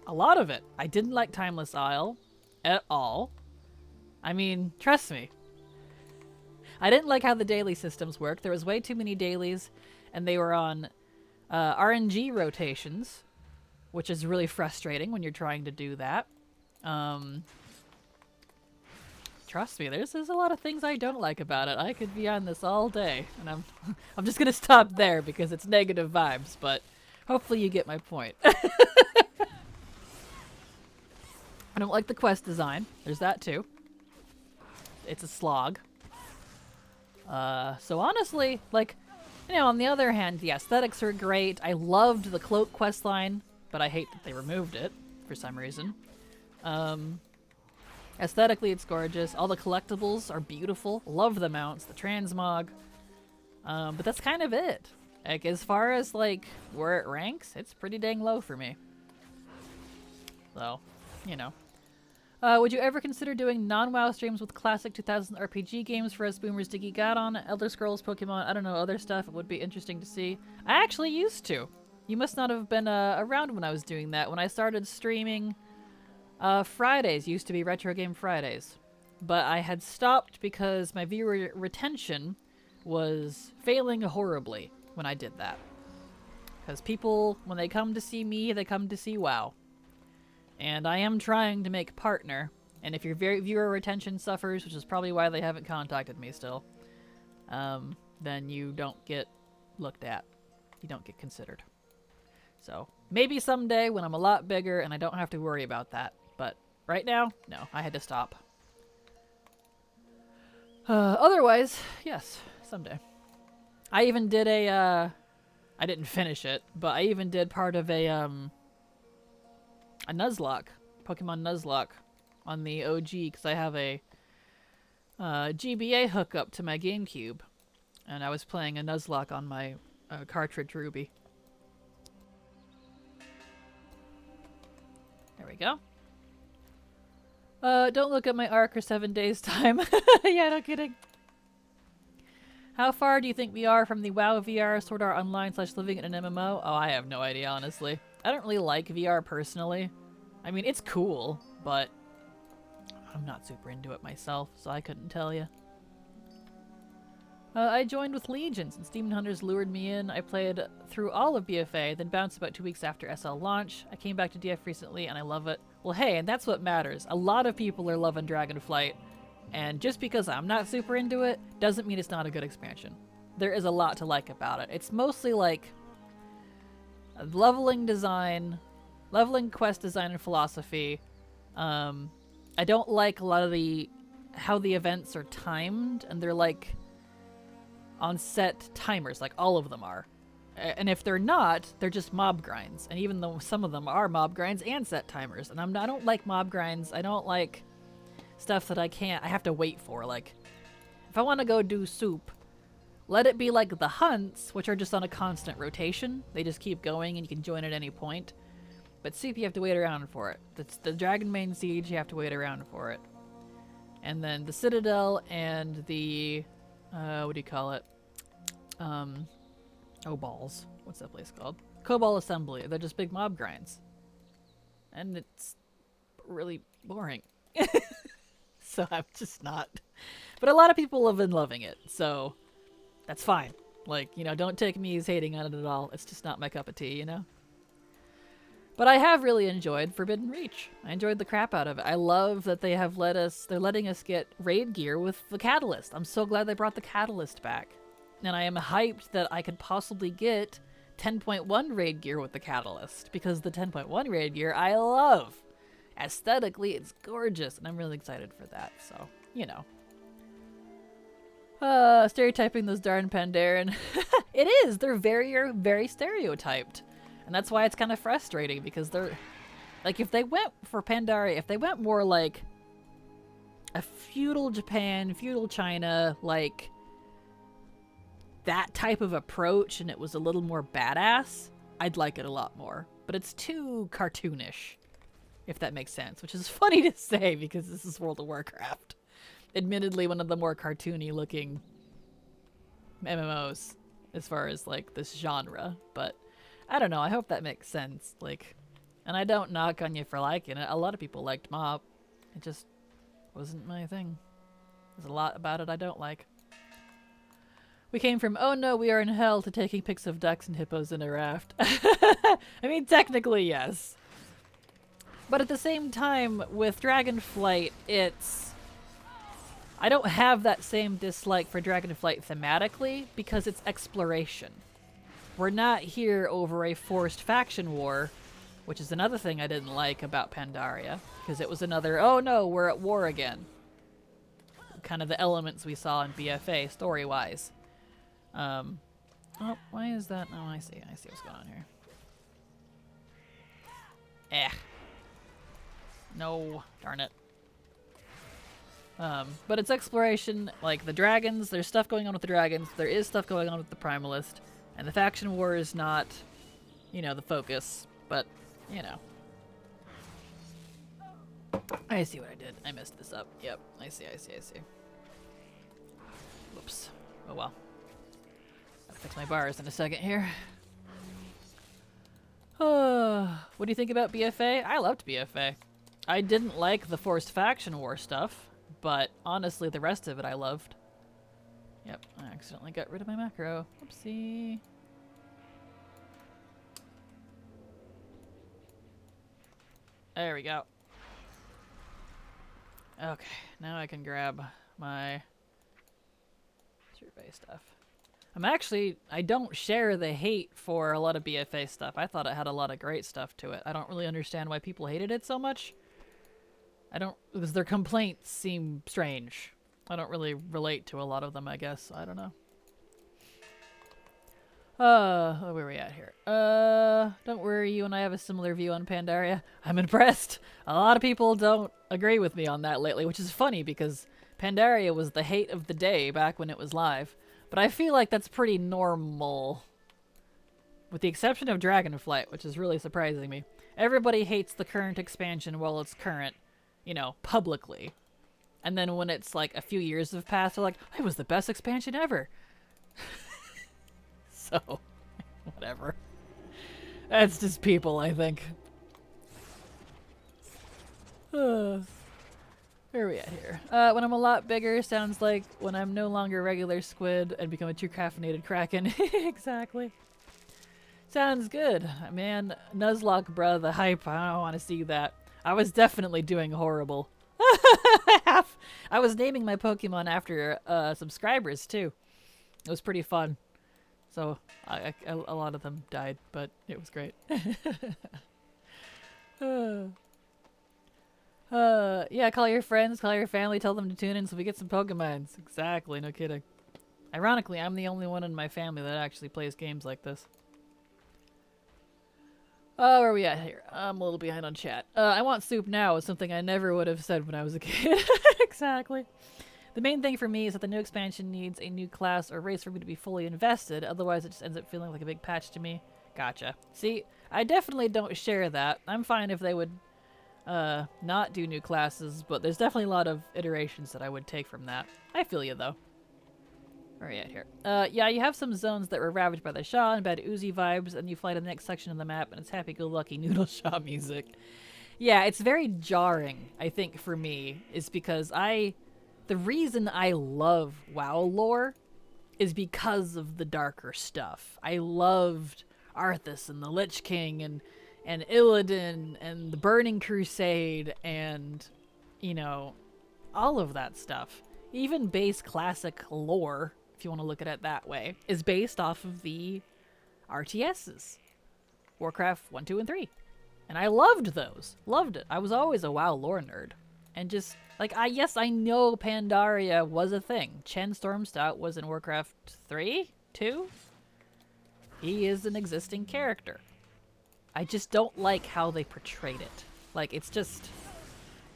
a lot of it. I didn't like Timeless Isle at all. I mean, trust me. I didn't like how the daily systems worked. There was way too many dailies, and they were on RNG rotations, which is really frustrating when you're trying to do that. Trust me, there's a lot of things I don't like about it. I could be on this all day, and I'm just gonna stop there because it's negative vibes, but hopefully you get my point. I don't like the quest design. There's that too. It's a slog. So honestly, like, you know, on the other hand, the aesthetics are great. I loved the cloak questline, but I hate that they removed it for some reason. Aesthetically, it's gorgeous. All the collectibles are beautiful. Love the mounts, the transmog. But that's kind of it. Like, as far as, like, where it ranks, it's pretty dang low for me. So, you know. Would you ever consider doing non-WoW streams with classic 2000 RPG games for us boomers to geek out on? Elder Scrolls, Pokemon, I don't know, other stuff. It would be interesting to see. I actually used to. You must not have been around when I was doing that. When I started streaming... Fridays used to be Retro Game Fridays, but I had stopped because my viewer retention was failing horribly when I did that. Because people, when they come to see me, they come to see WoW. And I am trying to make partner, and if your viewer retention suffers, which is probably why they haven't contacted me still, then you don't get looked at. You don't get considered. So, maybe someday when I'm a lot bigger and I don't have to worry about that. But right now, no, I had to stop. Otherwise, yes, someday. I even did I didn't finish it, but I even did part of a Nuzlocke, Pokemon Nuzlocke on the OG, because I have a GBA hookup to my GameCube, and I was playing a Nuzlocke on my cartridge Ruby. There we go. Don't look at my arc or 7 days time. Yeah, no kidding. How far do you think we are from the WoW VR Sword Art Online / living in an MMO? Oh, I have no idea, honestly. I don't really like VR personally. I mean, it's cool, but I'm not super into it myself, so I couldn't tell you. I joined with Legion since Demon Hunters lured me in. I played through all of BFA, then bounced about 2 weeks after SL launch. I came back to DF recently, and I love it. Well, hey, and that's what matters. A lot of people are loving Dragonflight, and just because I'm not super into it, doesn't mean it's not a good expansion. There is a lot to like about it. It's mostly like leveling design, leveling quest design and philosophy. I don't like a lot of how the events are timed, and they're like on set timers, like all of them are. And if they're not, they're just mob grinds. And even though some of them are mob grinds and set timers, and I don't like mob grinds. I don't like stuff that I have to wait for. Like, if I want to go do soup, let it be like the hunts, which are just on a constant rotation. They just keep going and you can join at any point. But soup, you have to wait around for it. It's the Dragon Main Siege, you have to wait around for it. And then the Citadel and the, what do you call it? Oh, balls. What's that place called? Cobalt Assembly. They're just big mob grinds. And it's really boring. So I'm just not. But a lot of people have been loving it, so that's fine. Like, you know, don't take me as hating on it at all. It's just not my cup of tea, you know? But I have really enjoyed Forbidden Reach. I enjoyed the crap out of it. I love that they have they're letting us get raid gear with the Catalyst. I'm so glad they brought the Catalyst back. And I am hyped that I could possibly get 10.1 raid gear with the Catalyst, because the 10.1 raid gear I love. Aesthetically, it's gorgeous, and I'm really excited for that, so, you know. Stereotyping those darn Pandaren. It is! They're very stereotyped. And that's why it's kind of frustrating, because they're... Like, if they went for Pandaria, if they went more like a feudal Japan, feudal China, like that type of approach, and it was a little more badass, I'd like it a lot more. But it's too cartoonish, if that makes sense, which is funny to say because this is World of Warcraft. Admittedly, one of the more cartoony looking MMOs as far as like this genre, but I don't know, I hope that makes sense. Like, and I don't knock on you for liking it. A lot of people liked Mob. It just wasn't my thing. There's a lot about it I don't like. We came from, oh no, we are in hell, to taking pics of ducks and hippos in a raft. I mean, technically, yes. But at the same time, with Dragonflight, I don't have that same dislike for Dragonflight thematically, because it's exploration. We're not here over a forced faction war, which is another thing I didn't like about Pandaria, because it was another, oh no, we're at war again. Kind of the elements we saw in BFA, story-wise. Oh, why is that? Oh, I see what's going on here. No, darn it. But it's exploration, like the dragons, there's stuff going on with the dragons, there is stuff going on with the Primalist, and the faction war is not, you know, the focus, but, you know. I see what I did. I messed this up. Yep, I see. Whoops. Oh well. Gotta fix my bars in a second here. What do you think about BFA? I loved BFA. I didn't like the forced faction war stuff, but honestly the rest of it I loved. Yep, I accidentally got rid of my macro. Oopsie. There we go. Okay, now I can grab my survey stuff. I don't share the hate for a lot of BFA stuff. I thought it had a lot of great stuff to it. I don't really understand why people hated it so much. Because their complaints seem strange. I don't really relate to a lot of them, I guess. I don't know. Where are we at here? Don't worry, you and I have a similar view on Pandaria. I'm impressed. A lot of people don't agree with me on that lately, which is funny because Pandaria was the hate of the day back when it was live. But I feel like that's pretty normal. With the exception of Dragonflight, which is really surprising me. Everybody hates the current expansion while it's current, you know, publicly. And then when it's like a few years have passed, they're like, it was the best expansion ever. So, whatever. That's just people, I think. Where are we at here? When I'm a lot bigger, sounds like when I'm no longer regular squid and become a true caffeinated kraken. Exactly. Sounds good. Man, Nuzlocke, bruh, the hype. I don't want to see that. I was definitely doing horrible. I was naming my Pokemon after subscribers, too. It was pretty fun. So, a lot of them died, but it was great. Yeah, call your friends, call your family, tell them to tune in so we get some Pokemons. Exactly, no kidding. Ironically, I'm the only one in my family that actually plays games like this. Oh, where are we at here? I'm a little behind on chat. I want soup now is something I never would have said when I was a kid. Exactly. The main thing for me is that the new expansion needs a new class or race for me to be fully invested, otherwise it just ends up feeling like a big patch to me. Gotcha. See, I definitely don't share that. I'm fine if they would not do new classes, but there's definitely a lot of iterations that I would take from that. I feel you, though. Where are you at here? Yeah, you have some zones that were ravaged by the Shah and bad Uzi vibes, and you fly to the next section of the map, and it's happy-go-lucky Noodle Shah music. Yeah, it's very jarring, I think, for me, is because the reason I love WoW lore is because of the darker stuff. I loved Arthas and the Lich King and Illidan and the Burning Crusade and, you know, all of that stuff. Even base classic lore, if you want to look at it that way, is based off of the RTSs. Warcraft 1, 2, and 3. And I loved those. Loved it. I was always a WoW lore nerd. And just, like, yes, I know Pandaria was a thing. Chen Stormstout was in Warcraft 3? 2? He is an existing character. I just don't like how they portrayed it. Like, it's just,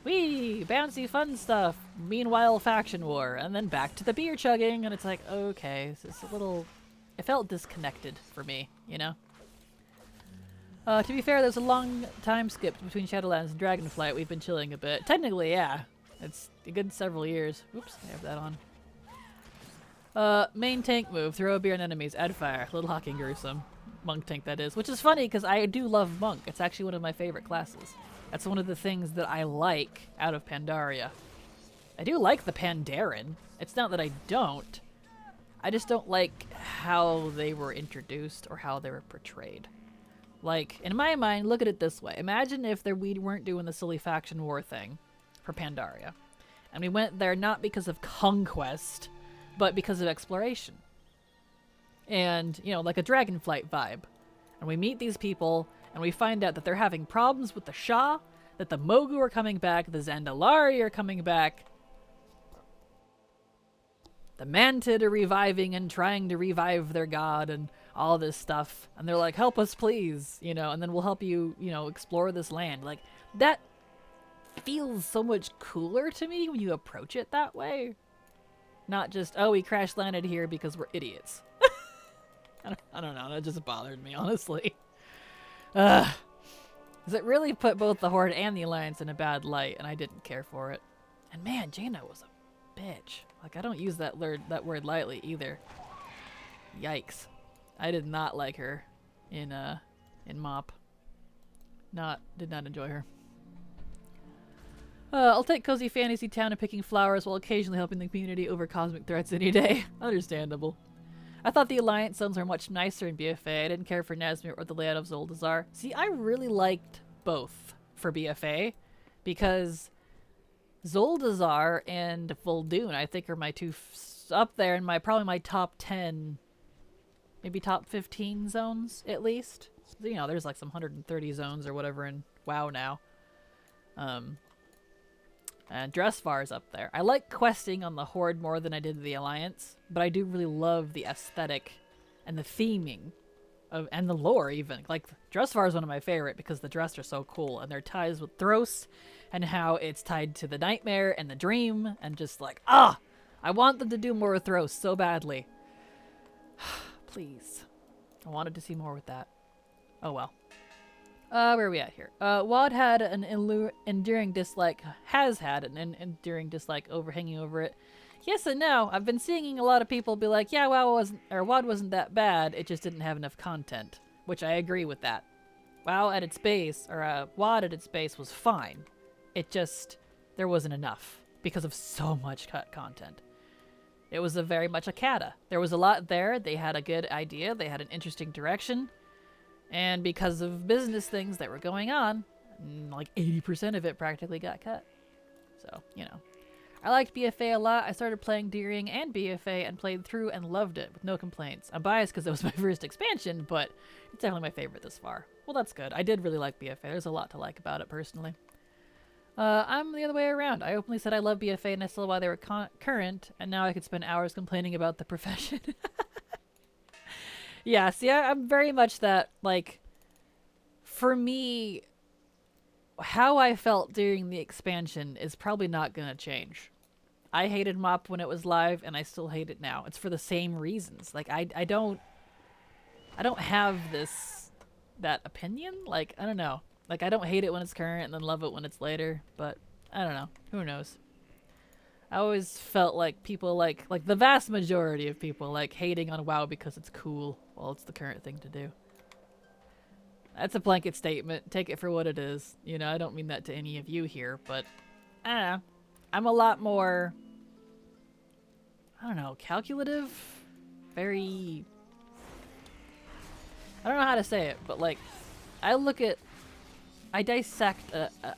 wee, bouncy fun stuff. Meanwhile, faction war. And then back to the beer chugging. And it's like, okay, it's a little, it felt disconnected for me, you know? To be fair, there's a long time skip between Shadowlands and Dragonflight. We've been chilling a bit. Technically, yeah. It's a good several years. Oops, I have that on. Main tank move. Throw a beer on enemies. Add fire. Little Hawking gruesome. Monk tank, that is. Which is funny, because I do love Monk. It's actually one of my favorite classes. That's one of the things that I like out of Pandaria. I do like the Pandaren. It's not that I don't. I just don't like how they were introduced or how they were portrayed. Like, in my mind, look at it this way. Imagine if we weren't doing the silly faction war thing for Pandaria. And we went there not because of conquest, but because of exploration. And, you know, like a Dragonflight vibe. And we meet these people, and we find out that they're having problems with the Shah, that the Mogu are coming back, the Zandalari are coming back, the Mantid are reviving and trying to revive their god, and all this stuff. And they're like, help us, please, you know, and then we'll help you, you know, explore this land. Like, that feels so much cooler to me when you approach it that way. Not just, oh, we crash landed here because we're idiots. I don't know, that just bothered me, honestly. Because it really put both the Horde and the Alliance in a bad light, and I didn't care for it. And man, Jaina was a bitch. Like, I don't use that word lightly either. Yikes. I did not like her in MoP. Did not enjoy her. I'll take Cozy Fantasy Town and picking flowers while occasionally helping the community over cosmic threats any day. Understandable. I thought the Alliance zones were much nicer in BFA. I didn't care for Nazmir or the layout of Zoldazar. See, I really liked both for BFA because Zoldazar and Vol'dun, I think, are my two up there in probably my top 10, maybe top 15 zones at least. You know, there's like some 130 zones or whatever in WoW now. And Dressvar's up there. I like questing on the Horde more than I did the Alliance, but I do really love the aesthetic and the theming and the lore even. Like, Dressvar is one of my favorite because the dress are so cool, and their ties with Thros and how it's tied to the Nightmare and the Dream, and just like, I want them to do more with Thros so badly. Please. I wanted to see more with that. Oh well. Where are we at here? WoD had an enduring dislike, has had an enduring dislike hanging over it. Yes and no. I've been seeing a lot of people be like, yeah, WoD wasn't that bad, it just didn't have enough content. Which I agree with that. WoD at its base was fine. It just, there wasn't enough because of so much cut content. It was very much a kata. There was a lot there, they had a good idea, they had an interesting direction. And because of business things that were going on, like 80% of it practically got cut. So, you know. I liked BFA a lot. I started playing Deering and BFA and played through and loved it with no complaints. I'm biased because it was my first expansion, but it's definitely my favorite this far. Well, that's good. I did really like BFA. There's a lot to like about it personally. I'm the other way around. I openly said I love BFA and I saw why they were current, and now I could spend hours complaining about the profession. Yeah, see, I'm very much that, like, for me, how I felt during the expansion is probably not going to change. I hated MoP when it was live, and I still hate it now. It's for the same reasons. Like, I don't have that opinion. Like, I don't know. Like, I don't hate it when it's current and then love it when it's later, but I don't know. Who knows? I always felt like people like the vast majority of people like hating on WoW because it's cool. Well, it's the current thing to do. That's a blanket statement. Take it for what it is. You know, I don't mean that to any of you here, but I don't know. I'm a lot more, I don't know, calculative? Very, I don't know how to say it, but like, I dissect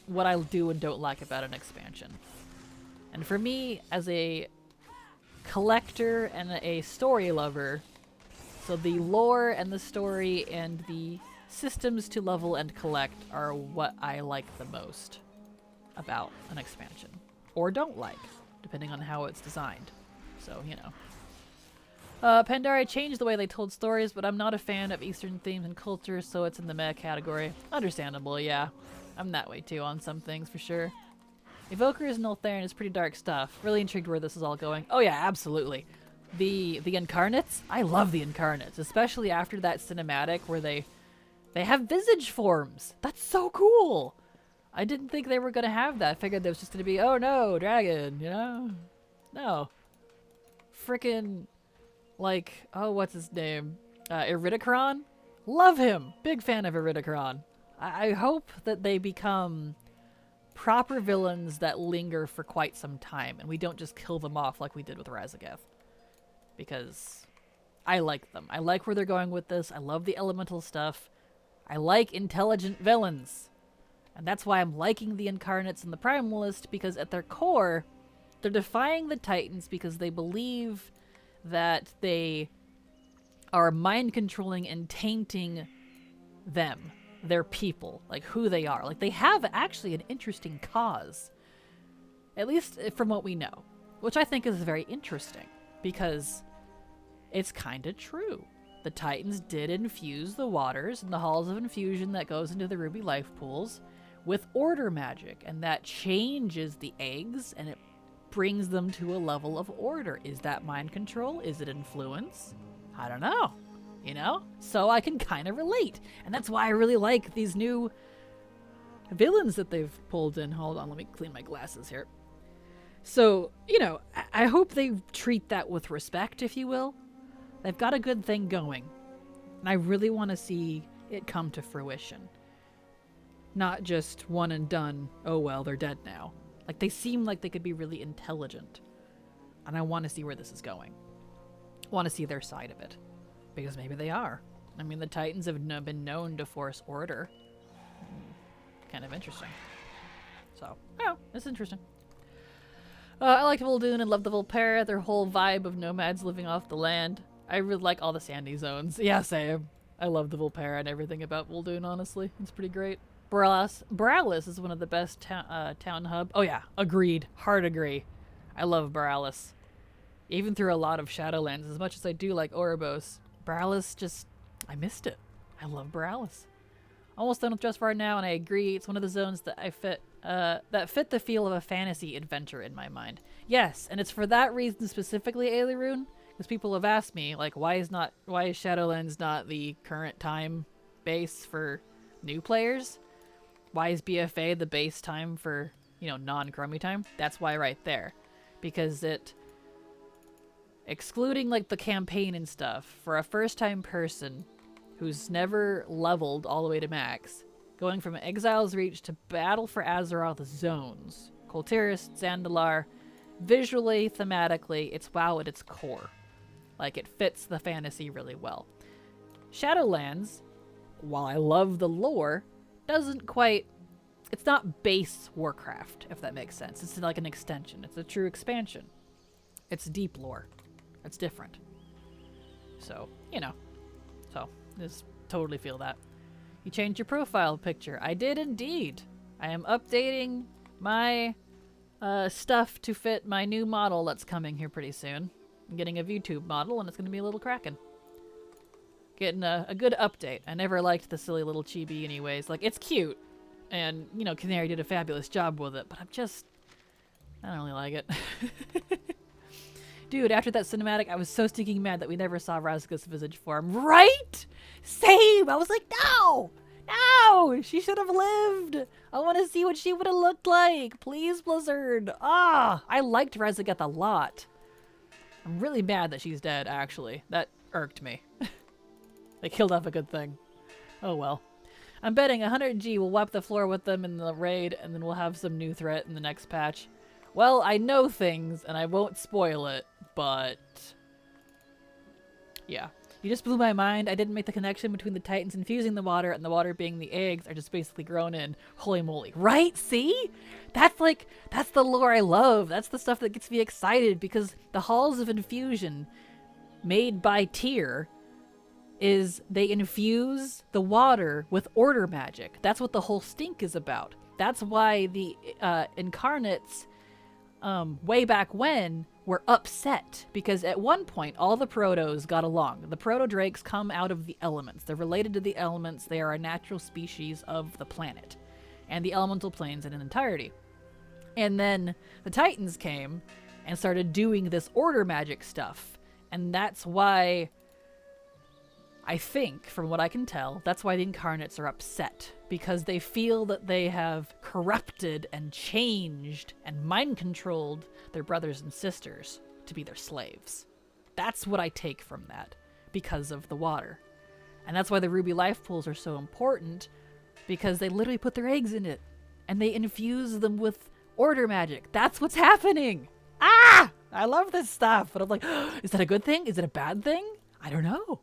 what I do and don't like about an expansion. And for me, as a collector and a story lover, so the lore and the story and the systems to level and collect are what I like the most about an expansion. Or don't like, depending on how it's designed. So, you know. Pandaria changed the way they told stories, but I'm not a fan of Eastern themes and cultures, so it's in the meh category. Understandable, yeah. I'm that way too on some things, for sure. Evokers and Ulthuan is pretty dark stuff. Really intrigued where this is all going. Oh yeah, absolutely. The Incarnates? I love the Incarnates, especially after that cinematic where they have visage forms. That's so cool! I didn't think they were gonna have that. I figured there was just gonna be, oh no, dragon, you know? No. Frickin', like, oh, what's his name? Iridikron? Love him! Big fan of Iridikron. I hope that they become proper villains that linger for quite some time, and we don't just kill them off like we did with Razageth. Because I like them. I like where they're going with this. I love the elemental stuff. I like intelligent villains. And that's why I'm liking the Incarnates and the Primalist, because at their core, they're defying the Titans because they believe that they are mind-controlling and tainting them, their people, like who they are. Like, they have actually an interesting cause, at least from what we know, which I think is very interesting, because it's kind of true. The Titans did infuse the waters and the halls of infusion that goes into the ruby life pools with order magic, and that changes the eggs and it brings them to a level of order. Is that mind control? Is it influence? I don't know, you know? So I can kind of relate, and that's why I really like these new villains that they've pulled in. Hold on, let me clean my glasses here. So, you know, I hope they treat that with respect, if you will. They've got a good thing going, and I really want to see it come to fruition. Not just one and done, oh well, they're dead now. Like, they seem like they could be really intelligent, and I want to see where this is going. I want to see their side of it, because maybe they are. I mean, the Titans have been known to force order. Kind of interesting. So, oh, it's interesting. I liked Vol'dun and loved the Volpera, their whole vibe of nomads living off the land. I really like all the sandy zones. Yeah, same. I love the Volpera and everything about Vol'dun, honestly. It's pretty great. Borealis is one of the best town hub. Oh yeah, agreed. Hard agree. I love Borealis. Even through a lot of Shadowlands, as much as I do like Oribos, Borealis just, I missed it. I love Borealis. Almost done with Just Far now, and I agree. It's one of the zones that that fit the feel of a fantasy adventure in my mind. Yes, and it's for that reason specifically, Aileron, because people have asked me, like, why is Shadowlands not the current time base for new players? Why is BFA the base time for, you know, non-Chromie time? That's why right there. Because it, excluding, like, the campaign and stuff, for a first-time person who's never leveled all the way to max, going from Exile's Reach to Battle for Azeroth zones, Kul Tiras, Zandalar, visually, thematically, it's WoW at its core. Like, it fits the fantasy really well. Shadowlands, while I love the lore, doesn't quite, it's not base Warcraft, if that makes sense. It's like an extension. It's a true expansion. It's deep lore. It's different. So, you know. So, just totally feel that. You changed your profile picture. I did indeed. I am updating my stuff to fit my new model that's coming here pretty soon. I'm getting a VTube model, and it's going to be a little crackin'. Getting a good update. I never liked the silly little chibi anyways. Like, it's cute. And, you know, Canary did a fabulous job with it. But I don't really like it. Dude, after that cinematic, I was so stinking mad that we never saw Razageth's visage form. Right? Same! I was like, no! No! She should have lived! I want to see what she would have looked like! Please, Blizzard! Ah! I liked Rezageth a lot. I'm really mad that she's dead, actually. That irked me. They killed off a good thing. Oh well. I'm betting 100G will wipe the floor with them in the raid, and then we'll have some new threat in the next patch. Well, I know things, and I won't spoil it, but... yeah. You just blew my mind. I didn't make the connection between the Titans infusing the water and the water being the eggs are just basically grown in. Holy moly. Right? See? That's the lore I love. That's the stuff that gets me excited, because the Halls of Infusion made by Tyr is they infuse the water with order magic. That's what the whole stink is about. That's why the incarnates way back when were upset, because at one point all the protos got along. The proto-drakes come out of the elements. They're related to the elements. They are a natural species of the planet and the elemental planes in an entirety. And then the Titans came and started doing this order magic stuff. And that's why, I think, from what I can tell, that's why the incarnates are upset, because they feel that they have corrupted and changed and mind-controlled their brothers and sisters to be their slaves. That's what I take from that, because of the water. And that's why the ruby life pools are so important, because they literally put their eggs in it, and they infuse them with order magic. That's what's happening! Ah! I love this stuff, but I'm like, oh, is that a good thing? Is it a bad thing? I don't know.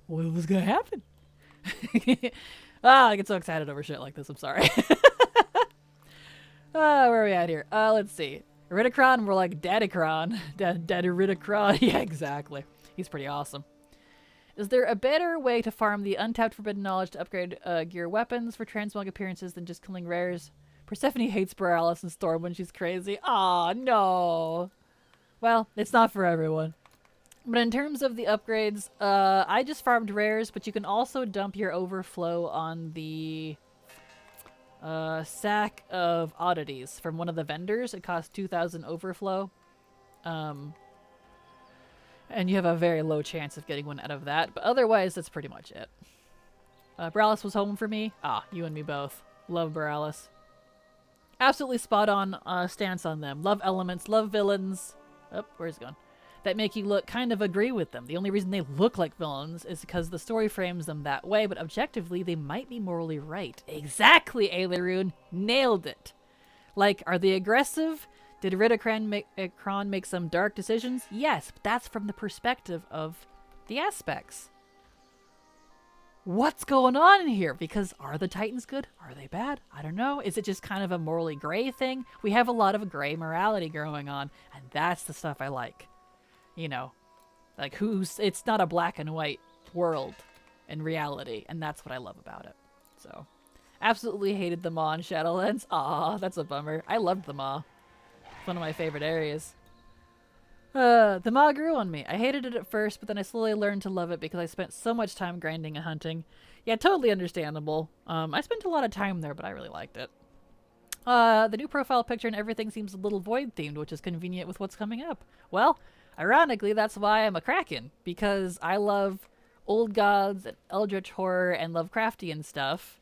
What was gonna happen? I get so excited over shit like this. I'm sorry. Where are we at here? Let's see. Iridicron, we're like Daddycron. Daddy Iridicron. Yeah, exactly. He's pretty awesome. Is there a better way to farm the untapped forbidden knowledge to upgrade gear weapons for transmog appearances than just killing rares? Persephone hates Borealis and Storm when she's crazy. Aw, no. Well, it's not for everyone. But in terms of the upgrades, I just farmed rares, but you can also dump your overflow on the sack of oddities from one of the vendors. It costs 2,000 overflow. And you have a very low chance of getting one out of that. But otherwise, that's pretty much it. Borealis was home for me. Ah, you and me both. Love Borealis. Absolutely spot on stance on them. Love elements, love villains. Oh, where's it going? That make you look kind of agree with them. The only reason they look like villains is because the story frames them that way, but objectively, they might be morally right. Exactly, Aileroon. Nailed it. Like, are they aggressive? Did Iridicron make some dark decisions? Yes, but that's from the perspective of the aspects. What's going on in here? Because are the Titans good? Are they bad? I don't know. Is it just kind of a morally gray thing? We have a lot of gray morality going on, and that's the stuff I like. You know, like it's not a black and white world in reality, and that's what I love about it. So, absolutely hated the Maw in Shadowlands. Aw, that's a bummer. I loved the Maw. It's one of my favorite areas. The Maw grew on me. I hated it at first, but then I slowly learned to love it because I spent so much time grinding and hunting. Yeah, totally understandable. I spent a lot of time there, but I really liked it. The new profile picture and everything seems a little void themed, which is convenient with what's coming up. Well, ironically, that's why I'm a Kraken, because I love old gods and eldritch horror and Lovecraftian stuff.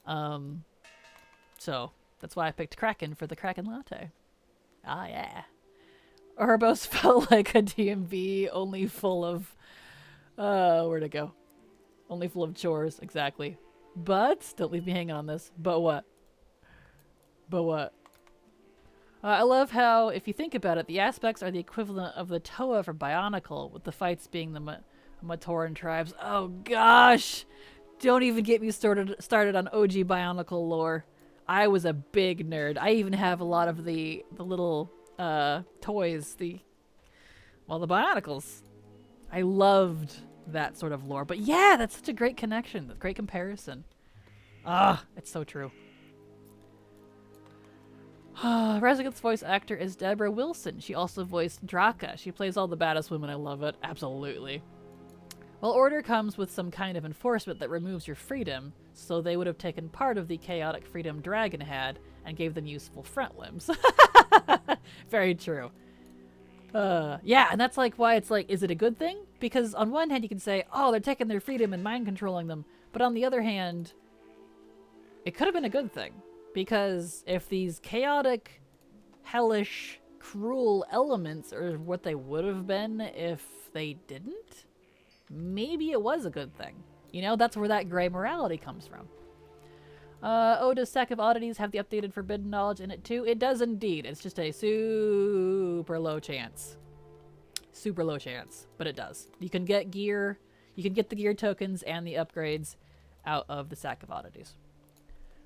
So that's why I picked Kraken for the Kraken Latte. Ah, yeah. Urbos felt like a DMV, only full of, where'd it go? Only full of chores, exactly. But, don't leave me hanging on this. But what? But what? I love how, if you think about it, the aspects are the equivalent of the Toa for Bionicle, with the fights being the Matoran tribes. Oh gosh! Don't even get me started on OG Bionicle lore. I was a big nerd. I even have a lot of the little toys, the Bionicles. I loved that sort of lore. But yeah, that's such a great connection, a great comparison. Ah, it's so true. Rezageth's voice actor is Deborah Wilson. She also voiced Draka. She plays all the baddest women. I love it. Absolutely. Well, order comes with some kind of enforcement that removes your freedom, so they would have taken part of the chaotic freedom Dragon had and gave them useful front limbs. Very true. Yeah, and that's like why it's like, is it a good thing? Because on one hand you can say, oh, they're taking their freedom and mind controlling them, But on the other hand, it could have been a good thing. Because if these chaotic, hellish, cruel elements are what they would have been if they didn't, maybe it was a good thing. You know, that's where that gray morality comes from. Oh, does Sack of Oddities have the updated Forbidden Knowledge in it too? It does indeed. It's just a super low chance. Super low chance, but it does. You can get gear, you can get the gear tokens and the upgrades out of the Sack of Oddities.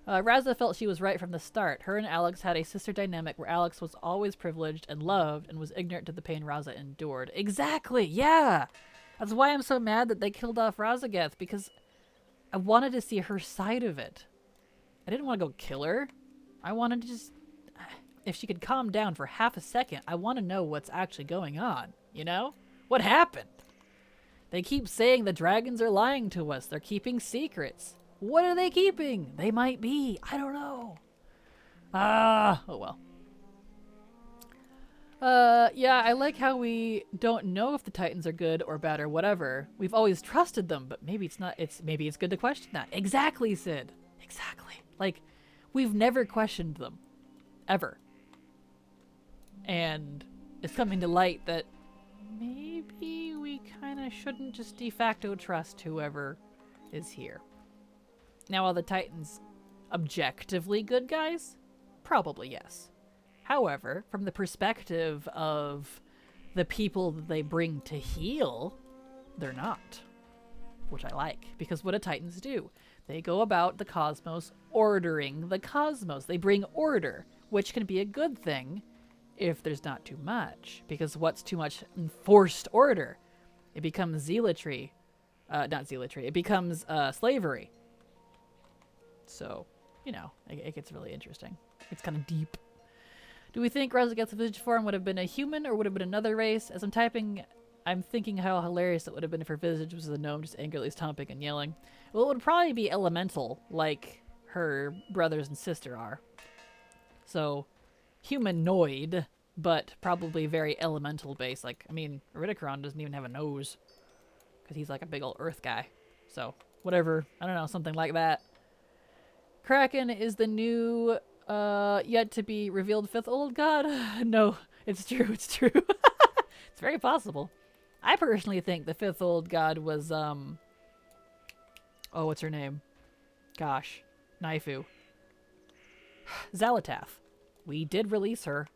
Raza felt she was right from the start. Her and Alex had a sister dynamic where Alex was always privileged and loved and was ignorant to the pain Raza endured. Exactly, yeah! That's why I'm so mad that they killed off Razageth, because I wanted to see her side of it. I didn't want to go kill her. I wanted to just... If she could calm down for half a second, I want to know what's actually going on, you know? What happened? They keep saying the dragons are lying to us. They're keeping secrets. What are they keeping? They might be. I don't know. Oh well. Yeah, I like how we don't know if the Titans are good or bad or whatever. We've always trusted them, but maybe it's not. Maybe it's good to question that. Exactly, Sid. Exactly. Like, we've never questioned them. Ever. And it's coming to light that maybe we kind of shouldn't just de facto trust whoever is here. Now, are the Titans objectively good guys? Probably yes. However, from the perspective of the people that they bring to heal, they're not. Which I like, because what do Titans do? They go about the cosmos ordering the cosmos. They bring order, which can be a good thing if there's not too much. Because what's too much enforced order? It becomes zealotry. Not zealotry. It becomes slavery. So, you know, it gets really interesting. It's kind of deep. Do we think Razageth's visage form would have been a human or would have been another race? As I'm typing, I'm thinking how hilarious it would have been if her visage was a gnome just angrily stomping and yelling. Well, it would probably be elemental, like her brothers and sister are. So, humanoid, but probably very elemental based. Like, I mean, Ridicron doesn't even have a nose. Because he's like a big old earth guy. So, whatever. I don't know, something like that. Kraken is the new, yet to be revealed fifth old god? No, it's true, it's true. It's very possible. I personally think the fifth old god was, oh, what's her name? Gosh, Naifu. Xalatath. We did release her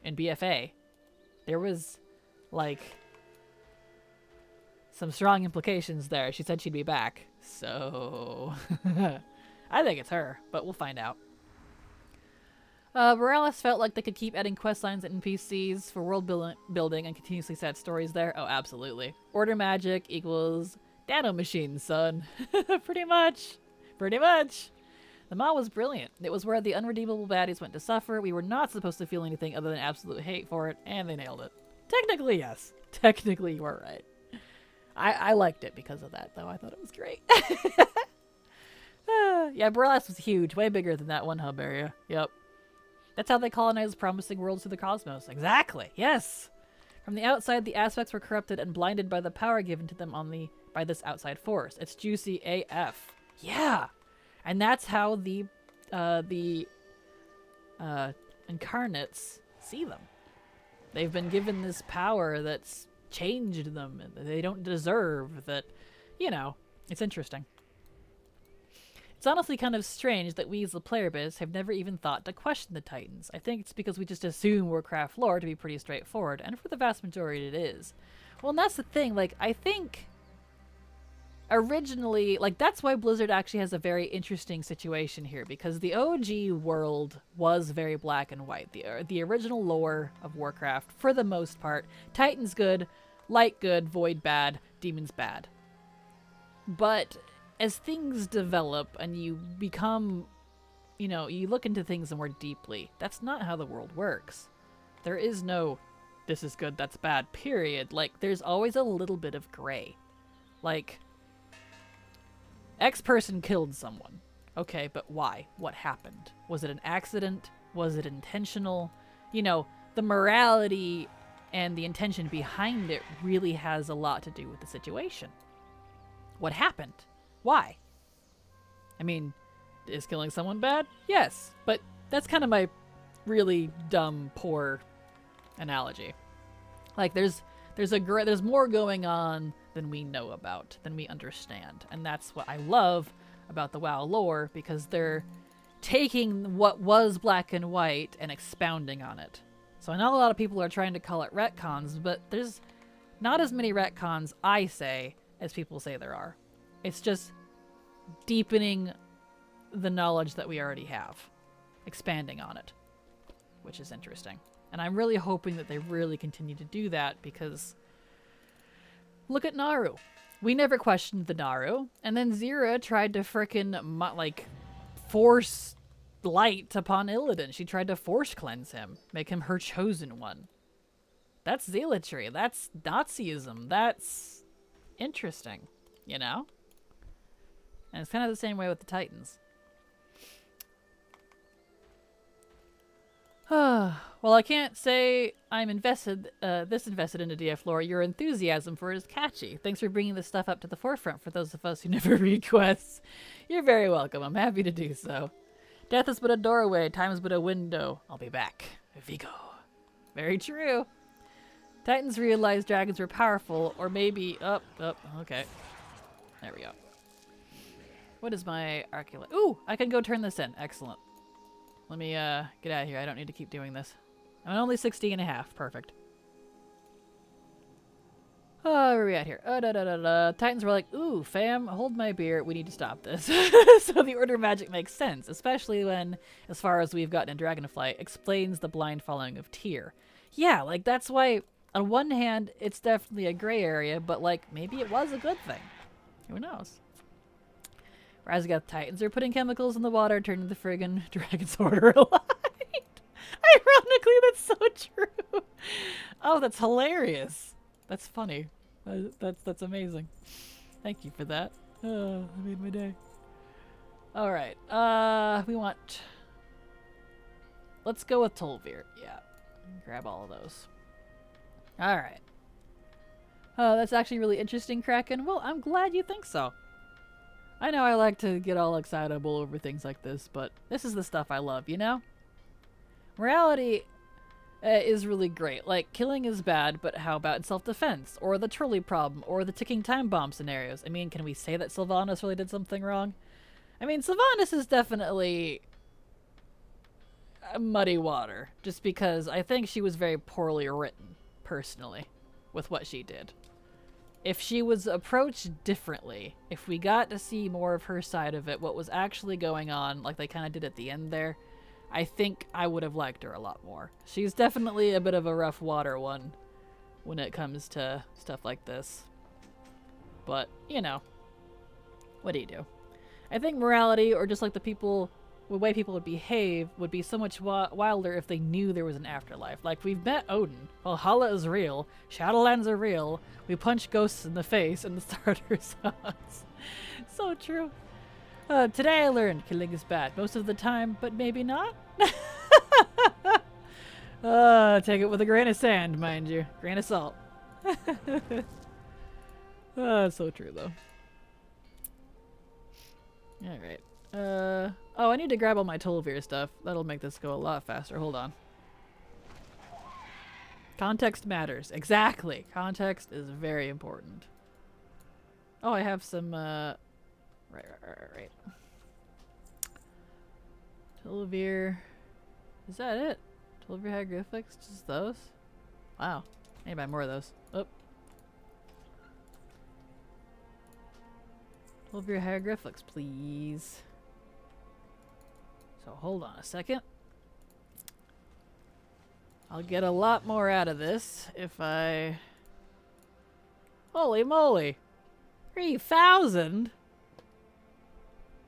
in BFA. There was, like, some strong implications there. She said she'd be back, so... I think it's her, but we'll find out. Morales felt like they could keep adding quest lines and NPCs for world building and continuously set stories there. Oh, absolutely. Order magic equals nano machines, son. Pretty much. Pretty much. The mod was brilliant. It was where the unredeemable baddies went to suffer. We were not supposed to feel anything other than absolute hate for it, and they nailed it. Technically, yes. Technically, you are right. I liked it because of that, though. I thought it was great. Yeah, Borlas was huge. Way bigger than that one hub area. Yep. That's how they colonized promising worlds through the cosmos. Exactly. Yes. From the outside, the aspects were corrupted and blinded by the power given to them by this outside force. It's juicy AF. Yeah. And that's how the incarnates see them. They've been given this power that's changed them and they don't deserve that. You know, it's interesting. It's honestly kind of strange that we as the player base have never even thought to question the Titans. I think it's because we just assume Warcraft lore to be pretty straightforward, and for the vast majority it is. Well, and that's the thing, like, I think originally, like, that's why Blizzard actually has a very interesting situation here, because the OG world was very black and white. The original lore of Warcraft, for the most part, Titans good, Light good, Void bad, Demons bad. But as things develop and you become, you know, you look into things more deeply, that's not how the world works. There is no, this is good, that's bad, period. Like, there's always a little bit of gray. Like, X person killed someone. Okay, but why? What happened? Was it an accident? Was it intentional? You know, the morality and the intention behind it really has a lot to do with the situation. What happened? Why? I mean, is killing someone bad? Yes, but that's kind of my really dumb, poor analogy. Like, there's more going on than we know about, than we understand. And that's what I love about the WoW lore, because they're taking what was black and white and expounding on it. So I know a lot of people are trying to call it retcons, but there's not as many retcons, I say, as people say there are. It's just deepening the knowledge that we already have, expanding on it, which is interesting. And I'm really hoping that they really continue to do that, because look at Naru. We never questioned the Naru, and then Zira tried to frickin' force light upon Illidan. She tried to force cleanse him, make him her chosen one. That's zealotry. That's Nazism. That's interesting, you know? And it's kind of the same way with the Titans. Well, I can't say I'm invested into DF lore. Your enthusiasm for it is catchy. Thanks for bringing this stuff up to the forefront for those of us who never read quests. You're very welcome. I'm happy to do so. Death is but a doorway. Time is but a window. I'll be back. Vigo. Very true. Titans realized dragons were powerful, or maybe... okay. There we go. What is my Arculate? Ooh, I can go turn this in. Excellent. Let me get out of here. I don't need to keep doing this. I'm only 60 and a half. Perfect. Oh, where are we at here? Titans were like, ooh, fam, hold my beer. We need to stop this. So the order magic makes sense, especially when, as far as we've gotten in Dragonflight, explains the blind following of Tyr. Yeah, like, that's why, on one hand, it's definitely a gray area, but, like, maybe it was a good thing. Who knows? Whereas we got Titans are putting chemicals in the water, turning the friggin' Dragon's Order alive. Ironically, that's so true. Oh, that's hilarious. That's funny. That's amazing. Thank you for that. Oh, I made my day. All right. Let's go with Tolvir. Yeah. Grab all of those. All right. Oh, that's actually really interesting, Kraken. Well, I'm glad you think so. I know I like to get all excitable over things like this, but this is the stuff I love, you know? Morality is really great. Like, killing is bad, but how about in self-defense? Or the trolley problem? Or the ticking time bomb scenarios? I mean, can we say that Sylvanas really did something wrong? I mean, Sylvanas is definitely muddy water, just because I think she was very poorly written, personally, with what she did. If she was approached differently, if we got to see more of her side of it, what was actually going on, like they kind of did at the end there, I think I would have liked her a lot more. She's definitely a bit of a rough water one when it comes to stuff like this. But, you know, what do you do? I think morality, or just like the way people would behave, would be so much wilder if they knew there was an afterlife. Like, we've met Odin. Valhalla is real. Shadowlands are real. We punch ghosts in the face in the starter songs. So true. Today I learned killing is bad most of the time, but maybe not. Take it with a grain of sand, mind you. Grain of salt. So true, though. Alright. Oh, I need to grab all my Tolvir stuff. That'll make this go a lot faster. Hold on. Context matters. Exactly. Context is very important. Oh, I have some, Right. Tolvir. Is that it? Tolvir hieroglyphics? Just those? Wow. I need to buy more of those. Oh. Tolvir hieroglyphics, please. So hold on a second. I'll get a lot more out of this if I... Holy moly! 3,000?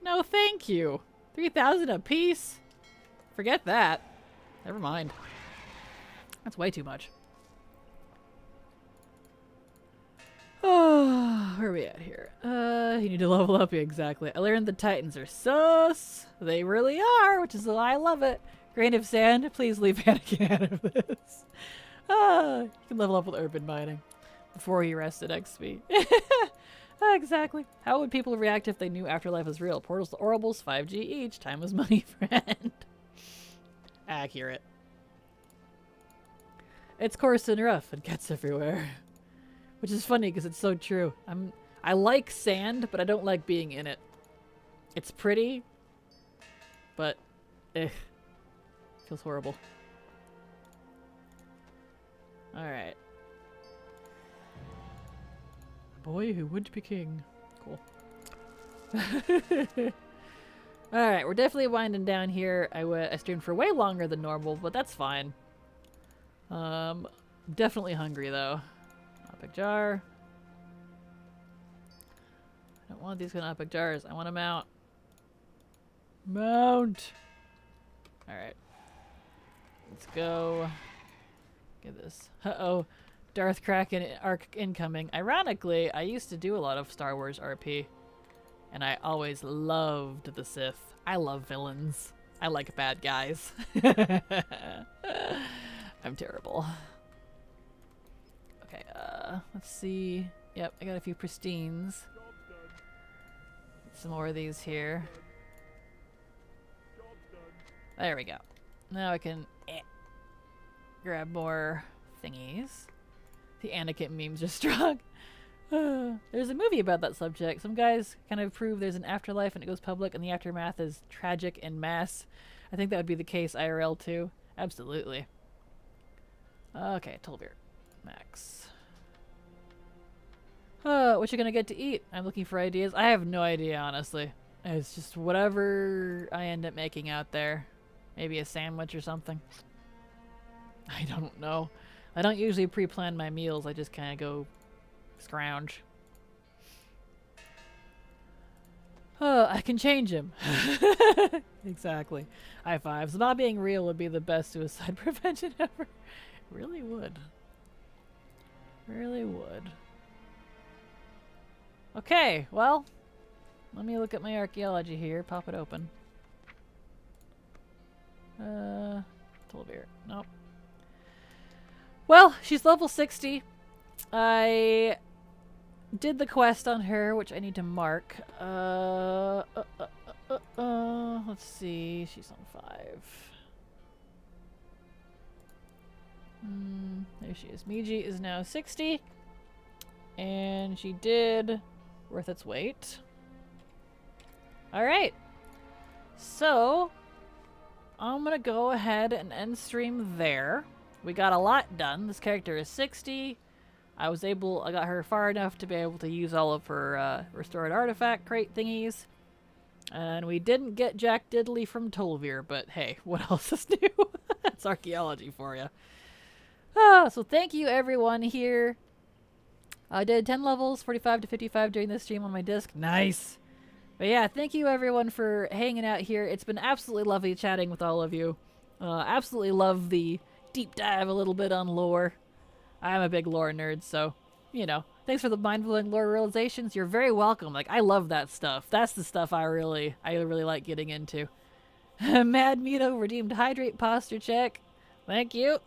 No, thank you. 3,000 a piece? Forget that. Never mind. That's way too much. Oh, where are we at here? You need to level up. Exactly. I learned the Titans are sus. They really are, which is why I love it. Grain of sand, please leave Anakin out of this. You can level up with urban mining before he rested XP. Exactly. How would people react if they knew afterlife was real? Portals to Orables, 5G each. Time was money, friend. Accurate. It's coarse and rough and gets everywhere. Which is funny because it's so true. I like sand, but I don't like being in it. It's pretty, but feels horrible. Alright. Boy who would be king. Cool. Alright, we're definitely winding down here. I streamed for way longer than normal, but that's fine. Definitely hungry though. Epic jar. I don't want these kind of epic jars. I want to mount. Mount! Alright. Let's go. Get this. Uh-oh. Darth Kraken arc incoming. Ironically, I used to do a lot of Star Wars RP. And I always loved the Sith. I love villains. I like bad guys. I'm terrible. Okay, let's see. Yep, I got a few pristines. Some more of these here. There we go. Now I can grab more thingies. The Anakin memes are strong. There's a movie about that subject. Some guys kind of prove there's an afterlife and it goes public and the aftermath is tragic en masse. I think that would be the case IRL too. Absolutely. Okay, 12 beer. Max. What you gonna get to eat? I'm looking for ideas. I have no idea, honestly. It's just whatever I end up making out there. Maybe a sandwich or something. I don't know. I don't usually pre-plan my meals. I just kind of go scrounge. Oh, I can change him. Exactly. High fives. Not being real would be the best suicide prevention ever. Really would. Really would. Okay, well, let me look at my archaeology here. Pop it open. 12 here. Nope. Well, she's level 60. I did the quest on her, which I need to mark. Let's see. She's on 5. There she is. Miji is now 60. And she did worth its weight. Alright. So, I'm gonna go ahead and end stream there. We got a lot done. This character is 60. I got her far enough to be able to use all of her restored artifact crate thingies. And we didn't get Jack Diddley from Tolvir, but hey, what else is new? That's archaeology for you. So thank you everyone here. I did 10 levels, 45 to 55 during this stream on my disc. Nice! But yeah, thank you everyone for hanging out here. It's been absolutely lovely chatting with all of you. Absolutely love the deep dive a little bit on lore. I'm a big lore nerd, so, you know. Thanks for the mind-blowing lore realizations. You're very welcome. Like, I love that stuff. That's the stuff I really like getting into. Mad Mito redeemed hydrate posture check. Thank you.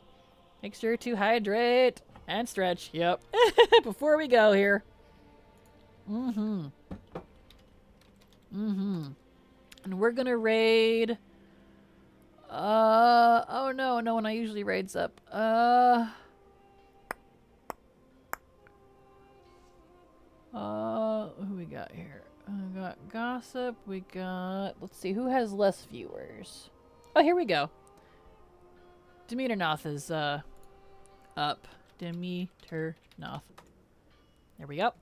Make sure to hydrate and stretch. Yep. Before we go here. And we're gonna raid. Oh no, no one I usually raids up. Who we got here? We got Gossip. We got. Let's see, who has less viewers? Oh, here we go. Demeternoth is up. Demeternoth. There we go.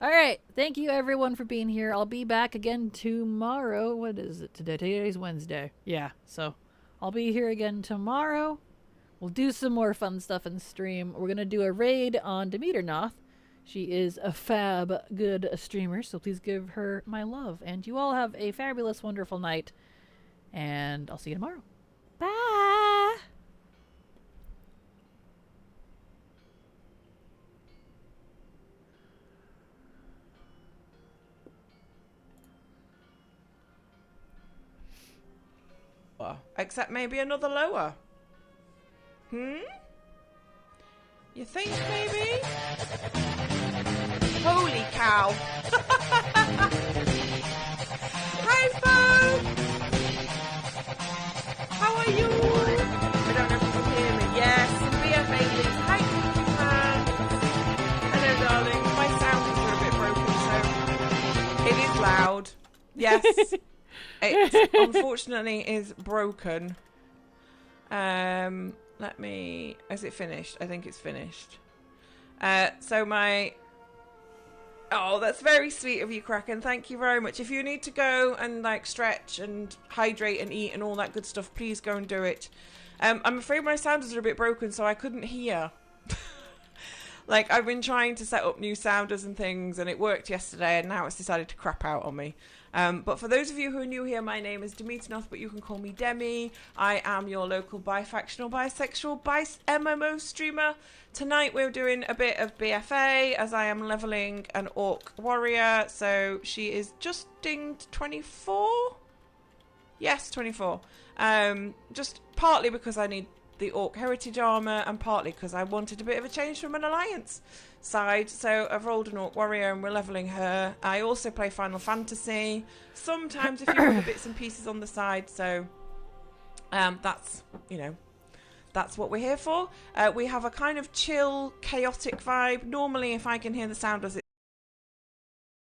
Alright, thank you everyone for being here. I'll be back again tomorrow. What is it today? Today's Wednesday. Yeah, so I'll be here again tomorrow. We'll do some more fun stuff in stream. We're going to do a raid on Demeternoth. She is a fab good streamer, so please give her my love. And you all have a fabulous, wonderful night. And I'll see you tomorrow. Bye! Except maybe another lower. You think maybe? Holy cow. Hi, Bo. How are you? I don't know if you can hear me. Yes, and BFA Liz. Hi, hello, darling. My sounds are a bit broken, so it is loud. Yes. It unfortunately is broken. Let me... Is it finished? I think it's finished. So my... Oh, that's very sweet of you, Kraken. Thank you very much. If you need to go and like stretch and hydrate and eat and all that good stuff, please go and do it. I'm afraid my sounders are a bit broken, so I couldn't hear. Like, I've been trying to set up new sounders and things, and it worked yesterday, and now it's decided to crap out on me. But for those of you who are new here, my name is Demeternoth, but you can call me Demi. I am your local bifactional, bisexual, MMO streamer. Tonight we're doing a bit of BFA, as I am leveling an orc warrior. So she is just dinged 24? Yes, 24. Just partly because I need the orc heritage armor, and partly because I wanted a bit of a change from an alliance side. So I've rolled an orc warrior and we're leveling her. I also play Final Fantasy, sometimes a few other bits and pieces on the side. So that's, you know, that's what we're here for. We have a kind of chill, chaotic vibe. Normally, if I can hear the sounders,